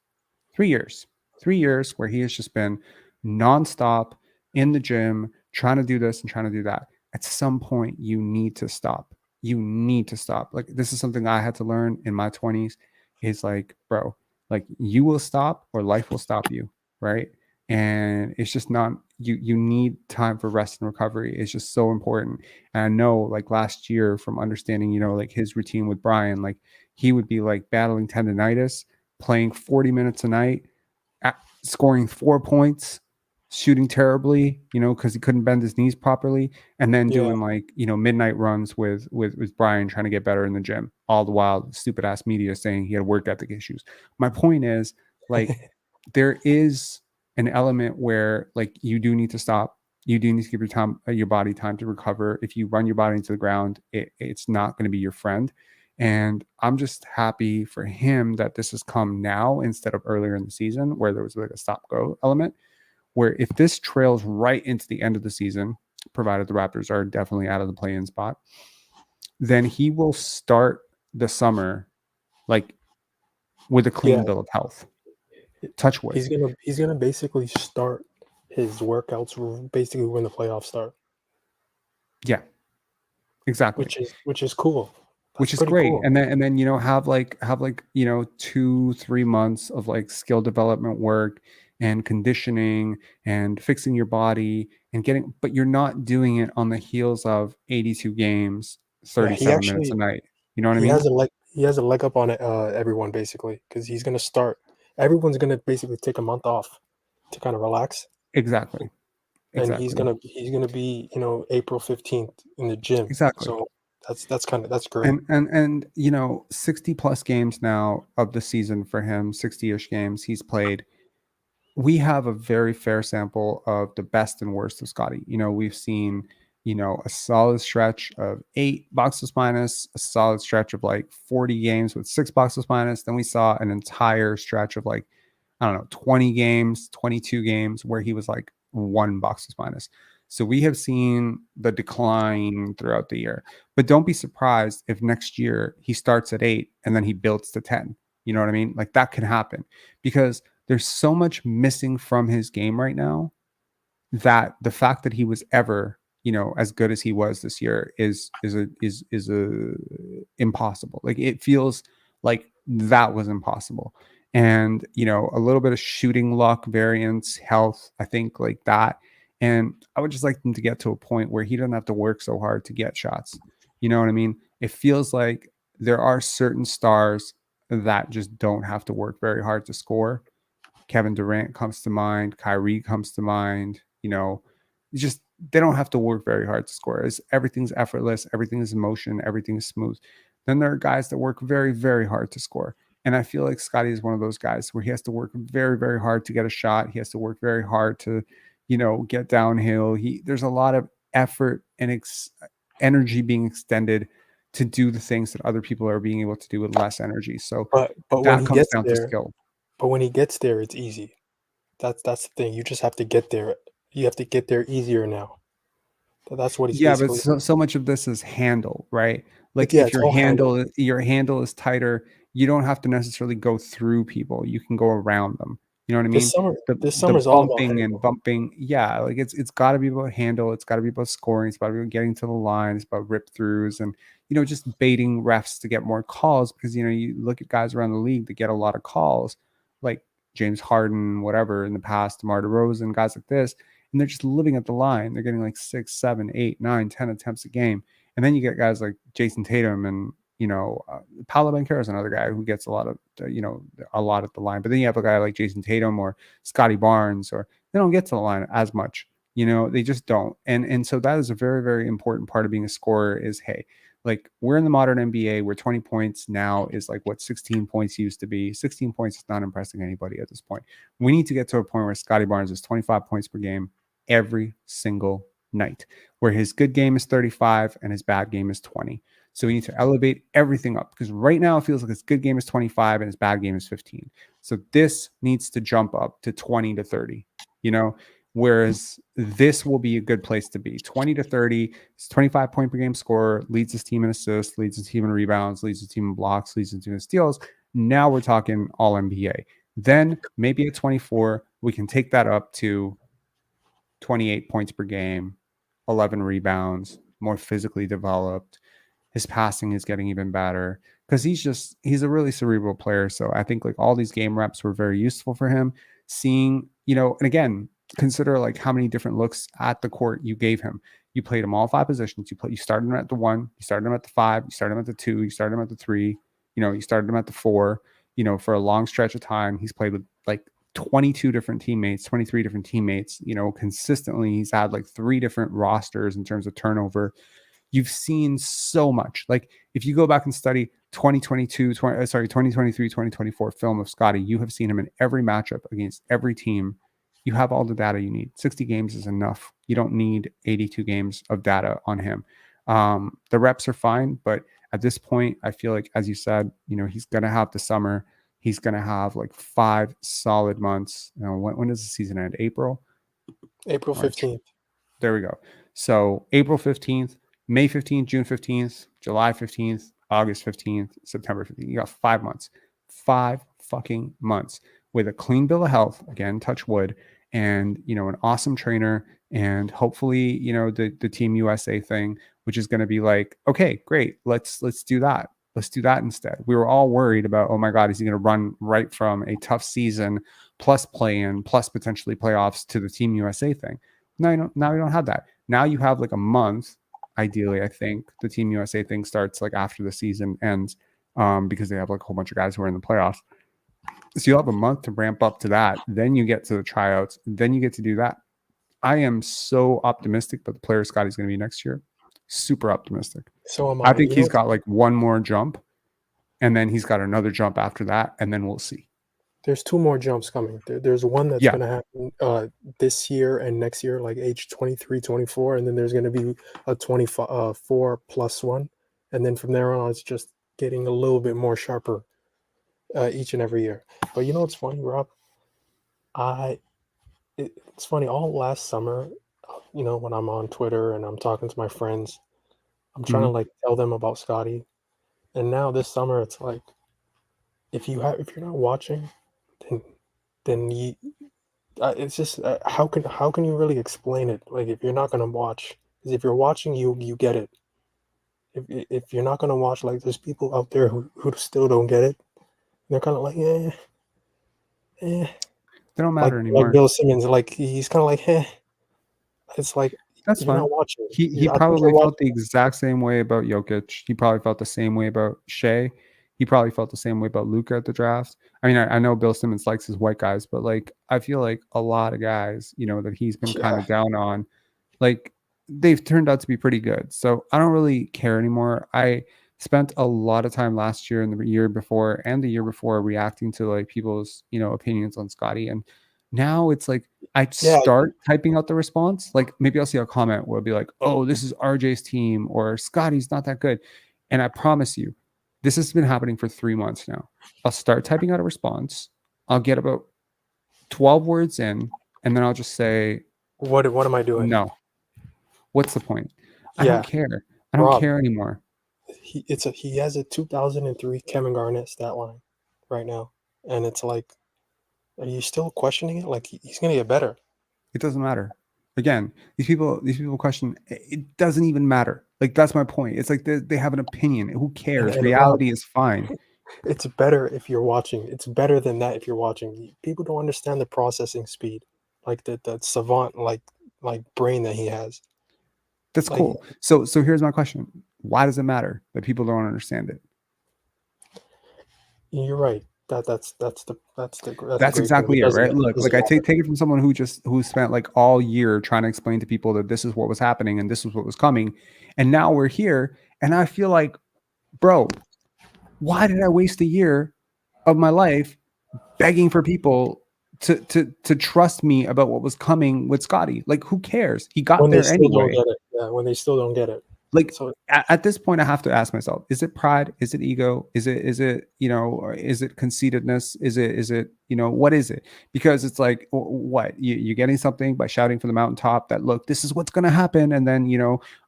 3 years. 3 years where he has just been nonstop in the gym, trying to do this and trying to do that. At some point, you need to stop. You need to stop. Like, this is something I had to learn in my 20s. Is like, bro, like, you will stop or life will stop you, right? And it's just not, you need time for rest and recovery. It's just so important. And I know, like, last year from understanding, like his routine with Brian, like, he would be like battling tendonitis, playing 40 minutes a night, scoring 4 points, shooting terribly, because he couldn't bend his knees properly, and then doing like, midnight runs with Brian trying to get better in the gym, all the while stupid ass media saying he had work ethic issues. My point is, like, there is an element where, like, you do need to stop. You do need to give your body time to recover. If you run your body into the ground, it's not going to be your friend. And I'm just happy for him that this has come now instead of earlier in the season where there was like a stop-go element. Where if this trails right into the end of the season, provided the Raptors are definitely out of the play-in spot, then he will start the summer like with a clean bill of health. Touch wood. He's gonna basically start his workouts basically when the playoffs start. Yeah, exactly. Which is cool. Which is great. Cool. And then have 2-3 months of like skill development work and conditioning and fixing your body and but you're not doing it on the heels of 82 games, 37 minutes a night. You know what I mean? He has a leg up on everyone basically, because he's going to start. Everyone's going to basically take a month off to kind of relax. Exactly. And he's going to be, April 15th in the gym. Exactly. So that's great. And 60 plus games now of the season for him, 60-ish games he's played. We have a very fair sample of the best and worst of Scotty. We've seen a solid stretch of 8 box plus minus, a solid stretch of like 40 games with 6 box plus minus. Then we saw an entire stretch of like, I don't know, 20 games, 22 games where he was like 1 box plus minus. So we have seen the decline throughout the year. But don't be surprised if next year he starts at 8 and then he builds to 10. You know what I mean? Like that can happen because there's so much missing from his game right now that the fact that he was ever, as good as he was this year is impossible. Like it feels like that was impossible. And, a little bit of shooting luck, variance, health, I think like that. And I would just like him to get to a point where he doesn't have to work so hard to get shots. You know what I mean? It feels like there are certain stars that just don't have to work very hard to score. Kevin Durant comes to mind. Kyrie comes to mind. Just they don't have to work very hard to score. Everything's effortless. Everything is motion. Everything is smooth. Then there are guys that work very, very hard to score. And I feel like Scotty is one of those guys where he has to work very, very hard to get a shot. He has to work very hard to, get downhill. There's a lot of effort and energy being extended to do the things that other people are being able to do with less energy. So but that comes down to skill. But when he gets there, it's easy. That's the thing. You just have to get there. You have to get there easier now. That's what he's. Yeah, but so much of this is handle, right? Like if your handle is tighter, you don't have to necessarily go through people. You can go around them. You know what I mean? This summer's all about bumping and bumping. Yeah, like it's got to be about handle. It's got to be about scoring. It's about getting to the line. It's about rip throughs and just baiting refs to get more calls because you look at guys around the league that get a lot of calls, like James Harden, whatever in the past, DeMar DeRozan, guys like this, and they're just living at the line. They're getting like 6, 7, 8, 9, 10 attempts a game, and then you get guys like Jason Tatum and Paolo Banchero is another guy who gets a lot of, a lot at the line. But then you have a guy like Jason Tatum or Scotty Barnes, or they don't get to the line as much. They just don't. And so that is a very, very important part of being a scorer is, hey, like we're in the modern NBA where 20 points now is like what 16 points used to be. 16 points is not impressing anybody at this point. We need to get to a point where Scotty Barnes is 25 points per game every single night, where his good game is 35 and his bad game is 20. So we need to elevate everything up because right now it feels like his good game is 25 and his bad game is 15. So this needs to jump up to 20 to 30, whereas this will be a good place to be. 20 to 30, he's 25 point per game scorer, leads his team in assists, leads his team in rebounds, leads his team in blocks, leads his team in steals. Now we're talking all NBA. Then maybe at 24, we can take that up to 28 points per game, 11 rebounds, more physically developed. His passing is getting even better because he's a really cerebral player. So I think like all these game reps were very useful for him. Seeing, and again, consider like how many different looks at the court you gave him. You played him all 5 positions. You started him at the 1, you started him at the 5, you started him at the 2, you started him at the 3, you started him at the 4, for a long stretch of time. He's played with like 22 different teammates, 23 different teammates, consistently. He's had like 3 different rosters in terms of turnover. You've seen so much. Like if you go back and study 2023, 2024 film of Scotty, you have seen him in every matchup against every team. You have all the data you need. 60 games is enough. You don't need 82 games of data on him. The reps are fine, but at this point, I feel like, as you said, he's going to have the summer. He's going to have like 5 solid months. When does the season end? April 15th. There we go. So April 15th, May 15th, June 15th, July 15th, August 15th, September 15th. You got 5 months. 5 fucking months with a clean bill of health, again, touch wood, and an awesome trainer, and hopefully the Team USA thing, which is going to be like, okay, great, let's do that. Let's do that instead. We were all worried about, oh my God, is he going to run right from a tough season plus play-in plus potentially playoffs to the Team USA thing? Now you don't have that. Now you have like a month. Ideally, I think the Team USA thing starts like after the season ends, because they have like a whole bunch of guys who are in the playoffs. So you'll have a month to ramp up to that. Then you get to the tryouts. Then you get to do that. I am so optimistic about the player Scotty's going to be next year. Super optimistic. So am I think he's got like one more jump, and then he's got another jump after that, and then we'll see. there's two more jumps coming. There's one that's Yeah. going to happen this year and next year, like age 23, 24, and then there's going to be a 24 plus one, and then from there on, it's just getting a little bit more sharper each and every year. But you know what's funny, Rob? It's funny. All last summer, when I'm on Twitter and I'm talking to my friends, I'm trying to like tell them about Scotty, and now this summer, it's like if you're not watching, then you. It's just how can you really explain it? Like if you're not gonna watch, because if you're watching, you get it. If you're not gonna watch, like there's people out there who still don't get it. They're kind of like, They don't matter like, anymore. Like Bill Simmons, like he's kind of like, It's like That's you're fine. not watching. He probably felt the exact same way about Jokic. He probably felt the same way about Shea. He probably felt the same way about Luka at the draft. I mean, I know Bill Simmons likes his white guys, but like I feel like a lot of guys, that he's been kind of down on, like they've turned out to be pretty good. So I don't really care anymore. I spent a lot of time last year and the year before and the year before reacting to like people's, opinions on Scotty. And now it's like I start typing out the response. Like maybe I'll see a comment where it'll be like, oh, this is RJ's team or Scotty's not that good. And I promise you, this has been happening for 3 months now. I'll start typing out a response. I'll get about 12 words in, and then I'll just say, what am I doing? No. What's the point? I don't care. I don't care anymore. He has a 2003 Kevin Garnett stat line right now. And it's like, are you still questioning it? Like he's gonna get better. It doesn't matter. Again, these people question. It doesn't even matter. Like that's my point. It's like they have an opinion. Who cares? Reality is fine. It's better if you're watching. It's better than that if you're watching. People don't understand the processing speed, like the savant like brain that he has. That's cool. So here's my question: why does it matter that people don't understand it? You're right. That's exactly it, right? Look, like I take it from someone who spent like all year trying to explain to people that this is what was happening and this is what was coming, and now we're here, and I feel like, bro, why did I waste a year of my life begging for people to trust me about what was coming with Scotty? Like, who cares? He got there anyway. When they still don't get it. Like at this point, I have to ask myself: is it pride? Is it ego? Is it or is it conceitedness? Is it what is it? Because it's like what you're getting something by shouting from the mountaintop that look, this is what's going to happen, and then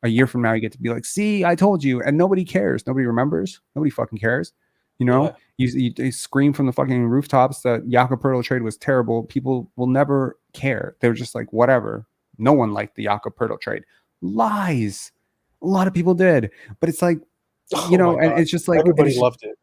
a year from now you get to be like, see, I told you, and nobody cares, nobody remembers, nobody fucking cares. You scream from the fucking rooftops that Jakob trade was terrible. People will never care. They're just like, whatever. No one liked the Jakob trade. Lies. A lot of people did, but it's like, and it's just like everybody loved it.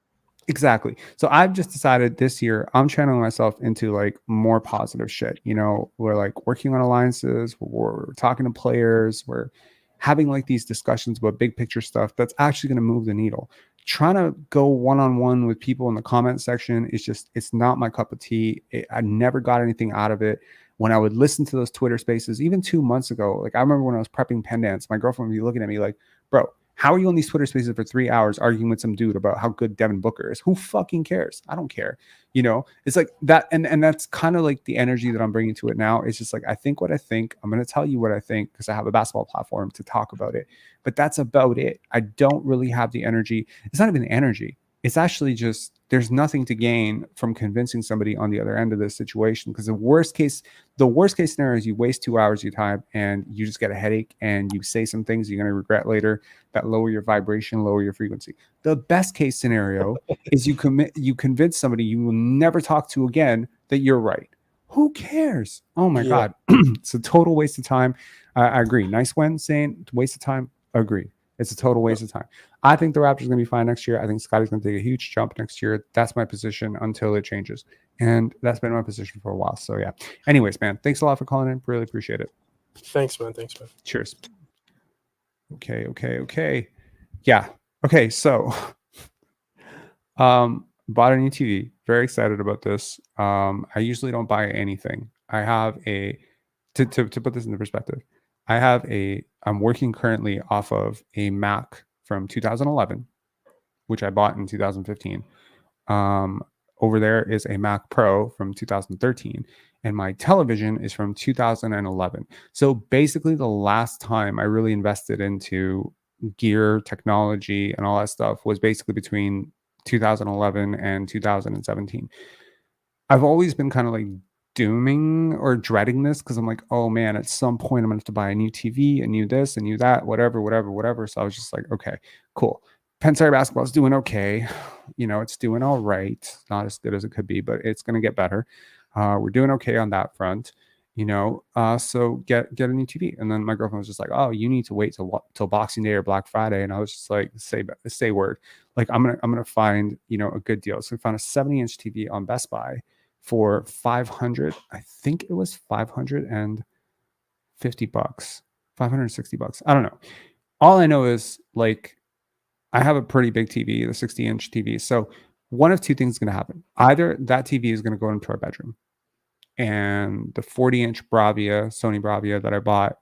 Exactly. So I've just decided this year I'm channeling myself into like more positive shit. We're like working on alliances, we're talking to players, we're having like these discussions about big picture stuff that's actually going to move the needle. Trying to go one-on-one with people in the comment section is just, it's not my cup of tea. I never got anything out of it. When I would listen to those Twitter spaces, even 2 months ago, like I remember when I was prepping Penn Dance, my girlfriend would be looking at me like, bro, how are you on these Twitter spaces for 3 hours arguing with some dude about how good Devin Booker is? Who fucking cares? I don't care. It's like that. And that's kind of like the energy that I'm bringing to it now. It's just like, I think what I think. I'm going to tell you what I think because I have a basketball platform to talk about it. But that's about it. I don't really have the energy. It's not even energy. It's actually just, there's nothing to gain from convincing somebody on the other end of this situation. Because the worst case scenario is you waste 2 hours of your time and you just get a headache and you say some things you're going to regret later that lower your vibration, lower your frequency. The best case scenario is you convince somebody you will never talk to again that you're right. Who cares? Oh my God. It's a total waste of time. I agree. Nice win saying waste of time. Agree. It's a total waste of time. I think the Raptors are going to be fine next year. I think Scotty's going to take a huge jump next year. That's my position until it changes. And that's been my position for a while. So, yeah. Anyways, man, thanks a lot for calling in. Really appreciate it. Thanks, man. Cheers. Okay. Yeah. Okay, so bought a new TV. Very excited about this. I usually don't buy anything. I have to put this into perspective. I'm working currently off of a Mac from 2011, which I bought in 2015. over there is a Mac Pro from 2013, and my television is from 2011. So basically, the last time I really invested into gear, technology, and all that stuff was basically between 2011 and 2017. I've always been kind of like dooming or dreading this because I'm like, oh man, at some point I'm gonna have to buy a new TV, a new this, a new that, whatever. So I was just like, okay, cool. Penn State basketball is doing okay. You know, it's doing all right. Not as good as it could be, but it's gonna get better. We're doing okay on that front. You know, so get a new TV. And then my girlfriend was just like, oh, you need to wait till Boxing Day or Black Friday. And I was just like, say word. Like I'm gonna find, you know, a good deal. So we found a 70-inch TV on Best Buy for 500. I think it was $550, $560. I don't know. All I know is like I have a pretty big TV, the 60-inch TV. So one of two things is going to happen. Either that TV is going to go into our bedroom, and the 40-inch Sony Bravia that I bought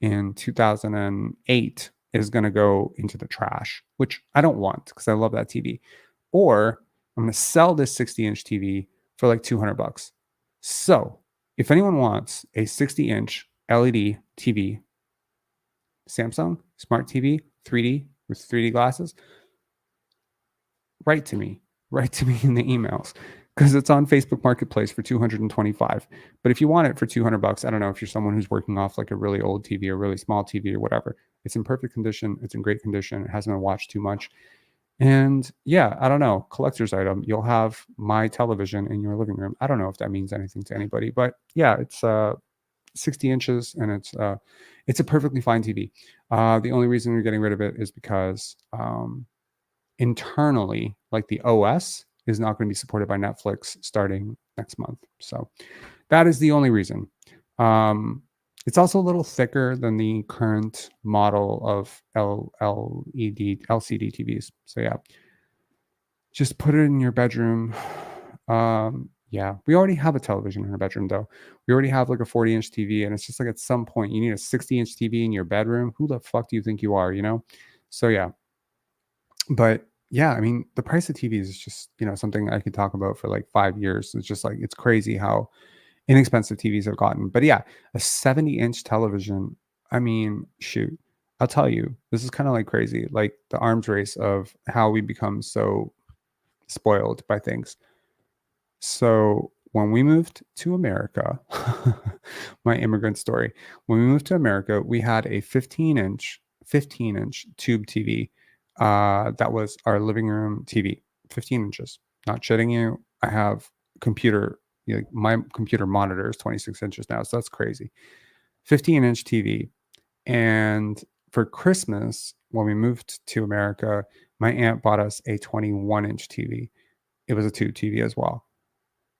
in 2008 is going to go into the trash, which I don't want because I love that TV. Or I'm going to sell this 60-inch TV for like $200. So if anyone wants a 60-inch LED TV, Samsung Smart TV, 3D with 3D glasses, write to me in the emails because it's on Facebook Marketplace for $225. But if you want it for $200, I don't know if you're someone who's working off like a really old TV or really small TV or whatever. It's in perfect condition. It's in great condition. It hasn't been watched too much. And yeah, I don't know, collector's item. You'll have my television in your living room. I don't know if that means anything to anybody, but yeah, it's 60 inches and it's a perfectly fine TV. The only reason we're getting rid of it is because internally, like the OS is not going to be supported by Netflix starting next month. So that is the only reason. It's also a little thicker than the current model of LCD TVs. So yeah, just put it in your bedroom. Yeah, we already have a television in our bedroom though. We already have like a 40-inch TV, and it's just like at some point you need a 60-inch TV in your bedroom. Who the fuck do you think you are, you know? So yeah. But yeah, I mean, the price of TVs is just, you know, something I could talk about for like 5 years. It's just like, it's crazy how inexpensive TVs have gotten. But yeah, a 70-inch television, I mean, shoot, I'll tell you, this is kind of like crazy, like the arms race of how we become so spoiled by things. So when we moved to America, my immigrant story, when we moved to America, we had a 15-inch tube TV. That was our living room TV, 15 inches. Not shitting you. I have computer, you know, my computer monitor is 26 inches now. So that's crazy. 15-inch TV. And for Christmas, when we moved to America, my aunt bought us a 21-inch TV. It was a tube TV as well.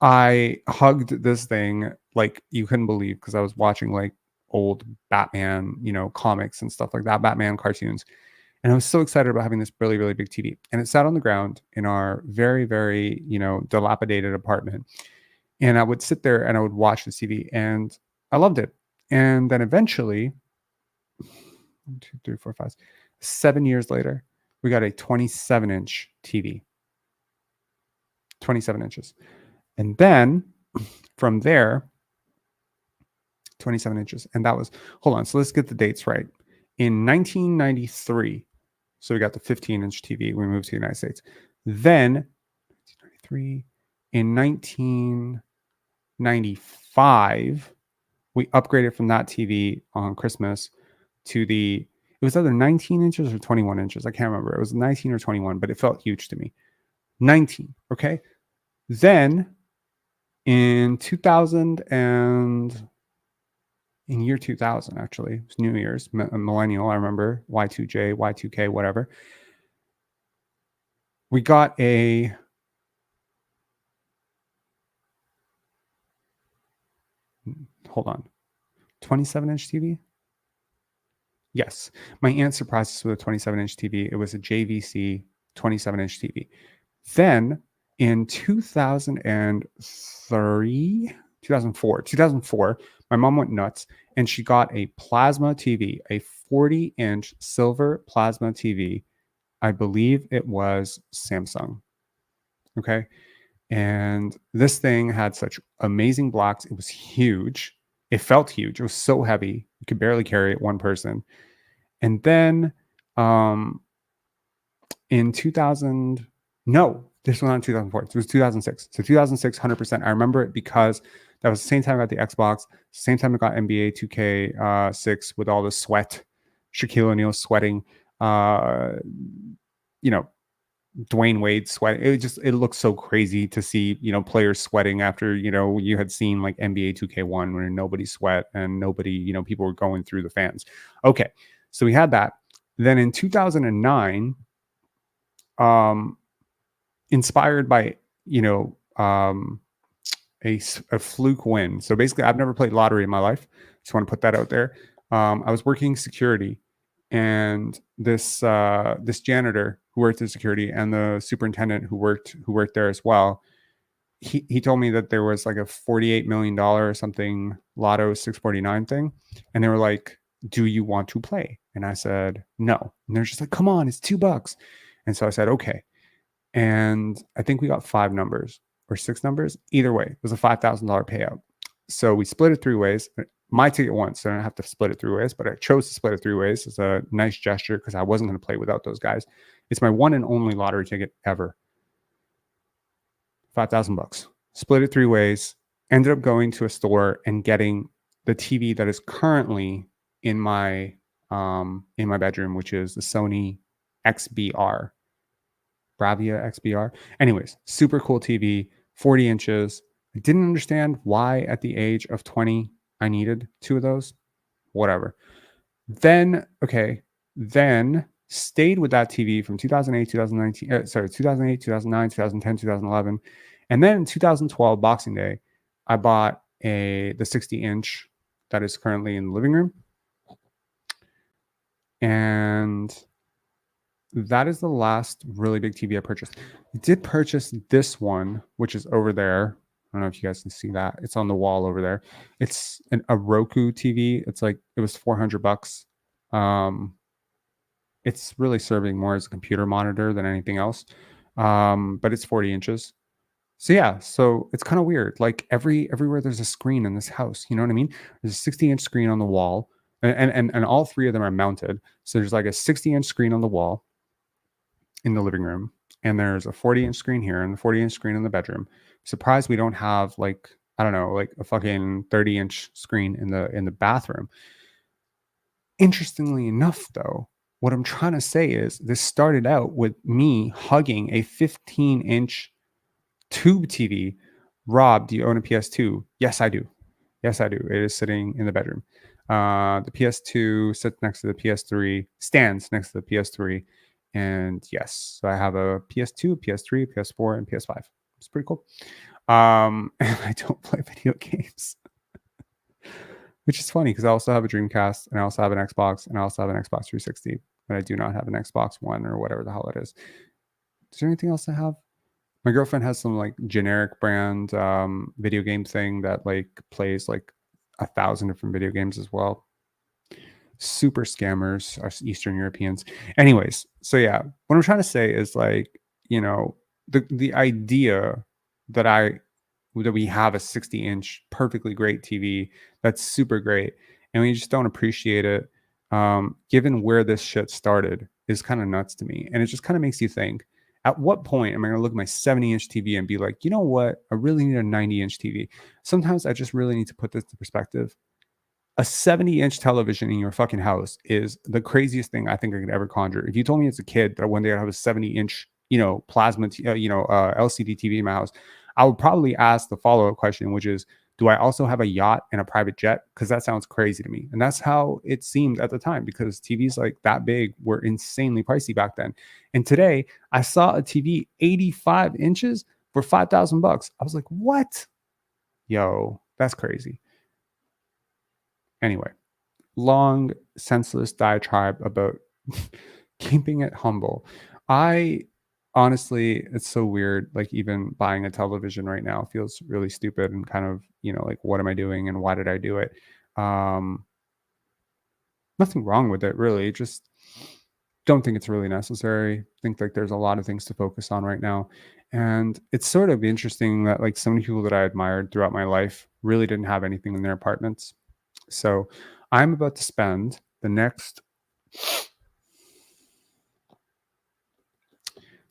I hugged this thing like you couldn't believe because I was watching like old Batman, you know, comics and stuff like that, Batman cartoons. And I was so excited about having this really, really big TV. And it sat on the ground in our very, very, you know, dilapidated apartment. And I would sit there and I would watch the TV and I loved it. And then eventually, 1, 2, 3, 4, 5, 7 years later, we got a 27-inch TV. 27 inches. And then from there, 27 inches. And that was, hold on. So let's get the dates right. In 1993, so we got the 15-inch TV. We moved to the United States. Then, 1993, in 1995, we upgraded from that TV on Christmas to it was either 19 inches or 21 inches. I can't remember. It was 19 or 21, but it felt huge to me. 19, okay? Then, in 2000 in year 2000, actually, it was New Year's, millennial, I remember, Y2J, Y2K, whatever. We got a hold on, 27-inch TV? Yes. My aunt surprised us with a 27-inch TV. It was a JVC 27-inch TV. Then in 2004, my mom went nuts and she got a plasma TV, a 40-inch silver plasma TV. I believe it was Samsung. Okay. And this thing had such amazing blocks. It was huge. It felt huge. It was so heavy. You could barely carry it, one person. And then in 2000, no, this was not in 2004. It was 2006. So 2006, 100%. I remember it because that was the same time I got the Xbox, same time I got NBA 2K6 with all the sweat, Shaquille O'Neal sweating, Dwayne Wade sweating. It looked so crazy to see, players sweating after, you had seen like NBA 2K1 where nobody sweat and nobody, people were going through the fans. Okay. So we had that. Then in 2009, inspired by, a fluke win. So basically I've never played lottery in my life. Just want to put that out there. I was working security, and this janitor who worked in security and the superintendent who worked there as well, he told me that there was like a $48 million or something Lotto 649 thing, and they were like, do you want to play? And I said no, and they're just like, come on, it's $2. And so I said okay, and I think we got 5 numbers or 6 numbers. Either way, it was a $5,000 payout. So we split it 3 ways. My ticket won, so I don't have to split it 3 ways, but I chose to split it 3 ways. It's a nice gesture because I wasn't going to play without those guys. It's my one and only lottery ticket ever. $5,000. Split it 3 ways. Ended up going to a store and getting the TV that is currently in my bedroom, which is the Sony XBR. Bravia XBR. Anyways, super cool TV, 40 inches. I didn't understand why at the age of 20 I needed 2 of those. Whatever. Then stayed with that TV from 2008, 2009, 2009, 2010, 2011. And then in 2012, Boxing Day, I bought the 60-inch that is currently in the living room. And that is the last really big TV I purchased. I did purchase this one, which is over there. I don't know if you guys can see that. It's on the wall over there. It's a Roku TV. It's like, it was $400. It's really serving more as a computer monitor than anything else. But it's 40 inches. So yeah, so it's kind of weird. Like everywhere there's a screen in this house, you know what I mean? There's a 60-inch screen on the wall, and all 3 of them are mounted. So there's like a 60-inch screen on the wall in the living room, and there's a 40-inch screen here and the 40-inch screen in the bedroom. Surprised we don't have like, I don't know, like a fucking 30-inch screen in the bathroom. Interestingly enough, though, what I'm trying to say is this started out with me hugging a 15-inch tube TV. Rob, do you own a PS2? Yes, I do. Yes, I do. It is sitting in the bedroom. The PS2 sits next to the PS3, stands next to the PS3. And yes, so I have a PS2, PS3, PS4, and PS5. It's pretty cool. And I don't play video games, which is funny because I also have a Dreamcast, and I also have an Xbox, and I also have an Xbox 360, but I do not have an Xbox One or whatever the hell it is. Is there anything else I have? My girlfriend has some like generic brand video game thing that like plays like 1,000 different video games as well. Super scammers, us Eastern Europeans. Anyways, so yeah, what I'm trying to say is like, the idea that we have a 60-inch perfectly great TV that's super great, and we just don't appreciate it, given where this shit started, is kind of nuts to me. And it just kind of makes you think, at what point am I going to look at my 70-inch TV and be like, you know what? I really need a 90-inch TV. Sometimes I just really need to put this into perspective. A 70-inch television in your fucking house is the craziest thing I think I could ever conjure. If you told me as a kid that one day I'd have a 70-inch, plasma, LCD TV in my house, I would probably ask the follow-up question, which is, do I also have a yacht and a private jet? Because that sounds crazy to me. And that's how it seemed at the time, because TVs like that big were insanely pricey back then. And today I saw a TV 85 inches for $5,000. I was like, what? Yo, that's crazy. Anyway, long, senseless diatribe about keeping it humble. Honestly, it's so weird. Like, even buying a television right now feels really stupid and kind of, like, what am I doing and why did I do it? Nothing wrong with it, really. Just don't think it's really necessary. I think like there's a lot of things to focus on right now. And it's sort of interesting that like so many people that I admired throughout my life really didn't have anything in their apartments. So I'm about to spend the next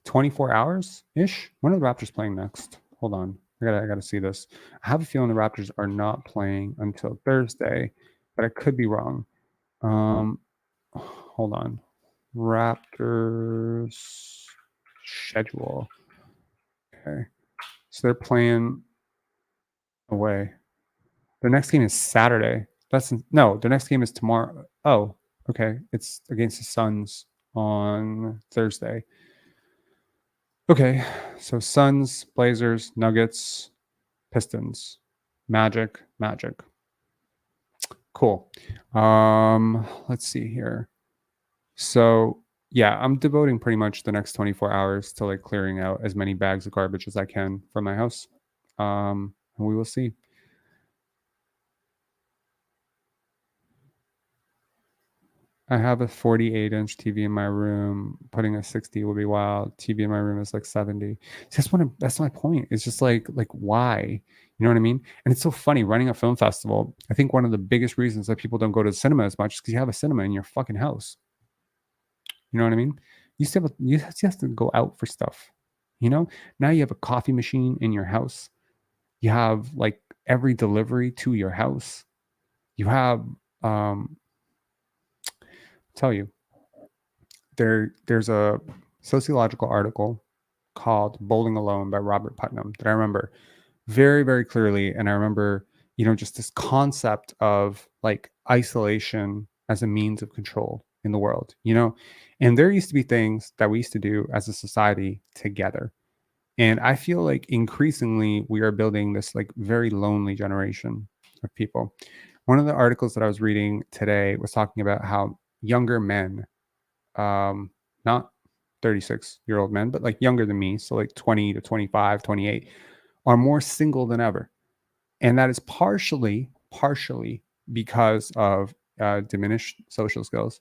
24 hours ish. When are the Raptors playing next? Hold on. I gotta see this. I have a feeling the Raptors are not playing until Thursday, but I could be wrong. Hold on. Raptors schedule. Okay. So they're playing away. Their next game is Saturday. Their next game is tomorrow. Oh, okay. It's against the Suns on Thursday. Okay. So Suns, Blazers, Nuggets, Pistons, Magic. Cool. Let's see here. So yeah, I'm devoting pretty much the next 24 hours to like clearing out as many bags of garbage as I can from my house. And we will see. I have a 48-inch TV in my room. Putting a 60 would be wild. TV in my room is like 70. That's my point. It's just like why? You know what I mean? And it's so funny running a film festival. I think one of the biggest reasons that people don't go to the cinema as much is because you have a cinema in your fucking house. You know what I mean? You have to go out for stuff. You know? Now you have a coffee machine in your house. You have like every delivery to your house. You have tell you there's a sociological article called Bowling Alone by Robert Putnam that I remember very, very clearly. And I remember, just this concept of like isolation as a means of control in the world, and there used to be things that we used to do as a society together. And I feel like increasingly we are building this like very lonely generation of people. One of the articles that I was reading today was talking about how younger men, not 36-year-old men, but like younger than me, so like 20 to 25, 28, are more single than ever. And that is partially because of diminished social skills.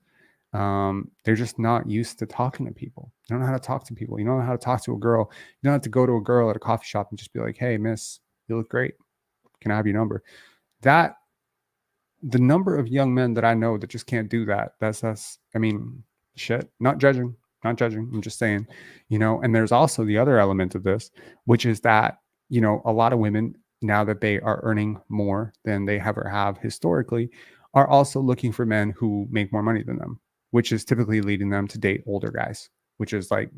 They're just not used to talking to people. They don't know how to talk to people. You don't know how to talk to a girl. You don't have to go to a girl at a coffee shop and just be like, hey, miss, you look great. Can I have your number? The number of young men that I know that just can't do that. That's shit. Not judging. I'm just saying, and there's also the other element of this, which is that, a lot of women, now that they are earning more than they ever have historically, are also looking for men who make more money than them, which is typically leading them to date older guys, which is like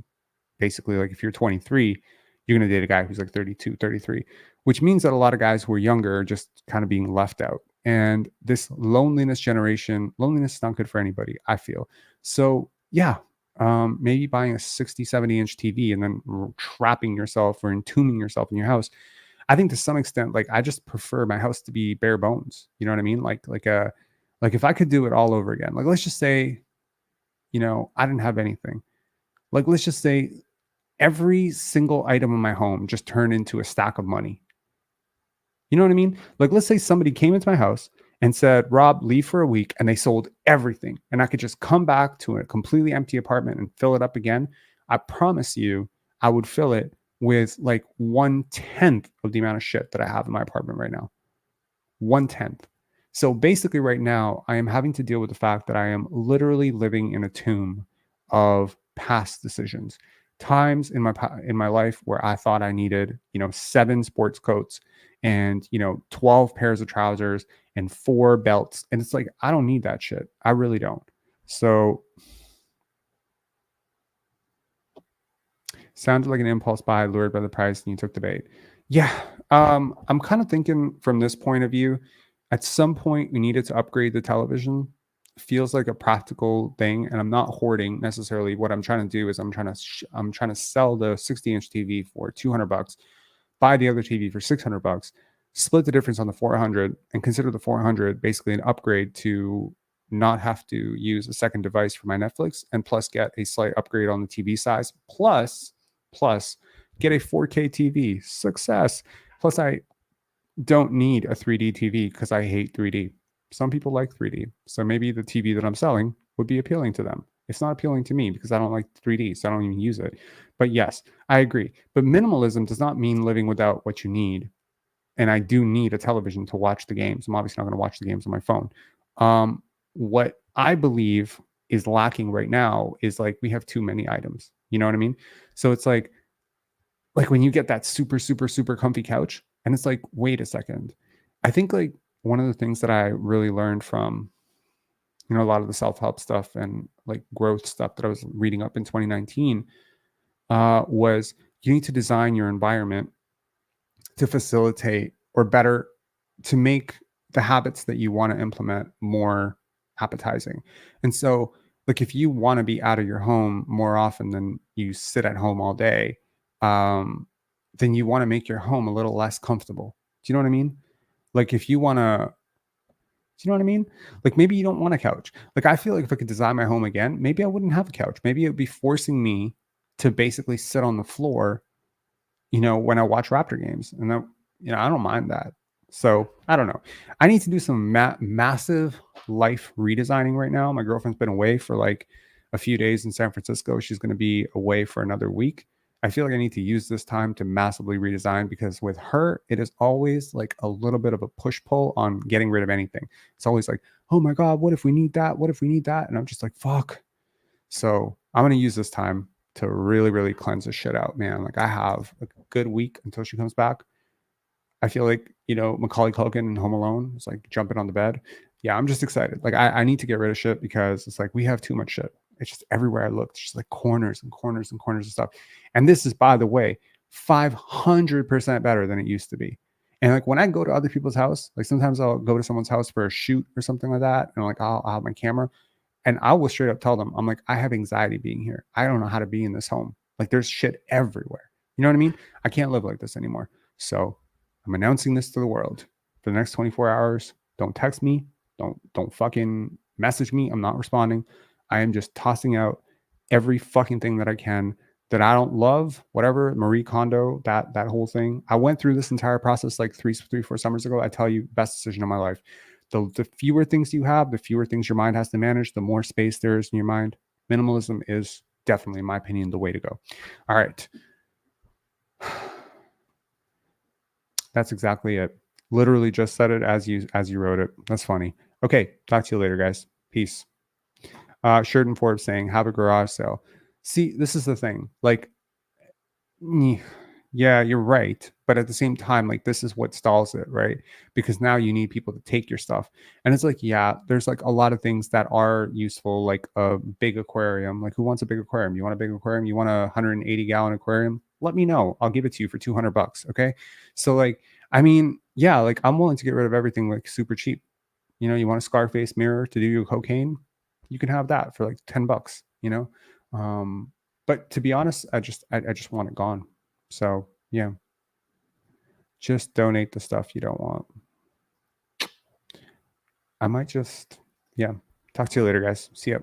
basically like if you're 23, you're going to date a guy who's like 32, 33, which means that a lot of guys who are younger are just kind of being left out. And this loneliness generation, loneliness is not good for anybody, I feel. So yeah, maybe buying a 60, 70-inch TV and then trapping yourself or entombing yourself in your house. I think to some extent, like I just prefer my house to be bare bones. You know what I mean? Like if I could do it all over again, like let's just say, I didn't have anything. Like let's just say every single item in my home just turned into a stack of money. You know what I mean? Like let's say somebody came into my house and said, Rob, leave for a week, and they sold everything. And I could just come back to a completely empty apartment and fill it up again. I promise you, I would fill it with like 1/10 of the amount of shit that I have in my apartment right now. 1/10. So basically right now, I am having to deal with the fact that I am literally living in a tomb of past decisions. Times in my life where I thought I needed, 7 sports coats and, 12 pairs of trousers and 4 belts. And it's like, I don't need that shit. I really don't. So sounded like an impulse buy, lured by the price, and you took the bait. Yeah. I'm kind of thinking from this point of view, at some point we needed to upgrade the television. Feels like a practical thing, and I'm not hoarding necessarily. What I'm trying to do is I'm trying to sell the 60-inch TV for $200, buy the other TV for $600, split the difference on the 400, and consider the 400 basically an upgrade to not have to use a second device for my Netflix, and plus get a slight upgrade on the TV size, plus get a 4K TV. Success. Plus I don't need a 3D TV because I hate 3D. Some people like 3D. So maybe the TV that I'm selling would be appealing to them. It's not appealing to me because I don't like 3D, so I don't even use it. But yes, I agree. But minimalism does not mean living without what you need. And I do need a television to watch the games. I'm obviously not going to watch the games on my phone. What I believe is lacking right now is like we have too many items. You know what I mean? So it's like when you get that super, super, super comfy couch, and it's like, wait a second. I think like one of the things that I really learned from, you know, a lot of the self-help stuff and like growth stuff that I was reading up in 2019 was you need to design your environment to facilitate or better to make the habits that you want to implement more appetizing. And so like if you want to be out of your home more often than you sit at home all day, then you want to make your home a little less comfortable. Do you know what I mean? Like if you want to, do you know what I mean? Like maybe you don't want a couch. Like I feel like if I could design my home again, maybe I wouldn't have a couch. Maybe it would be forcing me to basically sit on the floor, you know, when I watch Raptor games. And that, you know, I don't mind that. So I don't know. I need to do some massive life redesigning right now. My girlfriend's been away for like a few days in San Francisco. She's going to be away for another week. I feel like I need to use this time to massively redesign because with her, it is always like a little bit of a push pull on getting rid of anything. It's always like, oh my God, what if we need that? What if we need that? And I'm just like, fuck. So I'm going to use this time to really, really cleanse this shit out, man. Like I have a good week until she comes back. I feel like, you know, Macaulay Culkin in Home Alone is like jumping on the bed. Yeah, I'm just excited. Like I need to get rid of shit because it's like we have too much shit. It's just everywhere I look. It's just like corners and corners and corners of stuff. And this is, by the way, 500% better than it used to be. And like when I go to other people's house, like sometimes I'll go to someone's house for a shoot or something like that. And like I'll have my camera and I will straight up tell them, I'm like, I have anxiety being here. I don't know how to be in this home. Like there's shit everywhere. You know what I mean? I can't live like this anymore. So I'm announcing this to the world for the next 24 hours. Don't text me. Don't fucking message me. I'm not responding. I am just tossing out every fucking thing that I can that I don't love, whatever, Marie Kondo, that whole thing. I went through this entire process like 4 summers ago. I tell you, best decision of my life. The fewer things you have, the fewer things your mind has to manage, the more space there is in your mind. Minimalism is definitely, in my opinion, the way to go. All right. That's exactly it. Literally just said it as you wrote it. That's funny. Okay, talk to you later, guys. Peace. Sheridan Forbes saying, have a garage sale. See, this is the thing. Like, yeah, you're right. But at the same time, like this is what stalls it, right? Because now you need people to take your stuff. And it's like, yeah, there's like a lot of things that are useful, like a big aquarium. Like who wants a big aquarium? You want a big aquarium? You want a 180-gallon aquarium? Let me know. I'll give it to you for $200. Okay. So like, I mean, yeah, like I'm willing to get rid of everything like super cheap. You know, you want a Scarface mirror to do your cocaine? You can have that for like $10, you know? But to be honest, I just want it gone. So yeah, just donate the stuff you don't want. I might just, yeah. Talk to you later, guys. See ya.